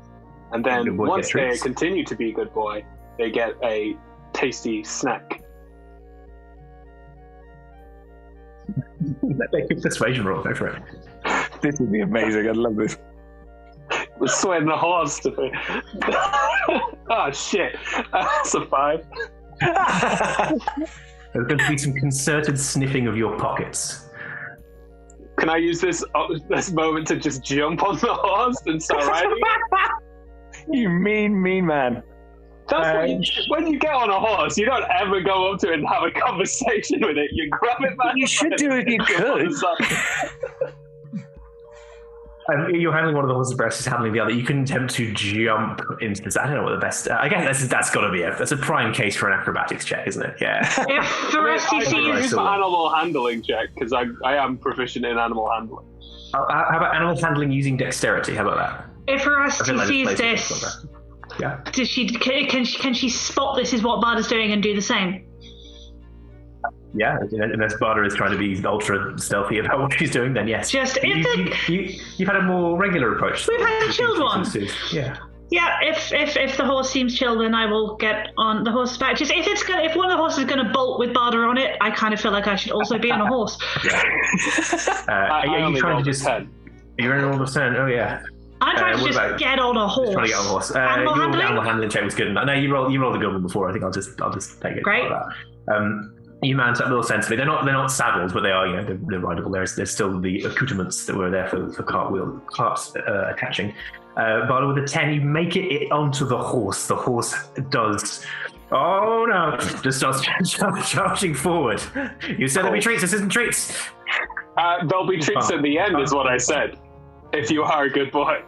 And then once they continue to be a good boy, they get a tasty snack. Make a persuasion roll, go for it. This would be amazing. I'd love this. We're sweating the horse to be. Oh, shit. That's a 5. There's going to be some concerted sniffing of your pockets. Can I use this moment to just jump on the horse and start riding? You mean man. That's when you get on a horse, you don't ever go up to it and have a conversation with it. You grab it back. You should do if you could. You're handling one of the horse's breasts, is handling the other. You can attempt to jump into this. I don't know what the best. I guess that's got to be that's a prime case for an acrobatics check, isn't it? Yeah. If Veracity sees an animal handling check because I am proficient in animal handling. How about animal handling using dexterity? How about that? If Veracity sees this, yeah. Can she spot this is what Barda's doing and do the same? Yeah, unless Barda is trying to be ultra stealthy about what she's doing, then yes. Just you've had a more regular approach. We've had a chilled one. Yeah. Yeah, if the horse seems chill, then I will get on the horse's back. Just if one of the horses is going to bolt with Barda on it, I kind of feel like I should also be on a horse. Are you trying to just? 10. You're in all of 10. Oh yeah. I'm trying to just get on a horse. Trying to get on a horse. Animal handling check was good enough. No, you rolled a good one before. I think I'll just take it. Great. You mount up a little sensibly. They're not saddles, but they are, they're rideable. There's still the accoutrements that were there for carts attaching. Barda with a 10, you make it onto the horse. The horse does. Oh no! Just starts charging forward. You said there'll be treats. This isn't treats. There'll be treats at the end, is what I said. If you are a good boy.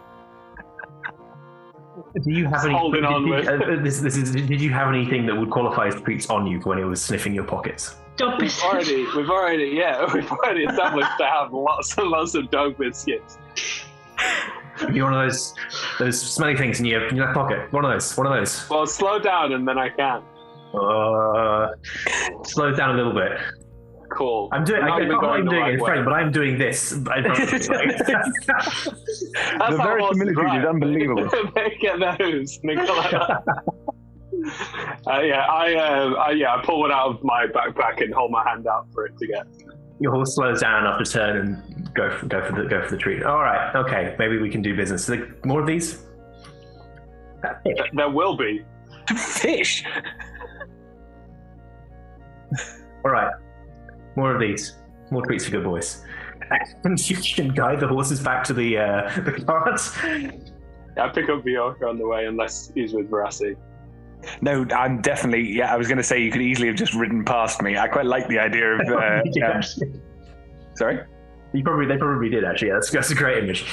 Do you have did you have anything that would qualify as treats on you when it was sniffing your pockets? We've already established to have lots and lots of dog biscuits. You're one of those smelly things in your left pocket. One of those. Well, slow down and then I can. Slow down a little bit. Cool. I'm doing it in frame, but I'm doing this. The verisimilitude is unbelievable. Make it those. I pull one out of my backpack and hold my hand out for it to get. Your horse slows down enough to turn and go for the treat. All right, okay, maybe we can do business. More of these? There will be. Fish. All right. More of these. More treats for good boys. And you can guide the horses back to the cart. I pick up Bjork on the way unless he's with Veracity. No, I'm definitely... Yeah, I was going to say you could easily have just ridden past me. I quite like the idea of... Sorry? They probably did, actually. Yeah, that's a great image.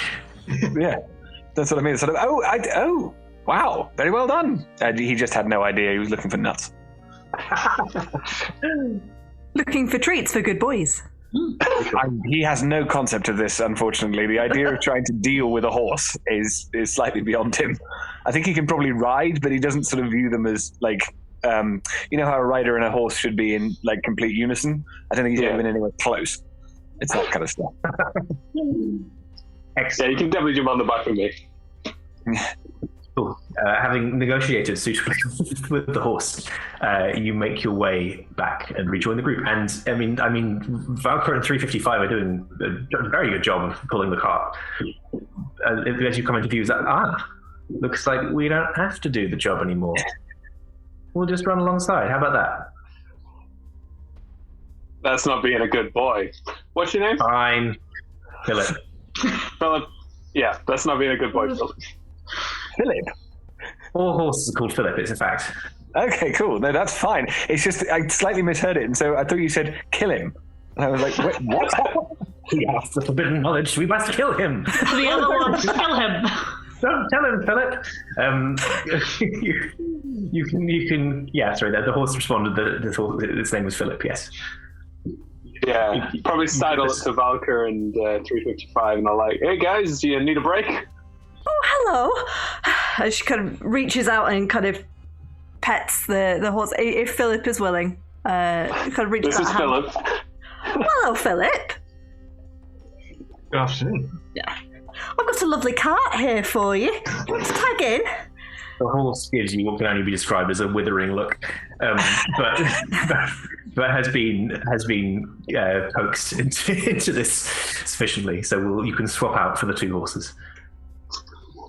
Yeah, that's what I mean. Sort of, wow, very well done. He just had no idea. He was looking for nuts. Looking for treats for good boys. He has no concept of this, unfortunately. The idea of trying to deal with a horse is slightly beyond him. I think he can probably ride, but he doesn't sort of view them as like, you know how a rider and a horse should be in like complete unison? I don't think he's even anywhere close. It's that kind of stuff. Excellent. Yeah, you can definitely jump on the back with me. Cool. Having negotiated suitably with the horse, you make your way back and rejoin the group. And I mean, Valkyr and 355 are doing a very good job of pulling the cart. As you come into view, is that looks like we don't have to do the job anymore. We'll just run alongside. How about that? That's not being a good boy. What's your name? Fine. Philip. Philip. Yeah, that's not being a good boy, Philip. Philip. All horses are called Philip, it's a fact. Okay, cool. No, that's fine. It's just I slightly misheard it, and so I thought you said kill him. And I was like, wait, what? He has the forbidden knowledge. We must kill him. The other ones, kill him. Don't tell him, Philip. You can. Yeah, sorry. The horse responded that its name was Philip. Yes. Yeah, probably sidle up to Valkyr and 355, and they're like, "Hey guys, do you need a break?" Oh, hello. As she kind of reaches out and kind of pets the horse, if Philip is willing. Kind of reaches This is out. Philip. Hello, Philip. Good afternoon. Yeah. I've got a lovely cart here for you. Want to tag in? The horse gives you what can only be described as a withering look, but has been coaxed into this sufficiently. So you can swap out for the two horses.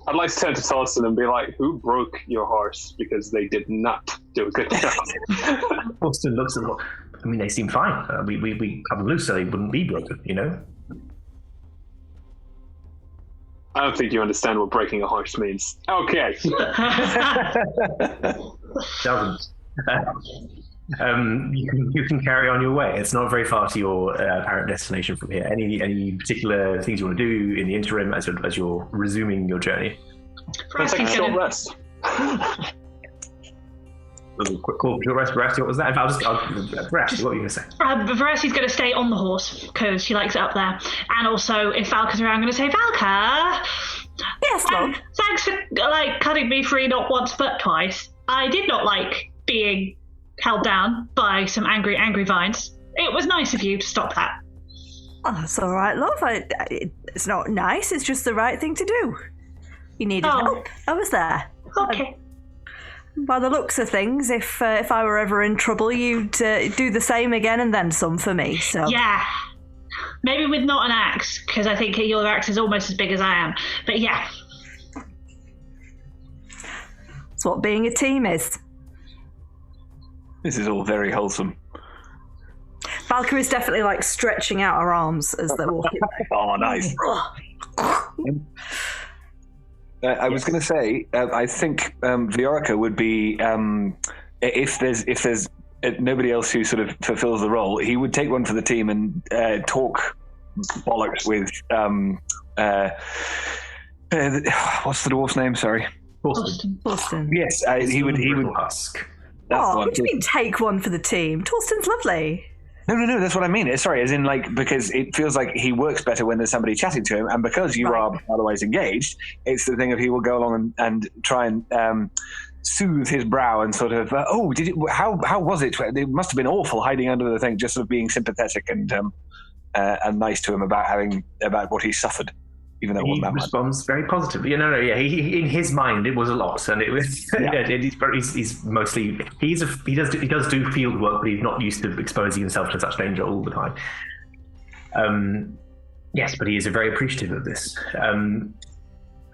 I'd like to turn to Torsten and be like, "Who broke your horse? Because they did not do a good job." Torsten looks at them. I mean, they seem fine. We cut them loose so they wouldn't be broken, you know? I don't think you understand what breaking a horse means. Okay. Doesn't. You can carry on your way. It's not very far to your apparent destination from here. Any particular things you want to do in the interim as you're resuming your journey? Let's take a short rest. A quick call for short rest. Veracity, what was that? Veracity, what were you going to say? Veracity's going to stay on the horse because she likes it up there. And also, if Valka's around, I'm going to say, Valka! Yes, Lord. Thanks for cutting me free not once but twice. I did not like being held down by some angry vines. It was nice of you to stop that. Oh, that's all right, love. It's not nice. It's just the right thing to do. You needed help. I was there. Okay. By the looks of things, if I were ever in trouble, you'd do the same again and then some for me. So yeah, maybe with not an axe, because I think your axe is almost as big as I am. But yeah, that's what being a team is. This is all very wholesome. Valkyrie is definitely like stretching out her arms as they're walking. Oh, nice. I was going to say, I think Viorica would be if there's nobody else who sort of fulfills the role, he would take one for the team and talk bollocks with what's the dwarf's name? Sorry, Torsten. Yes, he would. Husk. What do you mean take one for the team? Torsten's lovely. No, that's what I mean. Sorry, as in like, because it feels like he works better when there's somebody chatting to him, and because you are otherwise engaged, it's the thing of he will go along and try and soothe his brow and sort of, how was it? It must have been awful hiding under the thing, just sort of being sympathetic and nice to him about what he suffered. Even though he responds very positively. He in his mind it was a lot, and it was. He's mostly he does do field work, but he's not used to exposing himself to such danger all the time. Yes, but he is very appreciative of this.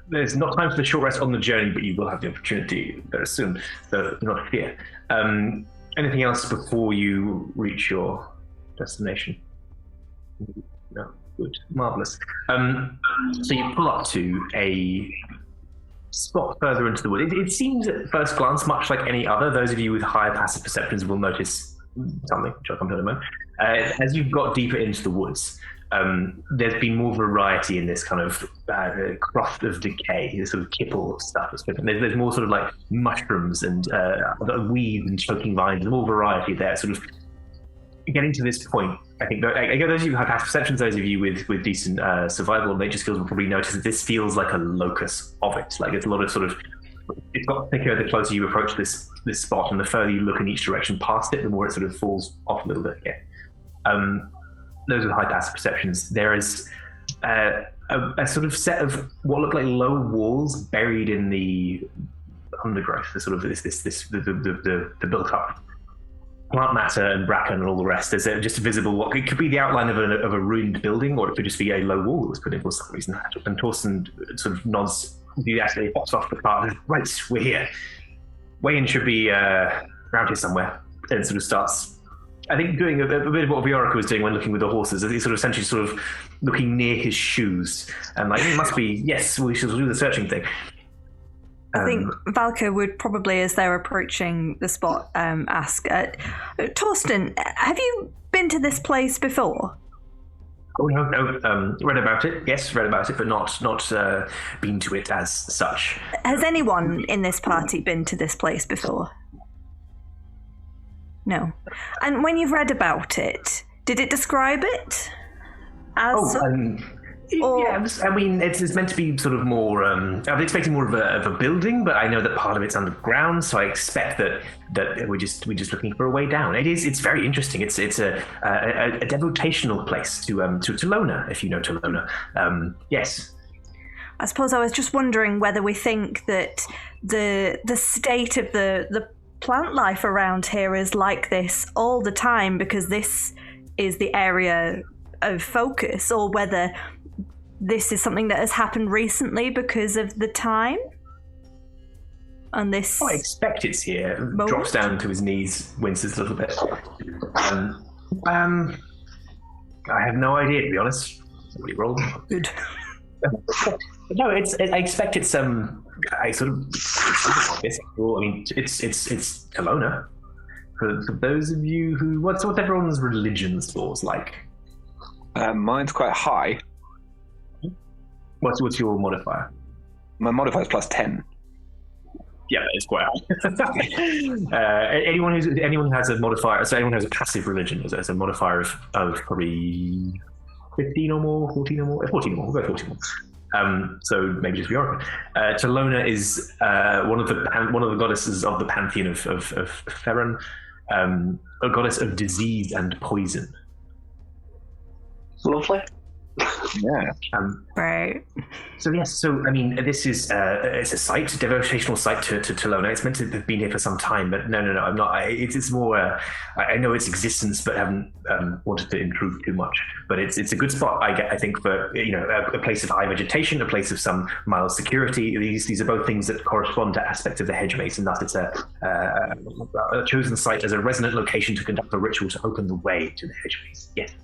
There's not time for the short rest on the journey, but you will have the opportunity very soon. So do not fear. Anything else before you reach your destination? No. Good, marvelous. So you pull up to a spot further into the wood. It seems at first glance much like any other. Those of you with higher passive perceptions will notice something, which I'll come to in a moment. As you've got deeper into the woods, there's been more variety in this kind of croft of decay, this sort of kipple stuff. There's more sort of like mushrooms and weeds and choking vines. There's more variety there, sort of. Getting to this point, I think those of you who have passive perceptions, those of you with decent survival and nature skills will probably notice that this feels like a locus of it. Like it's a lot of sort of, it's got thicker the closer you approach this spot, and the further you look in each direction past it, the more it sort of falls off a little bit again. Those are high passive perceptions. There is a sort of set of what look like low walls buried in the undergrowth. The sort of the built up plant matter and bracken and all the rest. There's just visible what it could be the outline of a ruined building, or it could just be a low wall that was put in for some reason. And Torsten sort of nods. He actually hops off the cart and right, we're here. Way in should be around here somewhere. And sort of starts I think doing a bit of what Viorica was doing when looking with the horses, is sort of essentially sort of looking near his shoes and like it must be yes, we should do the searching thing. I think Valka would probably, as they're approaching the spot, ask, Torsten, have you been to this place before? Oh no, read about it. Yes, read about it, but not been to it as such. Has anyone in this party been to this place before? No. And when you've read about it, did it describe it? As I mean, it's meant to be sort of more. I was expecting more of a building, but I know that part of it's underground, so I expect that we're just looking for a way down. It's very interesting. It's a devotational place to Lona, if you know Lona. Yes. I suppose I was just wondering whether we think that the state of the plant life around here is like this all the time because this is the area of focus, or whether this is something that has happened recently because of the time. And this. I expect it's here. Moment? Drops down to his knees, winces a little bit. I have no idea, to be honest. Somebody rolled. Good. No, I expect it's I sort of. I mean, it's Kelowna. For those of you who, what's everyone's religion scores like? Mine's quite high. What's your modifier? My modifier is +10. Yeah, it's quite high. Anyone who has a modifier, so anyone who has a passive religion is a modifier of probably 15 or more, 14 or more, 14 or more. We'll go 14 more. So maybe just Viorica. Talona is one of the goddesses of the pantheon of Theron, a goddess of disease and poison. Lovely. Yeah. Right. So yes. So I mean, this is it's a site, a devotional site to Talona. It's meant to have been here for some time, but no. I'm not. It's more. I know its existence, but haven't wanted to intrude too much. But it's a good spot. I think for a place of high vegetation, a place of some mild security. These are both things that correspond to aspects of the Hedgemaze, and thus it's a chosen site as a resonant location to conduct a ritual to open the way to the Hedgemaze. Yes.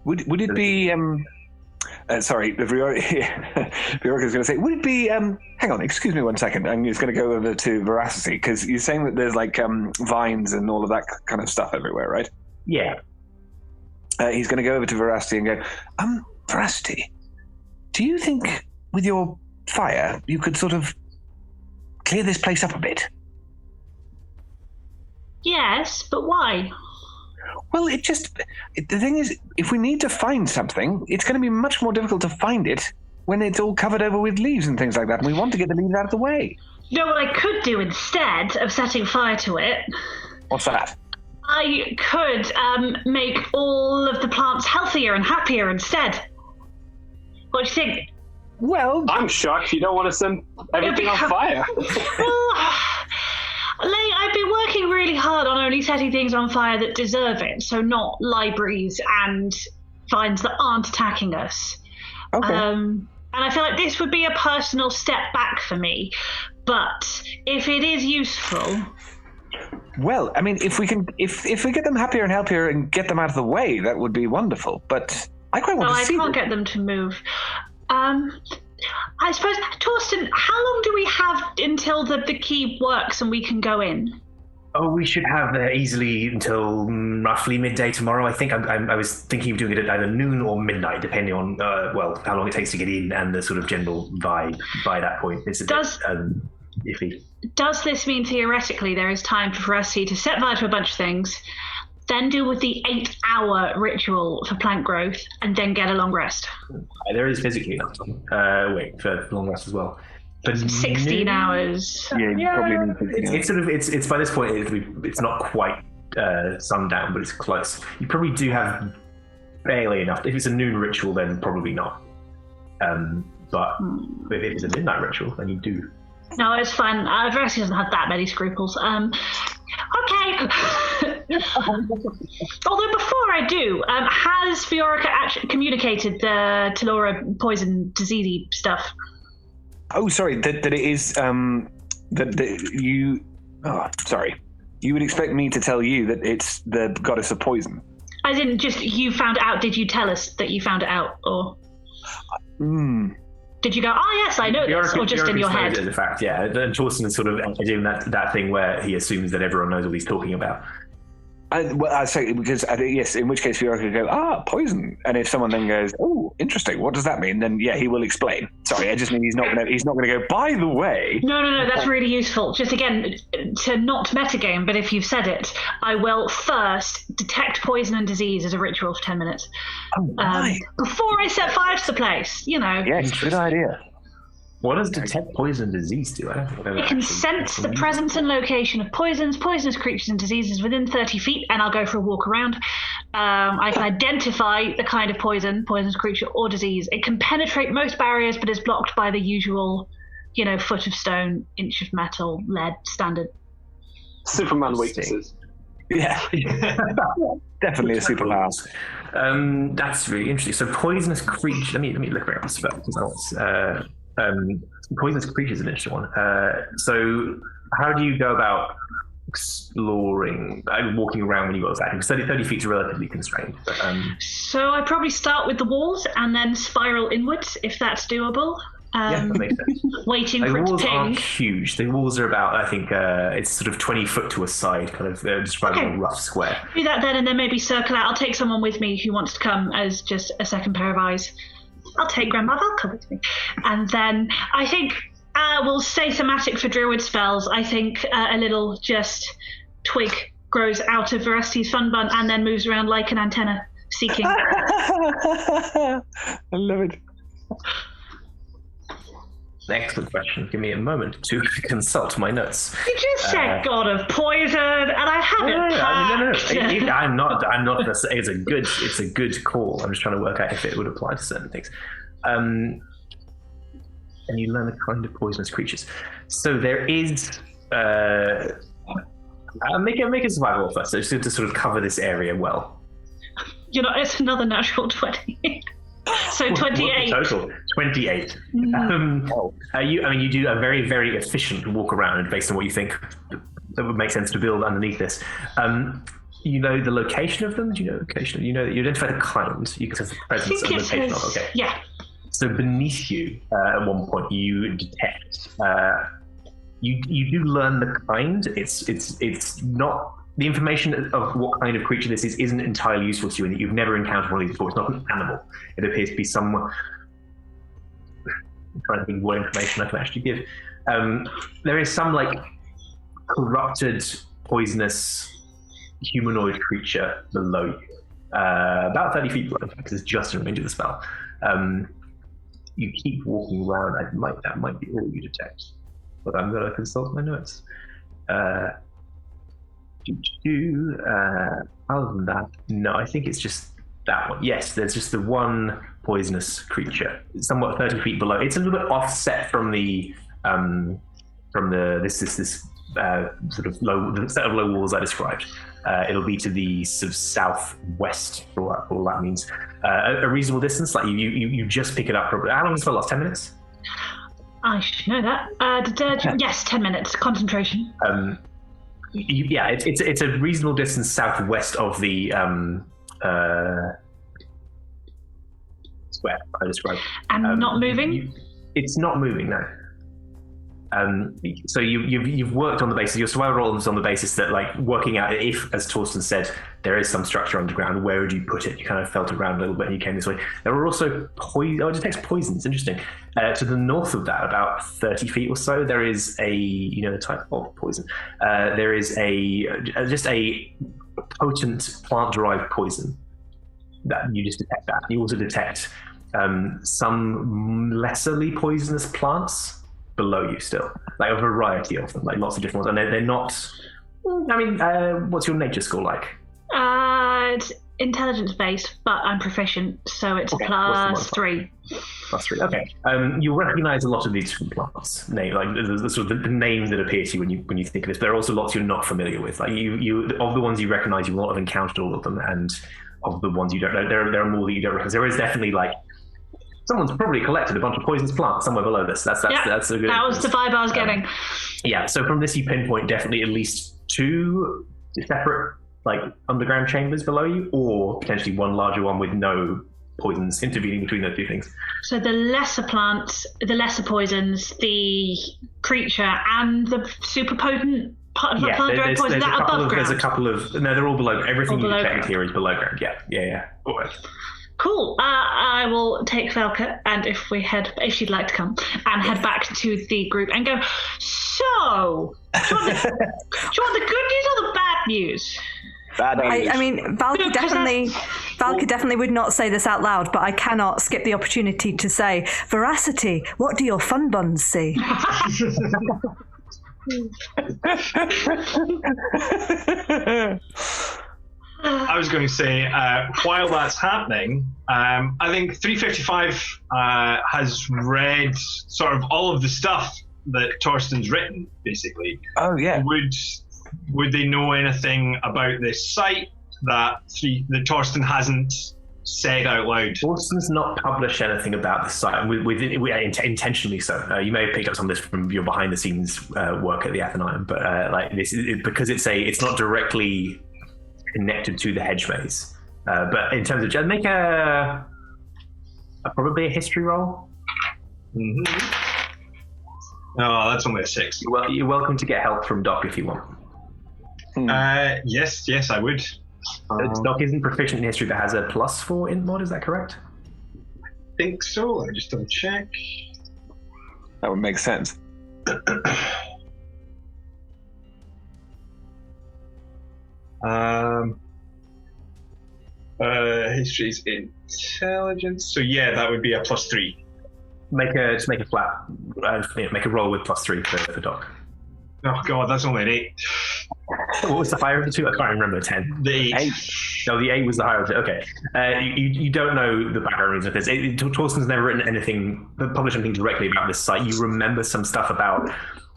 Would it be sorry, Viorica was going to say, would it be hang on, excuse me 1 second, I'm just going to go over to Veracity, because you're saying that there's like vines and all of that kind of stuff everywhere, right? Yeah. He's going to go over to Veracity and go, Veracity, do you think with your fire you could sort of clear this place up a bit? Yes, but why? Well, the thing is, if we need to find something, it's going to be much more difficult to find it when it's all covered over with leaves and things like that, and we want to get the leaves out of the way. You know what I could do instead of setting fire to it? What's that? I could make all of the plants healthier and happier instead. What do you think? Well, I'm shocked you don't want to send everything on fire. Well, I've been working really hard on only setting things on fire that deserve it, so not libraries and vines that aren't attacking us. Okay. And I feel like this would be a personal step back for me, but if it is useful... Well, I mean, if we get them happier and healthier and get them out of the way, that would be wonderful, but I quite want to see I can't get them to move. I suppose, Torsten, how long do we have until the key works and we can go in? Oh, we should have easily until roughly midday tomorrow. I think I was thinking of doing it at either noon or midnight, depending on how long it takes to get in and the sort of general vibe by that point. It's a bit iffy. Does this mean theoretically there is time for us to set fire to a bunch of things, then deal with the 8-hour ritual for plant growth, and then get a long rest? There is physically enough time. For long rest as well. But 16 hours. Yeah, you probably need to. It's by this point it's not quite sundown, but it's close. You probably do have barely enough. If it's a noon ritual, then probably not. But if it's a midnight ritual, then you do. No, it's fine. Veracity doesn't have that many scruples. Okay. Although before I do, has Viorica actually communicated the Talora poison disease stuff? Oh, sorry. That it is. That you. Oh, sorry. You would expect me to tell you that it's the goddess of poison. I didn't just, you found it out. Did you tell us that you found it out? Or did you go, yes, I know this, or just in your head? As a fact, yeah. And Torsten is sort of doing that thing where he assumes that everyone knows what he's talking about. I say because I think, yes, in which case Fiora could go, poison. And if someone then goes, oh, interesting, what does that mean? Then yeah, he will explain. Sorry, I just mean he's not gonna go, by the way. No, that's really useful. Just again, to not metagame, but if you've said it, I will first detect poison and disease as a ritual for 10 minutes. Before I set fire to the place, Yes, good idea. What does detect poison and disease do? I don't know. It can sense the presence and location of poisonous creatures and diseases within 30 feet, and I'll go for a walk around. I can identify the kind of poisonous creature or disease. It can penetrate most barriers, but is blocked by the usual, foot of stone, inch of metal, lead, standard. Superman weaknesses. Yeah. Definitely a superpower. That's really interesting. So poisonous creature. Let me look around this first. Poisonous creature is an interesting one. So how do you go about exploring, walking around when you go outside? Because 30 feet is relatively constrained. But, so I probably start with the walls and then spiral inwards, if that's doable. Yeah, that makes sense. Waiting for it to ping. The walls aren't huge. The walls are about, I think, it's sort of 20 foot to a side, kind of describing a rough square. Do that then, and then maybe circle out. I'll take someone with me who wants to come as just a second pair of eyes. I'll take Grandma Valka with me. And then I think we'll say thematic for druid spells. I think a little just twig grows out of Veracity's fun bun and then moves around like an antenna, seeking. I love it. Excellent question. Give me a moment to consult my notes. You just said God of Poison, and I haven't. No. I'm not. It's a good call. I'm just trying to work out if it would apply to certain things. And you learn the kind of poisonous creatures. So there is. Make a survival roll first, so just to sort of cover this area well. It's another natural 20. So 28. Total 28. You do a very, very efficient walk around based on what you think that would make sense to build underneath this. You know the location of them? Do you know the location? You know that you identify the kind. You can sense the presence and location of. Okay. Yeah. So beneath you, at one point, you detect. You do learn the kind. It's not. The information of what kind of creature this is isn't entirely useful to you, in that you've never encountered one of these before. It's not an animal. It appears to be some. I'm trying to think what information I can actually give. There is some corrupted, poisonous humanoid creature below you, about 30 feet below, because it's just a range of the spell. You keep walking around. That might be all you detect, but I'm going to consult my notes. Other than that, no, I think it's just that one. Yes, there's just the one poisonous creature, somewhat 30 feet below. It's a little bit offset from the sort of the set of low walls I described. It'll be to the sort of southwest, for all that means. A reasonable distance. Like you just pick it up. How long has it last? 10 minutes? I should know that. Yes, 10 minutes. Concentration. It's a reasonable distance southwest of the square I described. And not moving? It's not moving, no. So you've worked on the basis, your survival roll is on the basis that, working out if, as Torsten said, there is some structure underground, where would you put it? You kind of felt around a little bit and you came this way. There are also it detects poisons. Interesting. To the north of that, about 30 feet or so, there is the type of poison. There is just a potent plant-derived poison that you just detect that. You also detect some lesserly poisonous plants below you still, a variety of them, lots of different ones, and they're not. What's your nature score like? It's intelligence based, but I'm proficient, so it's okay. +3. +3. Okay. You'll recognise a lot of these different plants. The sort of the name that appears to you when you think of this. There are also lots you're not familiar with. You of the ones you recognise, you will not have encountered all of them, and of the ones you don't know, there are more that you don't recognise. There is definitely someone's probably collected a bunch of poisonous plants somewhere below this. That's a good. That was the vibe I was getting. Yeah. So from this, you pinpoint definitely at least 2 separate underground chambers below you, or potentially one larger one with no poisons intervening between those 2 things. So the lesser plants, the lesser poisons, the creature, and the super potent part of the poison, that above ground? There's a couple of... No, they're all below. Everything you detected here is below ground. Yeah. Cool. I will take Velka, and if she'd like to come, and head back to the group and go, so, do you want the good news or the bad news? Bad news. I mean, Valka definitely would not say this out loud, but I cannot skip the opportunity to say, Veracity, what do your fun buns see? I was going to say, while that's happening, I think 355 has read sort of all of the stuff that Torsten's written, basically. Oh, yeah. Would they know anything about this site that Torsten hasn't said out loud? Torsten's not published anything about the site, intentionally so. You may have picked up some of this from your behind-the-scenes work at the Athenaeum, but because it's not directly connected to the Hedgemaze. But in terms of, make probably a history roll. Mm-hmm. Oh, that's only a 6. Well, you're welcome to get help from Doc if you want. Yes, I would. Doc isn't proficient in history, but has a +4 int mod. Is that correct? I think so. Let me just double check. That would make sense. History's intelligence. So yeah, that would be a +3. Make a flat. Make a roll with +3 for Doc. Oh god, that's only an 8. What was the higher of the 2? I can't remember. 10. The 8. No, the 8 was the higher of it. Okay. You don't know the background reasons of this. Torsten's never written anything, published anything directly about this site. You remember some stuff about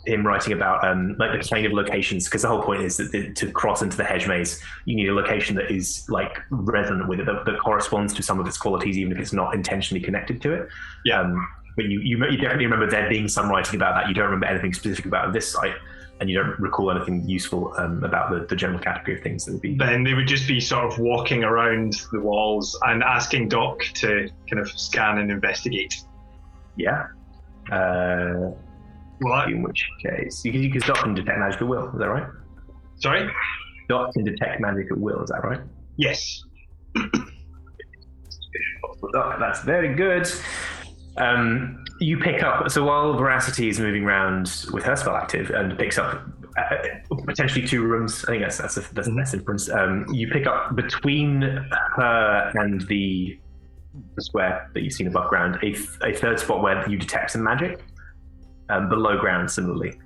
him writing about the kind of locations, because the whole point is that to cross into the Hedgemaze, you need a location that is resonant with it, that corresponds to some of its qualities, even if it's not intentionally connected to it. Yeah. But you definitely remember there being some writing about that. You don't remember anything specific about this site, and you don't recall anything useful about the general category of things that would be... Then they would just be sort of walking around the walls and asking Doc to kind of scan and investigate. Yeah. In which case... Because Doc can detect magic at will, is that right? Sorry? Doc can detect magic at will, is that right? Yes. Doc, that's very good. You pick up, so while Veracity is moving around with her spell active and picks up potentially 2 rooms, I think that's the best inference. You pick up between her and the square that you've seen above ground a third spot where you detect some magic. Below ground, similarly.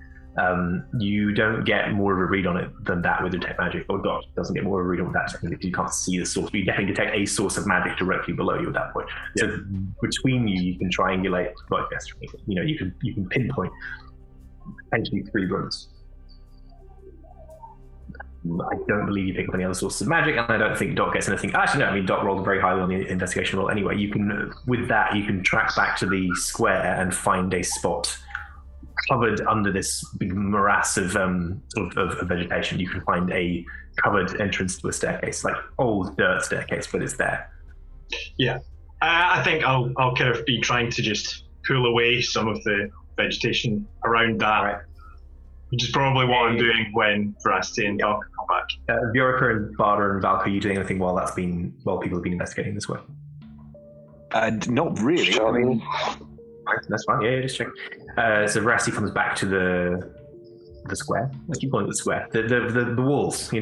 You don't get more of a read on it than that with detect magic, or Doc doesn't get more of a read on that if you can't see the source. But you definitely detect a source of magic directly below you at that point. Yeah. So between you can triangulate. Well, I guess you can pinpoint potentially 3 rooms. I don't believe you pick up any other sources of magic, and I don't think Doc gets anything. Actually, no. I mean, Doc rolled very highly on the investigation roll anyway. You can, with that, you can track back to the square and find a spot covered under this big morass of vegetation. You can find a covered entrance to a staircase, like old dirt staircase, but it's there. Yeah, I think I'll kind of be trying to just pull away some of the vegetation around that, right, which is probably what I'm doing when Veracity and Doc come back. Bjorka and Barter and Valka, are you doing anything while people have been investigating this way? Not really. Sure. I mean, that's fine. Yeah, just check. So Veracity comes back to the square. I keep calling it the square. The walls, You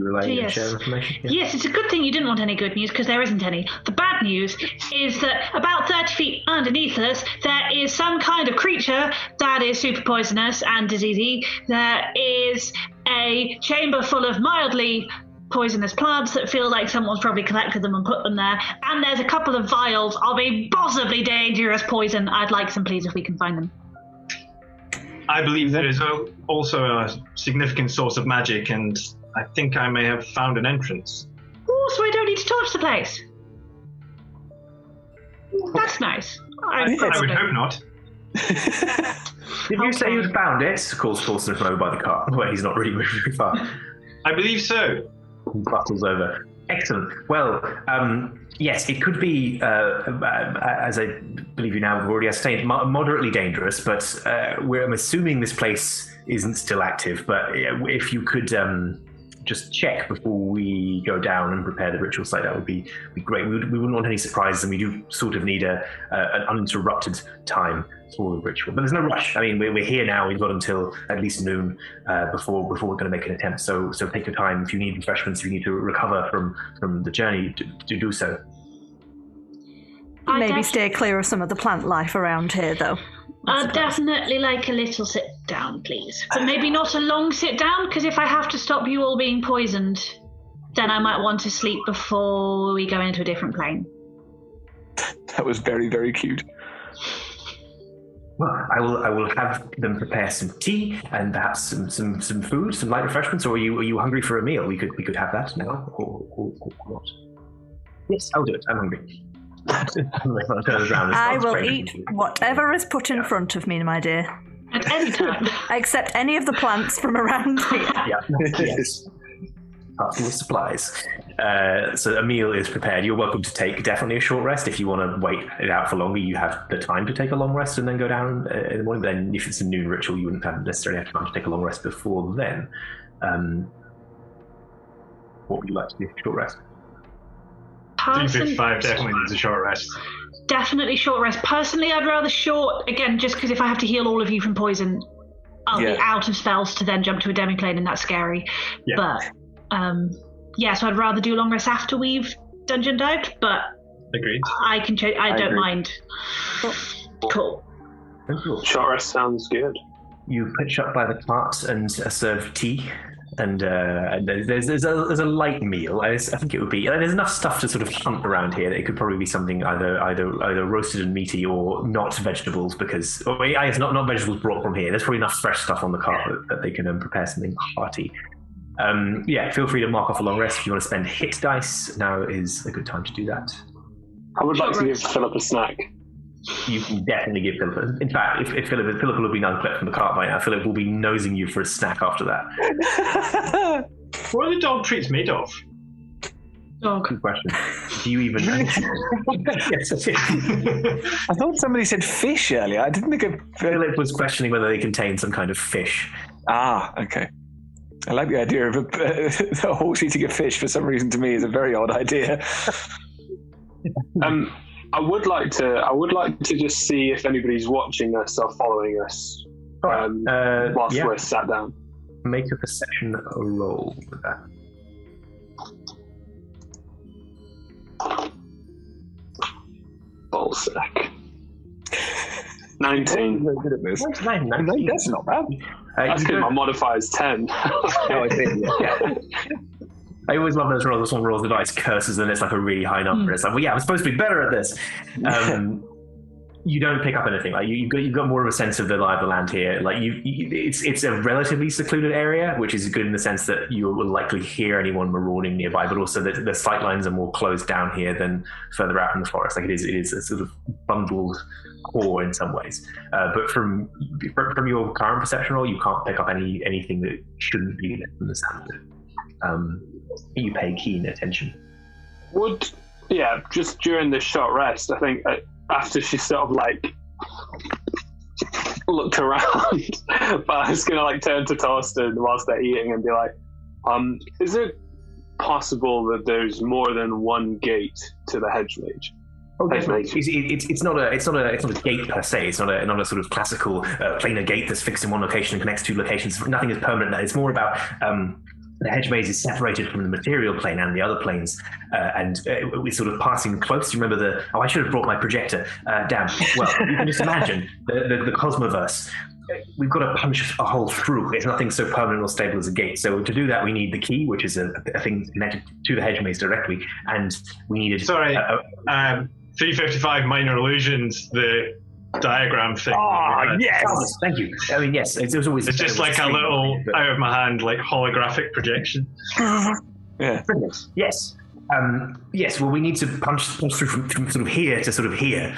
relay and share information? Yeah. Yes, it's a good thing you didn't want any good news, because there isn't any. The bad news is that about 30 feet underneath us, there is some kind of creature that is super poisonous and diseasey. There is a chamber full of mildly poisonous plants that feel like someone's probably collected them and put them there. And there's a couple of vials of a possibly dangerous poison. I'd like some, please, if we can find them. I believe there is also a significant source of magic, and I think I may have found an entrance. Oh, so I don't need to torch the place. That's nice. I would hope not. Did you say you found it? Calls Coulson from over by the car, where he's not really moving very far. I believe so. He buttles over. Excellent. Well, yes, it could be, as I believe you now have already ascertained, moderately dangerous, but I'm assuming this place isn't still active. But if you could just check before we go down and prepare the ritual site, that would be great. We wouldn't want any surprises, and we do sort of need an uninterrupted time for the ritual. But there's no rush. I mean, we're here now. We've got until at least noon before we're going to make an attempt. So take your time. If you need refreshments, if you need to recover from the journey, to do so. Maybe stay clear of some of the plant life around here, though. I'd definitely like a little sit down, please. But maybe not a long sit down, because if I have to stop you all being poisoned, then I might want to sleep before we go into a different plane. That was very, very cute. Well, I will have them prepare some tea and perhaps some food, some light refreshments. Or are you hungry for a meal? We could have that now, or not. Yes, I'll do it. I'm hungry. I will eat whatever is put in front of me, my dear. At any time. Except any of the plants from around here. Yeah. Yes. Full of supplies. So a meal is prepared. You're welcome to take definitely a short rest. If you want to wait it out for longer, you have the time to take a long rest and then go down in the morning. But then if it's a noon ritual, you wouldn't necessarily have time to take a long rest before then. What would you like to do for short rest? 3:55 definitely needs a short rest. Definitely short rest. Personally, I'd rather short, again, just because if I have to heal all of you from poison, I'll be out of spells to then jump to a demiplane, and that's scary. Yeah. But, so I'd rather do long rest after we've dungeon dived, but agreed. I can change. I don't mind. Cool. Short rest sounds good. You pitch up by the cart and serve tea. And there's a light meal. I think it would be. There's enough stuff to sort of hunt around here that it could probably be something either roasted and meaty or not vegetables, because it's not vegetables brought from here. There's probably enough fresh stuff on the cart that they can prepare something hearty. Feel free to mark off a long rest if you want to spend hit dice. Now is a good time to do that. I would like to give Philip a snack. You can definitely give Philip. In fact, if Philip will be unclipped from the cart by now, Philip will be nosing you for a snack after that. What are the dog treats made of? Dog. Good question. Do you even know? Yes, that's it. I thought somebody said fish earlier. I didn't think Philip was questioning whether they contain some kind of fish. Ah, okay. I like the idea of a horse eating a fish. For some reason, to me, is a very odd idea. I would like to just see if anybody's watching us or following us whilst we're sat down. Make a perception roll with that. Ballsack. 19. Very good at this. 19. That's not bad. That's because my modifier is 10. I think. Yeah. I always love those rolls. If someone rolls the dice, curses, and it's like a really high number. It's like, well, yeah, I'm supposed to be better at this. You don't pick up anything. Like you've got more of a sense of the lie of the land here. Like it's a relatively secluded area, which is good in the sense that you will likely hear anyone marauding nearby, but also that the sight lines are more closed down here than further out in the forest. Like it is a sort of bundled core in some ways. But from your current perception roll, you can't pick up anything that shouldn't be in the sound. You pay keen attention. Just during this short rest, I think after she sort of like looked around, but I was gonna like turn to Torsten whilst they're eating and be like, is it possible that there's more than one gate to the Hedgemaze? It's not a gate per se. It's not a sort of classical planar gate that's fixed in one location and connects two locations. Nothing is permanent. It's more about the Hedgemaze is separated from the material plane and the other planes, and we're sort of passing close. You remember I should have brought my projector. Damn. Well, you can just imagine the Cosmoverse. We've got to punch a hole through. There's nothing so permanent or stable as a gate. So to do that, we need the key, which is a thing connected to the Hedgemaze directly, and we needed. 355 minor illusions. The diagram thing. Oh, yes. Thank you. I mean, yes, it was always. It's just like a little out of my hand, like holographic projection. Yeah. Brilliant. Yes. Yes, well, we need to punch through from sort of here to sort of here,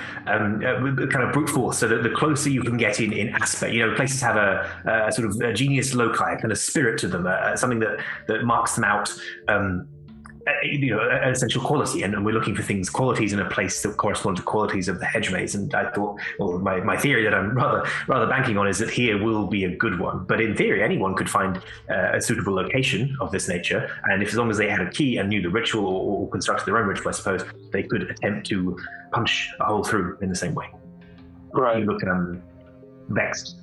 with kind of brute force, so that the closer you can get in aspect, places have a sort of a genius loci, a kind of spirit to them, something that marks them out, an essential quality, and we're looking for qualities in a place that correspond to qualities of the Hedgemaze. And I thought, well, my theory that I'm rather banking on is that here will be a good one. But in theory, anyone could find a suitable location of this nature, and as long as they had a key and knew the ritual or constructed their own ritual, I suppose they could attempt to punch a hole through in the same way. Right. You look vexed.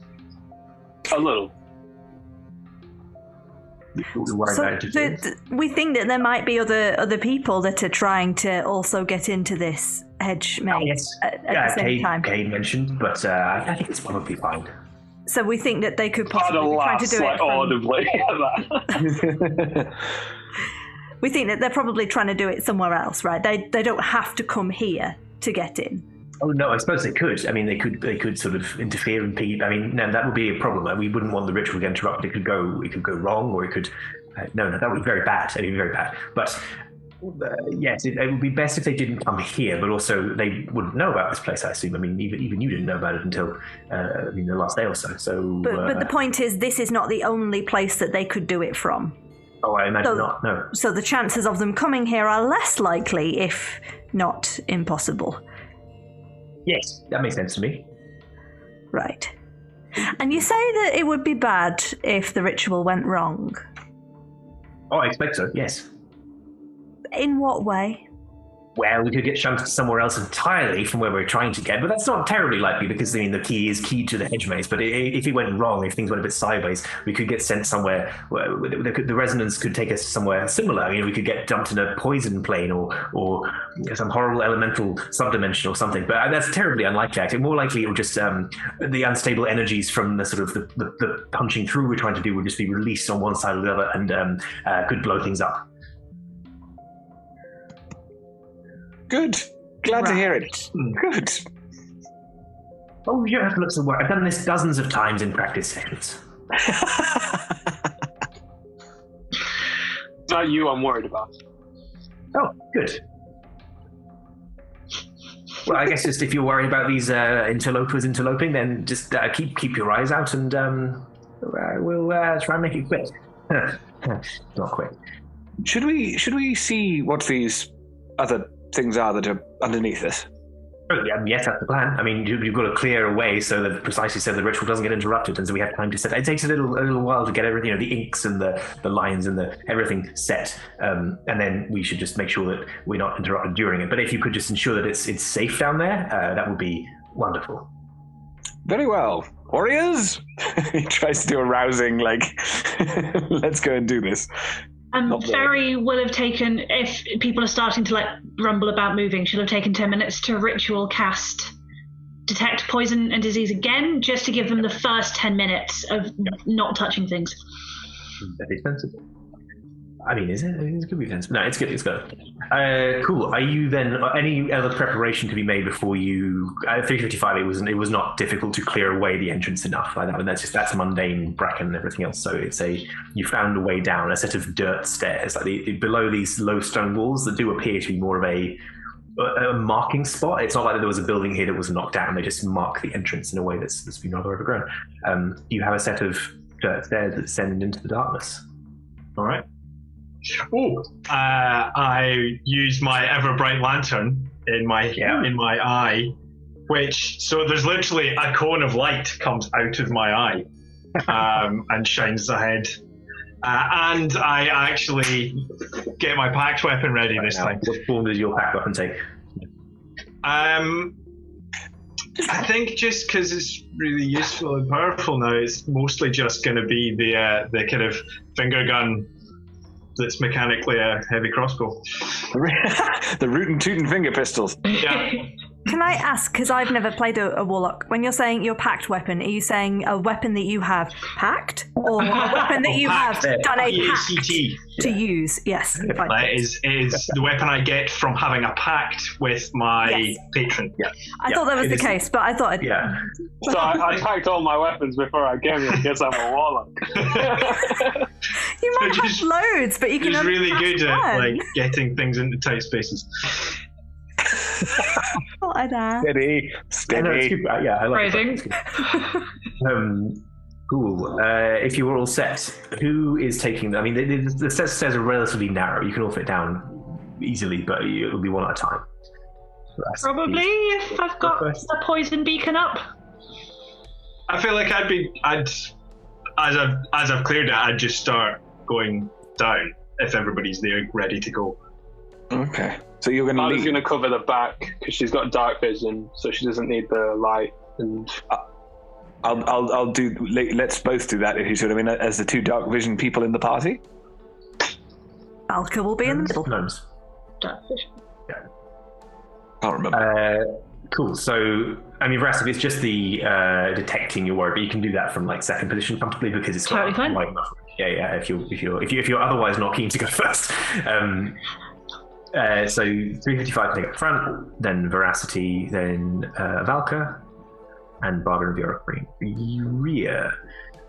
A little. We think that there might be other people that are trying to also get into this hedge maze at the same time. Kate mentioned, but I think it's probably fine. So we think that they could possibly be trying to do it audibly. We think that they're probably trying to do it somewhere else, right? They don't have to come here to get in. Oh no, I suppose they could. I mean, they could sort of interfere and peep. I mean, no, that would be a problem. We wouldn't want the ritual to get interrupted. It could go wrong, or it could. No, that would be very bad. It would be very bad. But yes, it would be best if they didn't come here. But also, they wouldn't know about this place, I assume. I mean, even you didn't know about it until the last day or so. So, but the point is, this is not the only place that they could do it from. Oh, I imagine not. No. So the chances of them coming here are less likely, if not impossible. Yes, that makes sense to me. Right. And you say that it would be bad if the ritual went wrong. Oh, I expect so, yes. In what way? Well, we could get shunted somewhere else entirely from where we're trying to get, but that's not terribly likely because, I mean, the key is keyed to the Hedgemaze. But if it went wrong, if things went a bit sideways, we could get sent somewhere where the resonance could take us somewhere similar. We could get dumped in a poison plane or some horrible elemental subdimension or something. But that's terribly unlikely, actually. More likely it would just, the unstable energies from the sort of the punching through we're trying to do would just be released on one side or the other and could blow things up. Good. Glad to hear it. Good. Oh, you don't have to look so worried. I've done this dozens of times in practice sessions. It's not you I'm worried about. Oh, good. Well, I guess just if you're worried about these interlopers interloping, then just keep your eyes out and we'll try and make it quick. Not quick. Should we see what these other things are that are underneath us? Oh, yes, that's the plan. I mean, you've got to clear a way so that precisely so the ritual doesn't get interrupted, and so we have time to set. It takes a little while to get everything, the inks and the lines and everything set, and then we should just make sure that we're not interrupted during it. But if you could just ensure that it's safe down there, that would be wonderful. Very well, warriors. He tries to do a rousing, let's go and do this. Ferry will have taken, if people are starting to rumble about moving, she'll have taken 10 minutes to ritual cast detect poison and disease again, just to give them the first 10 minutes of not touching things. Very sensible. I mean, is it? I think it could be sensible. No, it's good. It's good. Cool. Are you then? Any other preparation to be made before you? 355. It was not difficult to clear away the entrance enough. Like that. And that's mundane bracken and everything else. So you found a way down a set of dirt stairs, below these low stone walls that do appear to be more of a marking spot. It's not like there was a building here that was knocked down. They just mark the entrance in a way that's been rather overgrown. You have a set of dirt stairs that descend into the darkness. All right. I use my ever bright lantern in my eye, so there's literally a cone of light comes out of my eye and shines ahead. And I actually get my packed weapon ready this time. What form does your packed weapon take? I think just because it's really useful and powerful now, it's mostly just going to be the kind of finger gun that's mechanically a heavy crossbow. The rootin' tootin' finger pistols. Yeah. Can I ask, because I've never played a warlock, when you're saying your packed weapon, are you saying a weapon that you have packed? Or a weapon that you have done a pact to use? Yes. Fine. That is the weapon I get from having a pact with my patron. Yeah. I thought that was the case, but I thought... Yeah. So I packed all my weapons before I came here. I guess I'm a warlock. You might have loads, but you can He's only really pack good at one. getting things into tight spaces. What are that? Steady. I like Phrasing. Cool. If you were all set, who is taking them? I mean, the stairs are relatively narrow. You can all fit down easily, but it'll be one at a time. Probably if I've got the poison beacon up. I feel like as I've cleared it, I'd just start going down if everybody's there ready to go. Okay. So you're going to I was lead. going to cover the back because she's got dark vision, so she doesn't need the light. And I'll do. Let's both do that if you see what I mean. As the two dark vision people in the party. Valka will be in the middle. Gnomes. Dark vision. Can't remember. Cool. So, I mean, Veracity, it's just the detecting your worry, but you can do that from like second position comfortably because it's Totally fine. wide enough. Yeah. If you're otherwise not keen to go first. So 355 take up front, then Veracity, then Valka, and Barbara and rear.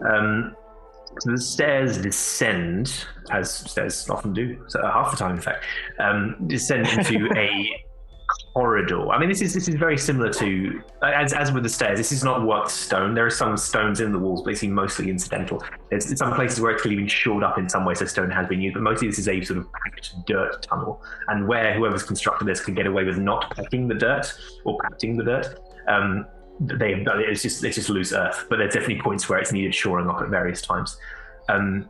So the stairs descend, as stairs often do, so half the time in fact, descend into a corridor. I mean, this is very similar to, as with the stairs, this is not worked stone. There are some stones in the walls, but they seem mostly incidental. There's some places where it's clearly been shored up in some way, so stone has been used, but mostly this is a sort of packed dirt tunnel, and where whoever's constructed this can get away with not packing the dirt or packing the dirt. It's just loose earth, but there's definitely points where it's needed shoring up at various times. The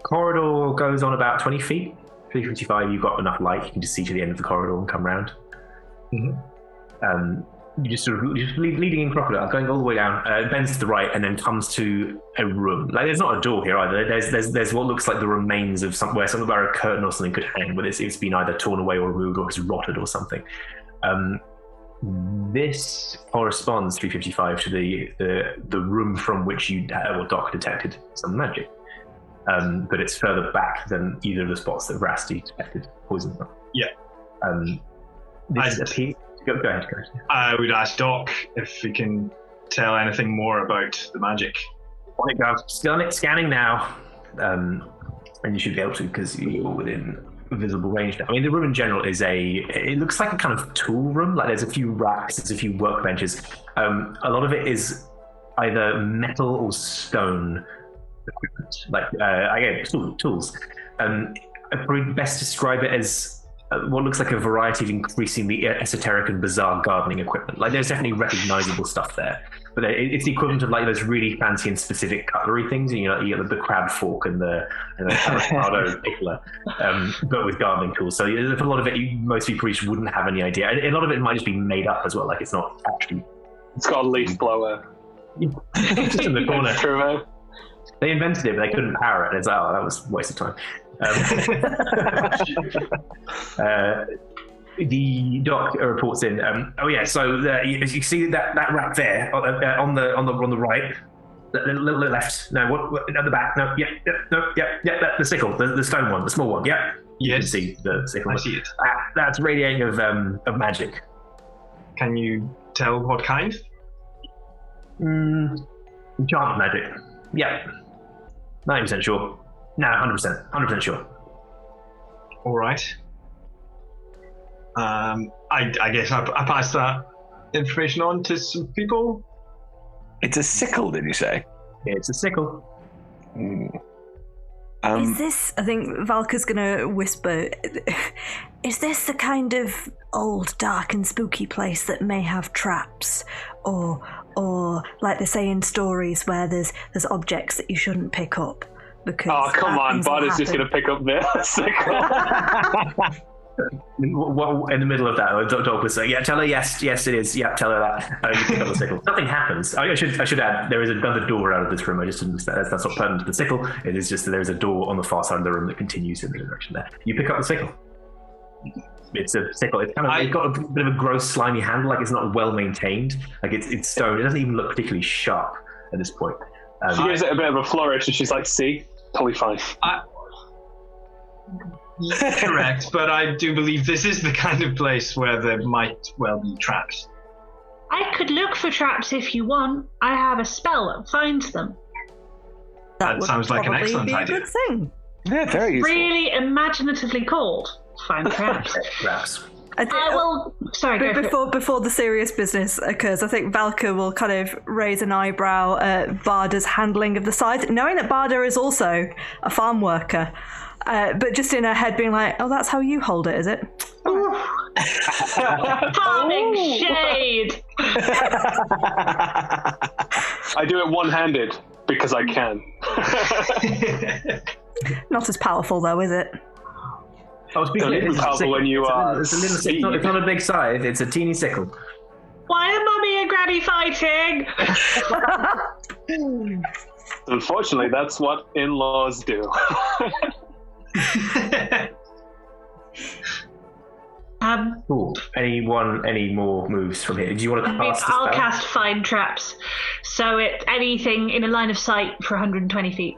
corridor goes on about 20 feet. 355, you've got enough light, you can just see to the end of the corridor and come round. Mm-hmm. You just leading in crocodile, going all the way down, bends to the right, and then comes to a room. Like, there's not a door here either. There's what looks like the remains of somewhere a curtain or something could hang, but it's been either torn away or removed or it's rotted or something. This corresponds, 355, to the room from which Doc detected some magic. But it's further back than either of the spots that Rusty detected poison from. Yeah. Go ahead. I would ask Doc if he can tell anything more about the magic. On it, Gav. Scanning now. And you should be able to because you're within visible range now. I mean, the room in general it looks like a kind of tool room. Like there's a few racks, there's a few workbenches. A lot of it is either metal or stone equipment. Like, again, tools. I'd probably best describe it as what looks like a variety of increasingly esoteric and bizarre gardening equipment. Like, there's definitely recognizable stuff there, but it's the equivalent of like those really fancy and specific cutlery things. You know, the crab fork and the avocado pickler, but with gardening tools. So for a lot of it, most people wouldn't have any idea. A lot of it might just be made up as well. Like, it's not actually. It's got a leaf blower. Just in the corner. True. They invented it, but they couldn't power it. It's like, that was a waste of time. The doc reports in. So you see that rack there on the right, the left. No, what at the back? No, the sickle, the stone one, the small one. Yeah, you can see the sickle. I see it. That's radiating of magic. Can you tell what kind? Enchantment magic. Yeah. 90% sure. No, 100% sure. All right. I guess I pass that information on to some people. It's a sickle, did you say? It's a sickle. Is this, I think Valka's gonna whisper, is this the kind of old, dark and spooky place that may have traps? Or like they say in stories where there's objects that you shouldn't pick up? Because oh, come on, Bard is just going to pick up the sickle. In the middle of that, Doc was saying, "Yeah, tell her yes, it is. Yeah, tell her that." You pick up the sickle. Nothing happens. I should add, there is another door out of this room. I just didn't. That's not pertinent to the sickle. It is just that there is a door on the far side of the room that continues in the direction there. You pick up the sickle. it's a sickle. It's it's got a bit of a gross, slimy handle. Like it's not well maintained. Like it's stone. It doesn't even look particularly sharp at this point. She gives it a bit of a flourish, and she's like, "See, totally fine." Correct, but I do believe this is the kind of place where there might well be traps. I could look for traps if you want. I have a spell that finds them. That sounds like an excellent be idea. A good thing. Yeah, very useful. Really imaginatively called. Find traps. Traps. Sorry, go Before the serious business occurs, I think Valka will kind of raise an eyebrow at Varda's handling of the scythe, knowing that Varda is also a farm worker, but just in her head being like, "Oh, that's how you hold it, is it?" Farming shade. I do it one-handed because I can. Not as powerful though, is it? Oh, Don't even powerful when you are. It's not a big scythe. It's a teeny sickle. Why are Mummy and Granny fighting? Unfortunately, that's what in-laws do. Cool. Any more moves from here? Do you want to cast the I'll spell? cast Find Traps. So it's anything in a line of sight for 120 feet.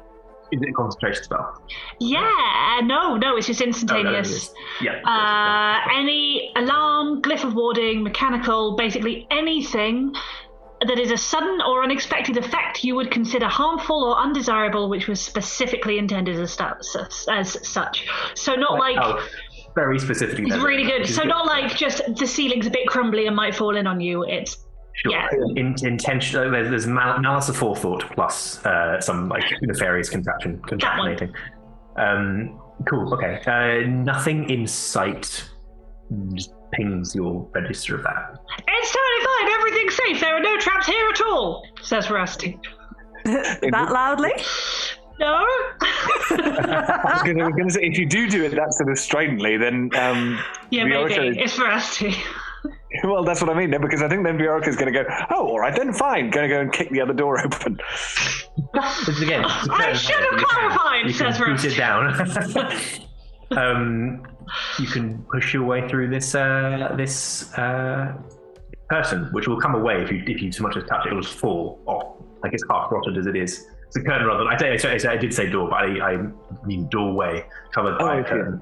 Is it a concentration spell? Yeah, no, it's just instantaneous. Any alarm, glyph of warding, mechanical, basically anything that is a sudden or unexpected effect you would consider harmful or undesirable, which was specifically intended as such. So not very specifically. It's really good. So not like just the ceiling's a bit crumbly and might fall in on you. It's sure. Yeah. Intention. There's malice of forethought plus some like nefarious contractionating. Cool. Okay. Nothing in sight just pings your register of that. It's totally fine. Everything's safe. There are no traps here at all, says Rusty. That loudly? No. I was going to say, if you do it that sort of stridently, then Yeah, maybe. It's Rusty. Well, that's what I mean, because I think then Viorica's going to go, "Oh, all right, then fine." Going to go and kick the other door open. Again, I should have clarified, says Rusty. Push it down. You can push your way through this person, which will come away if you so much as touch it. It will just fall off, like it's half rotted as it is. It's a curtain rather than I did say door, but I mean doorway covered by a curtain.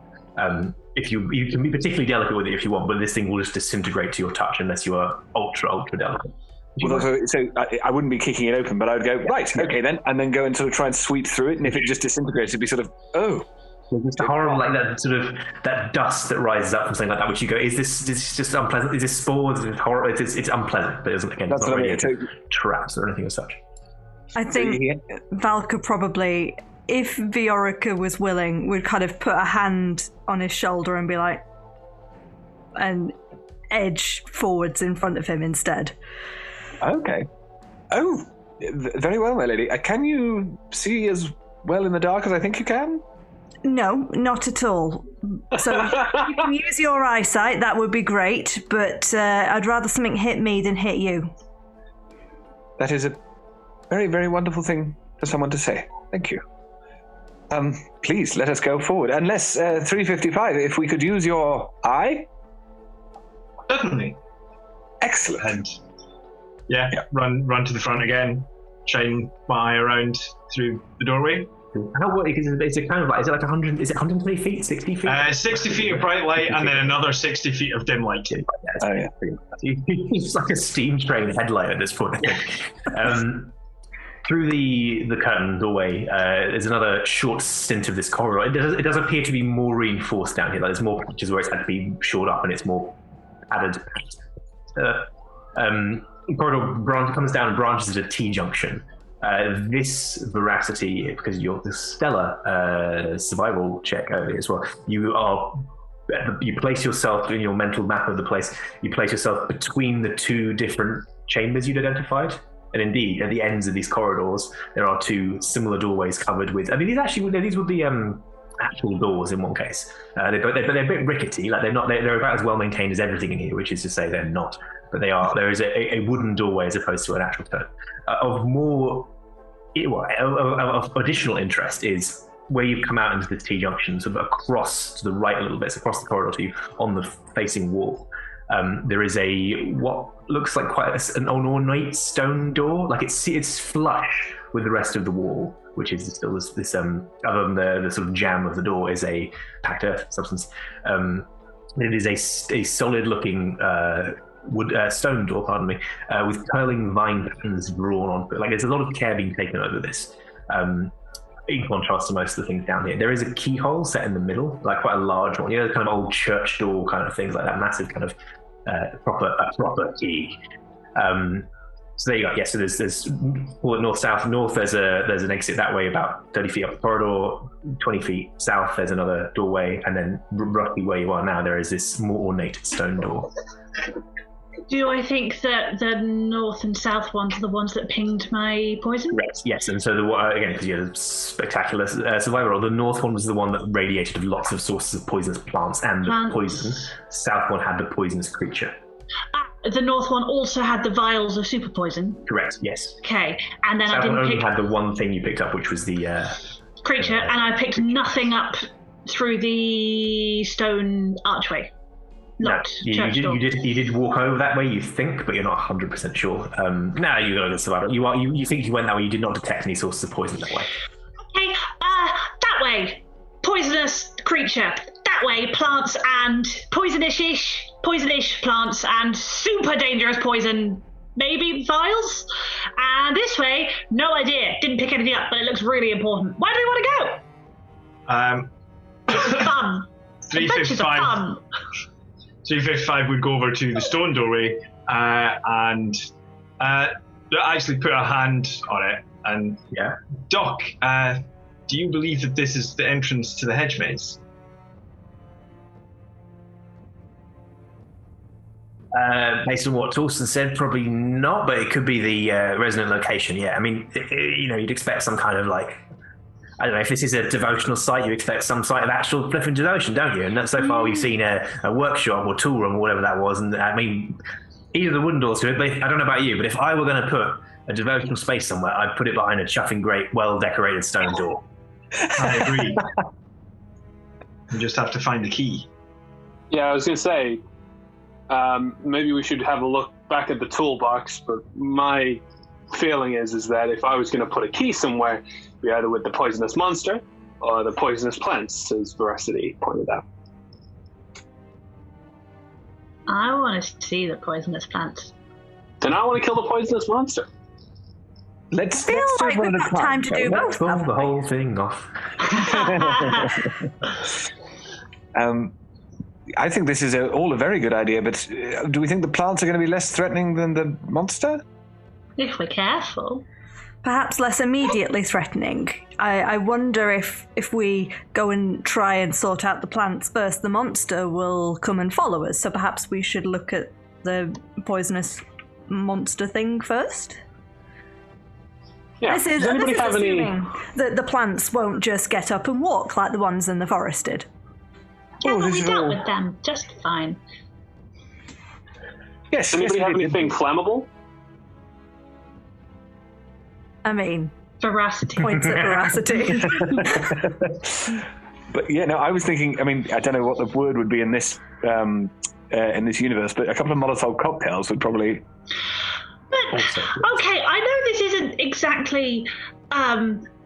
If you can be particularly delicate with it if you want, but this thing will just disintegrate to your touch unless you are ultra delicate. Well, so I wouldn't be kicking it open, but I would go right, okay then, and then go and sort of try and sweep through it, and if it just disintegrates, it'd be sort of There's just a horrible, like that sort of that dust that rises up from something like that, which you go, is this just unpleasant? Is this spores? Is it horrible? It's unpleasant, but it's That's not really what I mean. traps or anything as such. I think Valka probably, if Viorica was willing, would kind of put a hand on his shoulder and be like, and edge forwards in front of him instead. Okay. Oh, very well, my lady. Can you see as well in the dark as I think you can? No, not at all. So if you can use your eyesight, that would be great, but I'd rather something hit me than hit you. That is a very, very wonderful thing for someone to say. Thank you. Please, let us go forward. Unless, 355, if we could use your eye? Certainly. Excellent. And run to the front again, shine my eye around through the doorway. Is it kind of like, is it like 100, is it 120 feet, 60 feet? 60 feet of bright light and then another 60 feet of dim light. It's like a steam train headlight at this point, I think. Through the curtain doorway, there's another short stint of this corridor. It does appear to be more reinforced down here. Like there's more patches where it's had to be shored up and it's more added. The corridor comes down and branches at a T-junction. This veracity, because you're the stellar survival check over here as well, you place yourself in your mental map of the place, you place yourself between the two different chambers you'd identified. And indeed, at the ends of these corridors, there are two similar doorways covered with. I mean, these would be actual doors in one case. They're a bit rickety. Like they're about as well maintained as everything in here, which is to say they're not. But they are. There is a wooden doorway as opposed to an actual turret. Of additional interest is where you've come out into the T-junction, sort of across to the right a little bit, so across the corridor to you, on the facing wall, there is what looks like quite an ornate stone door. Like it's flush with the rest of the wall, which is still this other than the sort of jamb of the door, is a packed earth substance. It is a solid-looking stone door, pardon me, with curling vine patterns drawn on. Like there's a lot of care being taken over this. In contrast to most of the things down here, there is a keyhole set in the middle, like quite a large one. You know, the kind of old church door kind of things, like that massive kind of proper key. So there you go. Yeah, so there's north south. North there's an exit that way, about 30 feet up the corridor. 20 feet south there's another doorway, and then roughly where you are now there is this more ornate stone door. Do I think that the north and south ones are the ones that pinged my poison? Right, yes, and so again, because you're a spectacular survivor, the north one was the one that radiated with lots of sources of poisonous plants and the poison. South one had the poisonous creature. The north one also had the vials of super poison? Correct, yes. Okay, and then South I didn't one only pick... had the one thing you picked up, which was the... creature, and I picked nothing up through the stone archway. No, you did walk over that way, you think, but you're not 100% sure. No, you got to survive. You think you went that way. You did not detect any sources of poison that way. Okay, that way, poisonous creature. That way, plants and poisonish plants and super dangerous poison. Maybe vials. And this way, no idea. Didn't pick anything up, but it looks really important. Where do we want to go? Fun. 355. 355 would go over to the stone doorway and actually put a hand on it. And yeah, Doc, do you believe that this is the entrance to the Hedgemaze? Based on what Torsten said, probably not, but it could be the resonant location. Yeah, I mean, you'd expect some kind of like, I don't know, if this is a devotional site, you expect some site of actual flipping devotion, don't you? And so far we've seen a workshop or tool room or whatever that was, and I mean, either the wooden doors to it, but I don't know about you, but if I were going to put a devotional space somewhere, I'd put it behind a chuffing great, well-decorated stone door. I agree. You just have to find the key. Yeah, I was going to say, maybe we should have a look back at the toolbox, but my feeling is that if I was going to put a key somewhere, it'd be either with the poisonous monster or the poisonous plants, as Veracity pointed out. I want to see the poisonous plants. Then I want to kill the poisonous monster. Let's feel like we've got time to do both. Pull the whole thing off. I think this is all a very good idea, but do we think the plants are going to be less threatening than the monster? If we're careful. Perhaps less immediately threatening. I wonder if we go and try and sort out the plants first, the monster will come and follow us. So perhaps we should look at the poisonous monster thing first? Yeah. This is assuming that the plants won't just get up and walk like the ones in the forest did. Yeah, but we dealt with them just fine. Yes. Anybody have anything flammable? I mean, veracity. Points at veracity. But yeah, no, I was thinking. I mean, I don't know what the word would be in this universe, but a couple of Molotov cocktails would probably. But, okay, I know this isn't exactly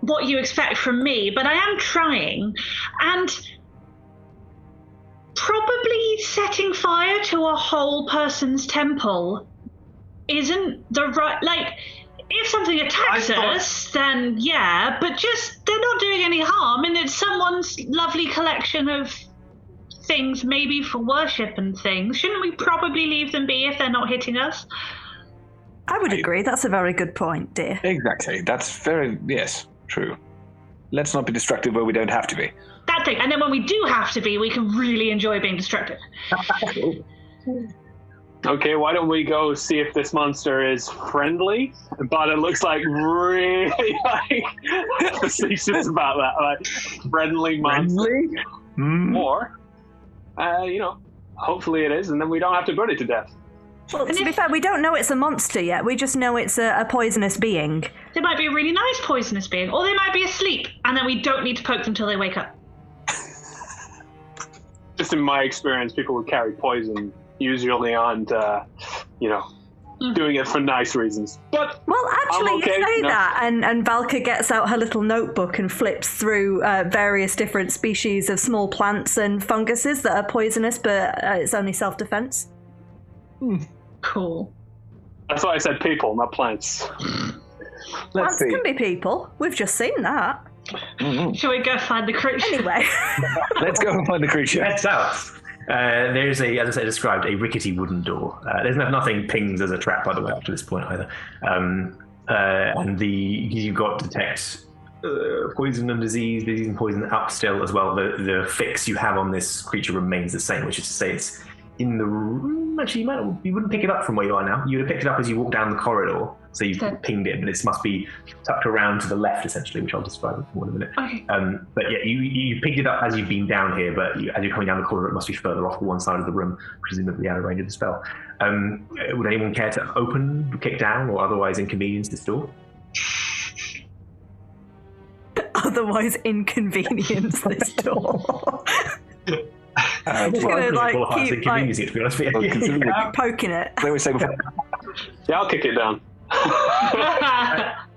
what you expect from me, but I am trying, and probably setting fire to a whole person's temple isn't the right. Like, if something attacks us, then yeah, but just they're not doing any harm, and it's someone's lovely collection of things, maybe for worship and things. Shouldn't we probably leave them be if they're not hitting us? I would agree. That's a very good point, dear. Exactly. That's very, yes, true. Let's not be destructive where we don't have to be. That thing. And then when we do have to be, we can really enjoy being destructive. Okay, why don't we go see if this monster is friendly? But it looks like really facetious about that. Like, friendly monster. Friendly? Or, hopefully it is, and then we don't have to burn it to death. Well, to be fair, we don't know it's a monster yet. We just know it's a poisonous being. They might be a really nice poisonous being, or they might be asleep, and then we don't need to poke them till they wake up. Just in my experience, people who carry poison usually aren't, doing it for nice reasons. But well, actually, okay, you say that, and Valka gets out her little notebook and flips through various different species of small plants and funguses that are poisonous, but it's only self-defense. Cool. That's why I said people, not plants. Plants can be people. We've just seen that. Mm-hmm. Shall we go find the creature? Anyway. Let's go and find the creature. Head south. There's as I described, a rickety wooden door. There's nothing pings as a trap, by the way, up to this point either. And you've got detect poison and disease and poison up still as well. The fix you have on this creature remains the same, which is to say it's in the room. Actually, you wouldn't pick it up from where you are now. You would have picked it up as you walk down the corridor. So you've pinged it, but it must be tucked around to the left, essentially, which I'll describe in one minute. Okay. But yeah, you picked it up as you've been down here, but as you're coming down the corridor, it must be further off to one side of the room, presumably out of range of the spell. Would anyone care to open, kick down, or otherwise inconvenience this door? Otherwise inconvenience this door. I'm just gonna keep poking it. What do we say before? Yeah, I'll kick it down.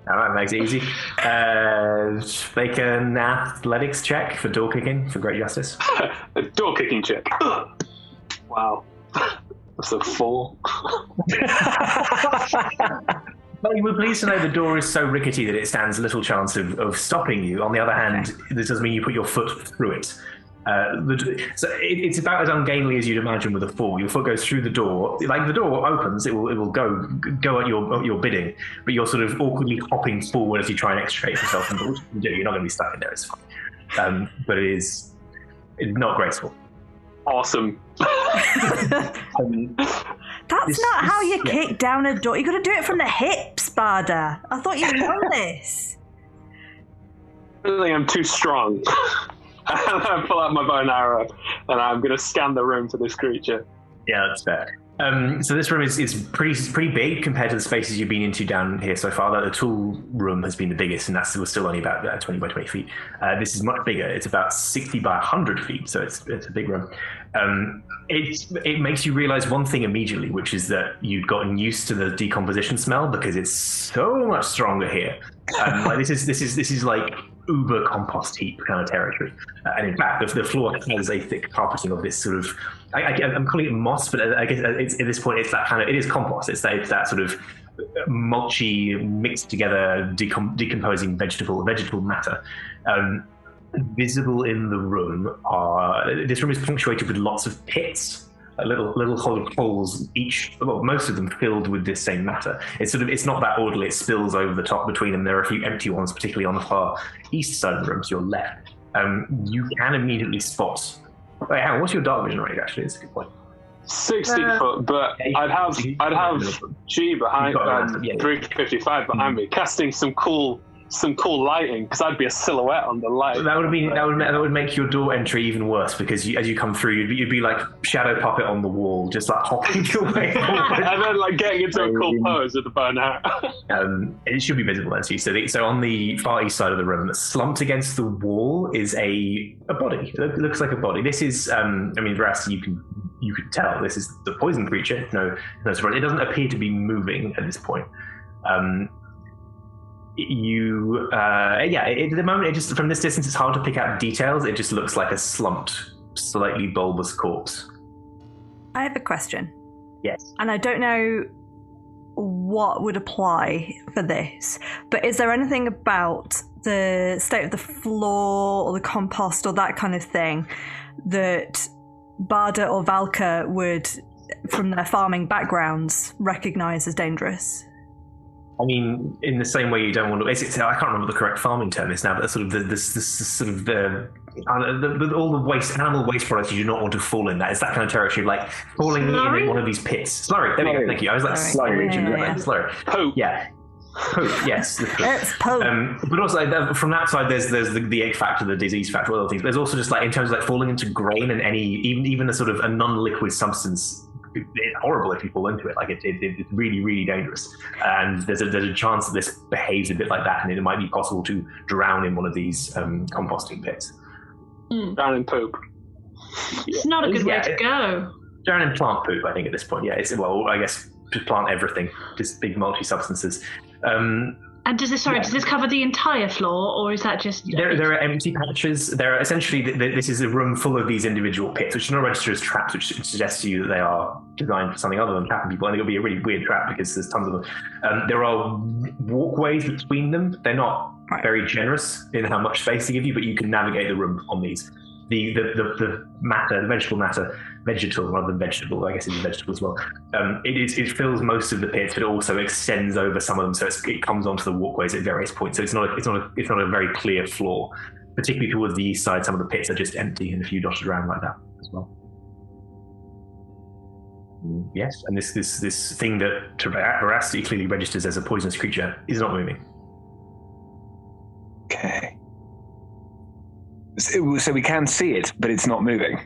That makes it easy. Make an athletics check for door kicking for great justice. A door kicking check. Wow. That's a 4. Well, you were pleased to know the door is so rickety that it stands little chance of stopping you. On the other hand, this doesn't mean you put your foot through it. So it's about as ungainly as you'd imagine with a fall. Your foot goes through the door. Like the door opens, it will go at your bidding, but you're sort of awkwardly hopping forward as you try and extricate yourself from the door. You're not going to be stuck in there. It's fine. But it's not graceful. Awesome. That's not how you kick down a door. You got to do it from the hips, Barda. I thought you'd know this. I think I'm too strong. I pull out my bow and arrow, and I'm going to scan the room for this creature. Yeah, that's fair. So this room is pretty big compared to the spaces you've been into down here so far. The tool room has been the biggest, and was still only about 20 by 20 feet. This is much bigger. It's about 60 by 100 feet, so it's a big room. It makes you realize one thing immediately, which is that you'd gotten used to the decomposition smell because it's so much stronger here. Like this is like uber compost heap kind of territory. And in fact, the floor has a thick carpeting of this sort of, I'm calling it moss, but I guess at this point it's that kind of, it is compost. It's that sort of mulchy, mixed together, decomposing vegetable matter. Visible in the room this room is punctuated with lots of pits. Little holes, most of them filled with this same matter. It's not that orderly. It spills over the top between them. There are a few empty ones, particularly on the far east side of the room, to your left. You can immediately spot. Wait, hang on, what's your dark vision range? Actually, it's a good point. 60 foot, but I'd have G behind 355 behind me, casting some cool lighting, because I'd be a silhouette on the light. That would make your door entry even worse, because as you come through, you'd be like shadow puppet on the wall, just like hopping your way forward. And then like getting into a cool pose with the bow and arrow. It should be visible then to you. So on the far east side of the room, slumped against the wall is a body. It looks like a body. This is, Veracity, you could tell this is the poison creature. No surprise. It doesn't appear to be moving at this point. At the moment, it just, from this distance, it's hard to pick out details. It just looks like a slumped, slightly bulbous corpse. I have a question. Yes. And I don't know what would apply for this, but is there anything about the state of the floor or the compost or that kind of thing that Barda or Valka would, from their farming backgrounds, recognize as dangerous? I mean, in the same way you don't want to. I can't remember what the correct farming term is now, but all the waste, animal waste products, you do not want to fall in that. It's that kind of territory, like falling in one of these pits. Slurry. There we go. Thank you. I was like slurry. Slurry. Poop. Yeah. Poop. Yes. It's poop. But also from that side, there's the egg factor, the disease factor, all other things. There's also just like in terms of like falling into grain and any even a sort of a non-liquid substance horrible if you fall into it. Like it's really, really dangerous. And there's a chance that this behaves a bit like that, and it might be possible to drown in one of these composting pits. Drown in poop. It's not a good way to go. Drown in plant poop, I think, at this point. Yeah, I guess just plant everything, just big multi-substances. And does this cover the entire floor, or is that just... There are empty patches. There are essentially, this is a room full of these individual pits, which are not registered as traps, which suggests to you that they are designed for something other than trapping people. I think it'll be a really weird trap because there's tons of them. There are walkways between them. They're not very generous in how much space they give you, but you can navigate the room on these. The vegetal rather than vegetable, I guess it is vegetable as well. It fills most of the pits, but it also extends over some of them, so it comes onto the walkways at various points. So it's not a very clear floor. Particularly towards the east side, some of the pits are just empty and a few dotted around like that as well. Yes, and this thing that Veracity clearly registers as a poisonous creature is not moving. Okay. So we can see it, but it's not moving.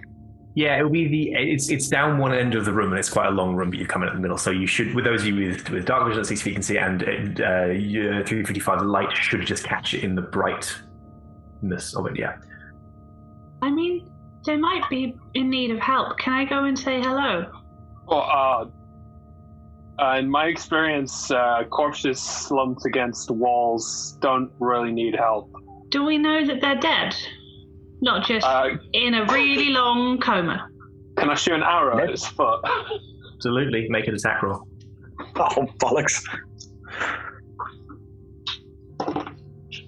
Yeah, it'll be it's down one end of the room, and it's quite a long room, but you've come in at the middle. So you should, with those of you with dark vision at 6 feet can see, and 355, the light should just catch it in the brightness of it. Yeah. I mean, they might be in need of help. Can I go and say hello? Well, in my experience, corpses slumped against walls don't really need help. Do we know that they're dead? Not just in a really long coma. Can I shoot an arrow at his foot? Absolutely. Make an attack roll. Oh, bollocks.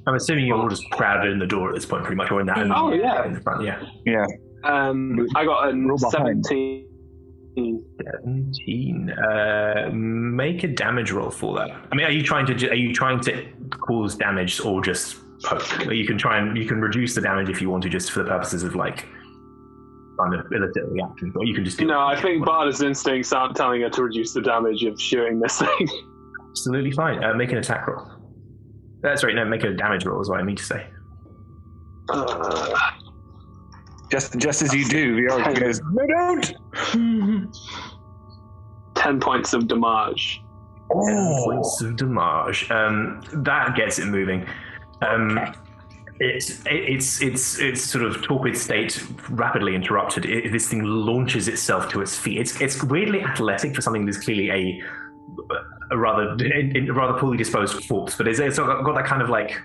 I'm assuming you're all just crowded in the door at this point, pretty much, or in that. Oh, yeah. In the front, yeah. Yeah. I got a 17. 17. Make a damage roll for that. I mean, are you trying to cause damage or just poke? You can reduce the damage if you want to, just for the purposes of like trying to elicit a reaction, or you can just do. No, I think Barda's instincts aren't telling her to reduce the damage of shooting this thing. Absolutely fine. Make an attack roll. Sorry, no, make a damage roll is what I mean to say. Just as you do, Viola goes, no, don't! 10 points of damage. 10 points of damage. That gets it moving. Its sort of torpid state rapidly interrupted. This thing launches itself to its feet. It's weirdly athletic for something that's clearly a rather poorly disposed corpse, but it's got that kind of like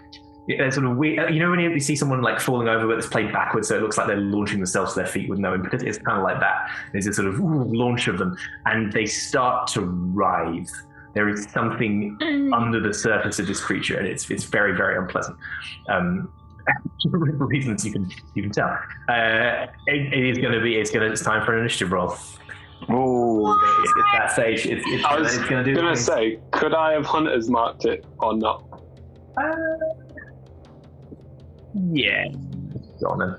sort of weird. You know when you see someone like falling over, but it's played backwards, so it looks like they're launching themselves to their feet with no impetus. It's kind of like that. There's a sort of launch of them, and they start to writhe. There is something under the surface of this creature, and it's very, very unpleasant. For reasons you can tell. It's time for an initiative roll. Oh, at that stage, I was going to say, could I have hunters marked it or not? Yeah. Go on then.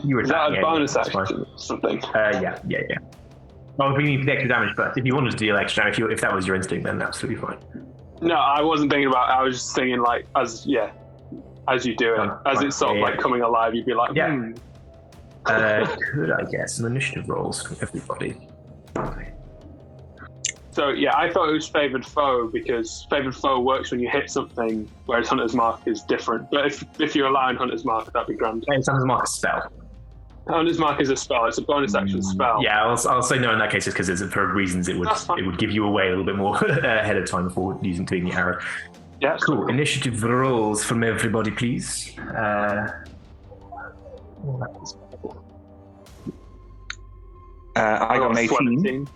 You were Is that a bonus action or something? Yeah. Well, we need extra damage, but if you wanted to deal extra damage, if that was your instinct, then absolutely fine. No, I wasn't thinking about it. I was just thinking, like, as you do it, as it's sort of like coming alive, you'd be like, yeah. Could I get some initiative rolls from everybody? So, yeah, I thought it was Favoured Foe, because Favoured Foe works when you hit something, whereas Hunter's Mark is different. But if you're allowing Hunter's Mark, that'd be grand. It's Hunter's Mark is a spell. Hunter's Mark is a spell. It's a bonus action spell. Yeah, I'll say no in that case, just because for reasons it would give you away a little bit more ahead of time before using the arrow. Yeah, cool. Initiative rolls from everybody, please. I got an 18.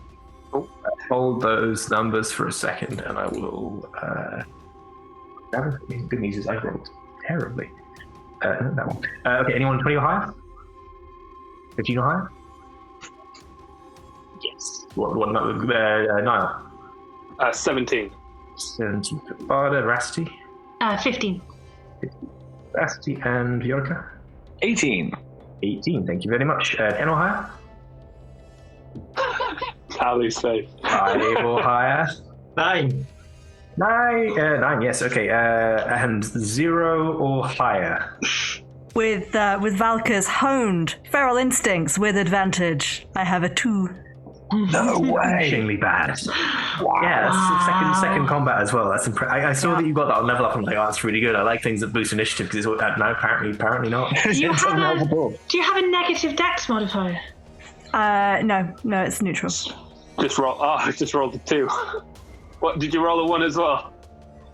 Hold those numbers for a second, and I will. Good news is I rolled terribly. That one. Okay, anyone 20 or higher? 15 or higher? Yes. What number? Niall? 17. 17 for Barda. Veracity? 15. Veracity and Viorka? 18. 18, thank you very much. 10 or higher? Tally's face. 5 or higher? 9. 9, yes, okay. And 0 or higher? with Valka's honed feral instincts with advantage. I have a 2. No way. Extremely bad. Wow. Yeah, that's second combat as well. That's I saw that you got that on level up. I'm like, oh, that's really good. I like things that boost initiative because no, apparently not. Do you have a negative dex modifier? No, it's neutral. Just roll. Oh, I just rolled a 2. What, did you roll a 1 as well?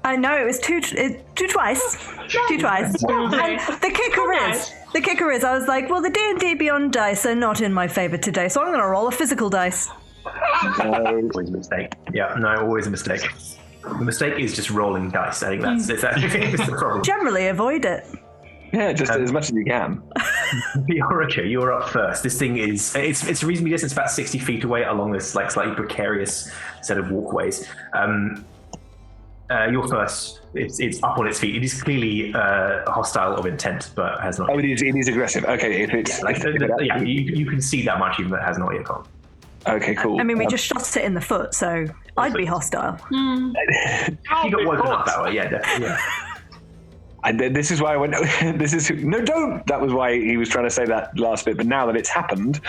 No, it was 2 twice. 2 twice. And the kicker is, I was like, well, the D&D Beyond dice are not in my favor today, so I'm going to roll a physical dice. Always a mistake. Yeah, no, always a mistake. The mistake is just rolling dice. I think that's the problem. Generally avoid it. Yeah, just as much as you can. Biorica, you're up first. This thing is it's a reasonably distance, about 60 feet away along this like slightly precarious set of walkways. You're first. It's up on its feet. It is clearly hostile of intent, but has not. Oh, it is aggressive. Okay, if it's you can see that much even though it has not yet gone. Okay, cool. I mean, we just shot it in the foot, so I'd be hostile. You got woken up that way, yeah, definitely. Yeah. And this is why I went. Don't. That was why he was trying to say that last bit. But now that it's happened,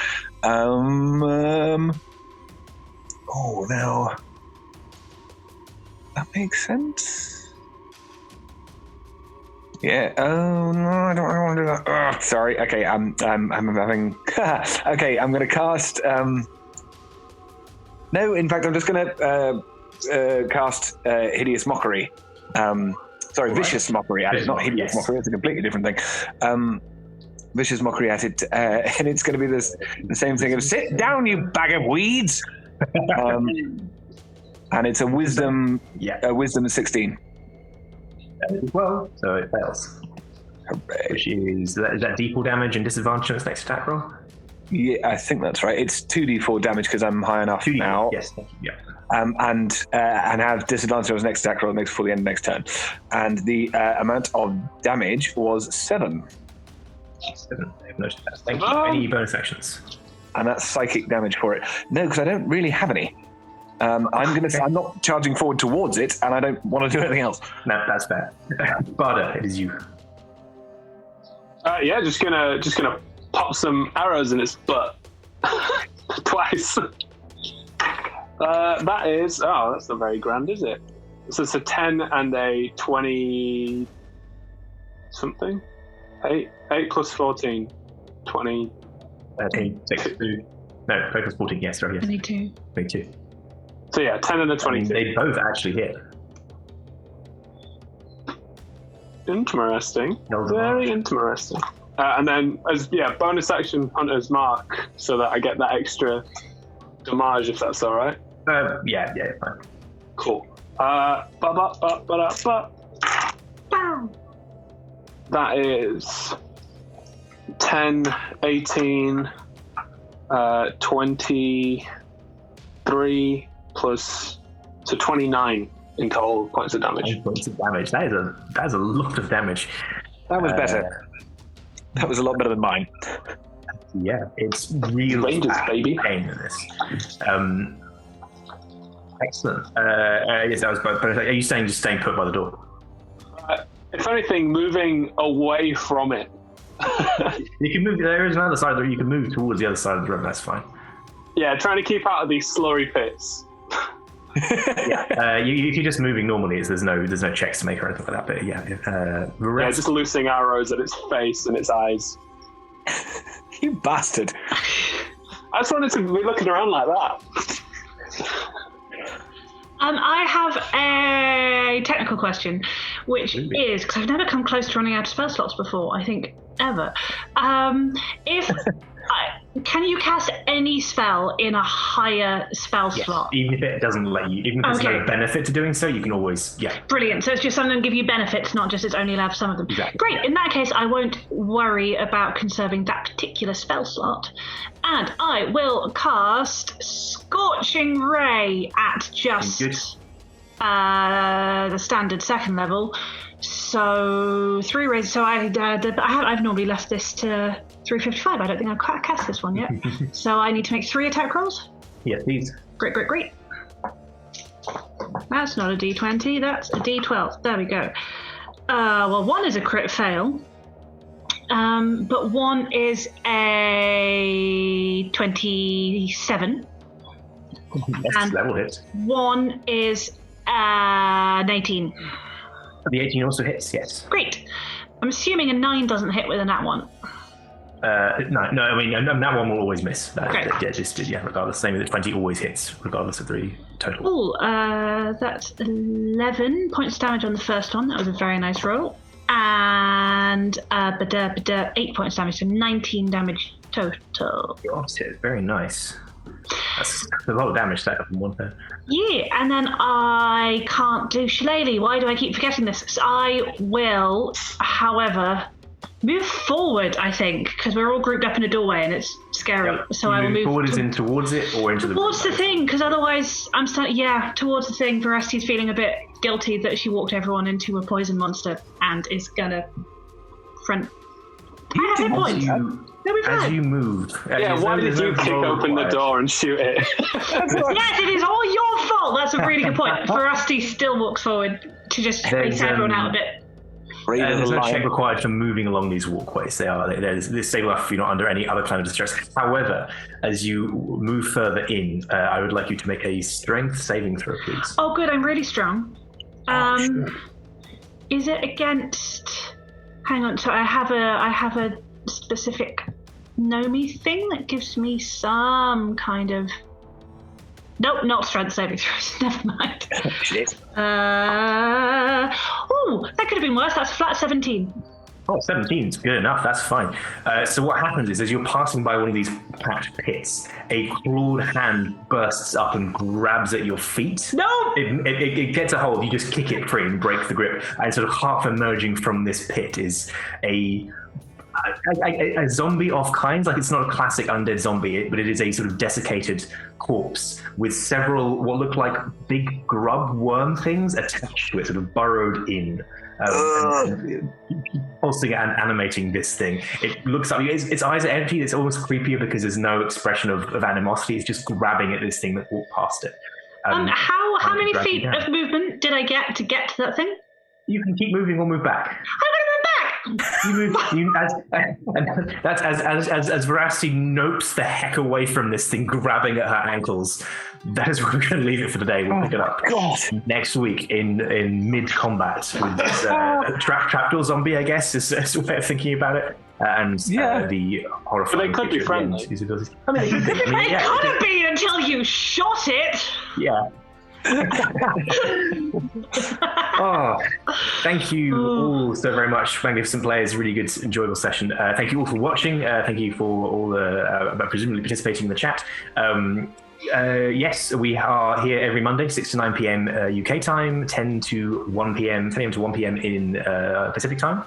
now that makes sense. Yeah. Oh no, I don't want to do that. Oh, sorry. Okay. I'm having. Okay. I'm going to cast. No. In fact, I'm just going to cast Hideous Mockery. Sorry, right. Vicious Mockery at it, not Hideous Mockery. It's a completely different thing. Vicious Mockery at it, and it's going to be the same thing of sit down, you bag of weeds. And it's a wisdom, wisdom 16. Well, so it fails. Hooray. Which is that D4 damage and disadvantage on its next attack roll? Yeah, I think that's right. It's 2d4 damage because I'm high enough 2d4, now. Yes, thank you. Yeah. And have disadvantage on his next attack roll that makes for the end of next turn. And the amount of damage was 7. 7. I have noticed that. Thank you. Any bonus actions? And that's psychic damage for it. No, because I don't really have any. I'm not charging forward towards it, and I don't want to do anything else. No, that's fair. Barda, it is you. Just gonna pop some arrows in its butt twice. That is that's not very grand, is it? So it's a 10 and a 20 something. 8 plus 14, 20. 22. No, 8 plus 14. Yes, sorry. Yes. 22. So yeah, 10 and a 22. They both actually hit. Interesting. Very interesting. And then bonus action Hunter's Mark, so that I get that extra damage, if that's all right. Yeah, fine. Cool. That is 10, 18, 23 plus, so 29 in total points of damage. 9 points of damage. That is a lot of damage. That was better. That was a lot better than mine. Yeah, it's really Rangers, baby. Pain in this. Excellent. Yes, that was both. Are you saying just staying put by the door? If anything, moving away from it. You can move. There is another side of the room. You can move towards the other side of the room. That's fine. Yeah, trying to keep out of these slurry pits. You keep just moving normally. There's no checks to make or anything like that. But just loosing arrows at its face and its eyes. You bastard! I just wanted to be looking around like that. I have a technical question, which is, because I've never come close to running out of spell slots before, I think, ever. Can you cast any spell in a higher spell slot? Even if it doesn't let you, even if there's no benefit to doing so, you can always, Brilliant. So it's just something that give you benefits, not just it's only allowed for some of them. Exactly. Great. In that case, I won't worry about conserving that particular spell slot. And I will cast Scorching Ray at just the standard second level. So 3 rays. So I've normally left this to 355. I don't think I've cast this one yet. So I need to make 3 attack rolls? Yeah, please. Great. That's not a D20, that's a D12. There we go. 1 is a crit fail. but one is a 27. Yes, And that will hit. one is an 18. The 18 also hits, yes. Great. I'm assuming a 9 doesn't hit with a nat 1. No, I mean, that one will always miss. Okay. Regardless. Same with the 20 always hits, regardless of the total. Cool. That's 11 points damage on the first one. That was a very nice roll. And 8 points damage, so 19 damage total. The opposite, very nice. That's a lot of damage set up in one turn. Yeah, and then I can't do Shillelagh. Why do I keep forgetting this? So I will, however, move forward, I think, because we're all grouped up in a doorway and it's scary. Yep. So I will move forward as in towards it or into towards the thing, because otherwise I'm starting. Yeah, towards the thing. Veresti's feeling a bit guilty that she walked everyone into a poison monster and is gonna front. I have hit points. As you move. Why did you kick open the door and shoot it? Yes, it is all your fault. That's a really good point. Veresti still walks forward to just face everyone out a bit. There's no check required for moving along these walkways. They're stable enough if you're not under any other kind of distress. However, as you move further in, I would like you to make a strength saving throw, please. Oh, good. I'm really strong. Sure. Is it against? Hang on. So I have a specific Nomi thing that gives me some kind of. Nope, not strength saving throws. Never mind. Shit. That could have been worse. That's a flat 17. Oh, 17 is good enough. That's fine. So what happens is, as you're passing by one of these packed pits, a clawed hand bursts up and grabs at your feet. No! It gets a hold. You just kick it free and break the grip. And sort of half emerging from this pit is a zombie of kinds. Like, it's not a classic undead zombie, but it is a sort of desiccated corpse with several what look like big grub worm things attached to it, sort of burrowed in, and pulsing and animating this thing. It looks like its eyes are empty. It's almost creepier because there's no expression of animosity. It's just grabbing at this thing that walked past it. How many feet of movement did I get to that thing? You can keep moving or move back. I'm gonna move back. As Veracity nopes the heck away from this thing, grabbing at her ankles. That is where we're going to leave it for today. We'll pick it up next week in mid combat with this trapdoor zombie, I guess, is a way of thinking about it. The horrifying. But they could be friendly. I mean, It could have been until you shot it. Yeah. Thank you all so very much, magnificent players. Really good, enjoyable session. Thank you all for watching. Thank you for all the presumably participating in the chat. Yes, we are here every Monday, 6 to 9 p.m. UK time, 10 to 1 p.m. in Pacific time.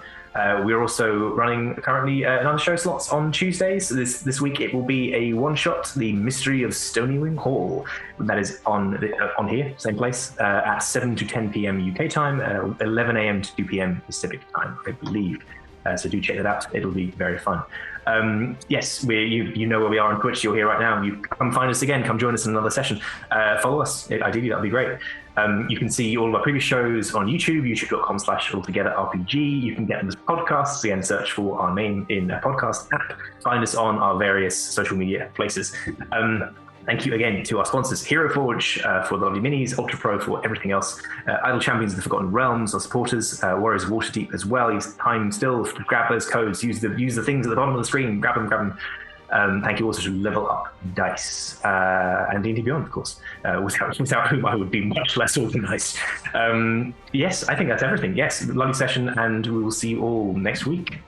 We're also running currently another show slots on Tuesdays. This week it will be a one-shot, The Mystery of Stonywing Hall. That is on here, same place, at 7 to 10 p.m. UK time, 11 a.m. to 2 p.m. Pacific time, I believe. So do check that out. It'll be very fun. Yes, you know where we are on Twitch. You're here right now. You come find us again. Come join us in another session. Follow us. Ideally, that'd be great. You can see all of our previous shows on YouTube, youtube.com/altogetherrpg. You can get them as podcasts. Again, search for our name in a podcast app. Find us on our various social media places. Thank you again to our sponsors, Hero Forge for the lovely minis, Ultra Pro for everything else, Idle Champions of the Forgotten Realms, our supporters, Warriors of Waterdeep as well. Use time still to grab those codes, use the things at the bottom of the screen, grab them. Thank you also to Level Up Dice and D&D Beyond, of course, without whom I would be much less organised. Yes, I think that's everything. Yes, lovely session, and we will see you all next week.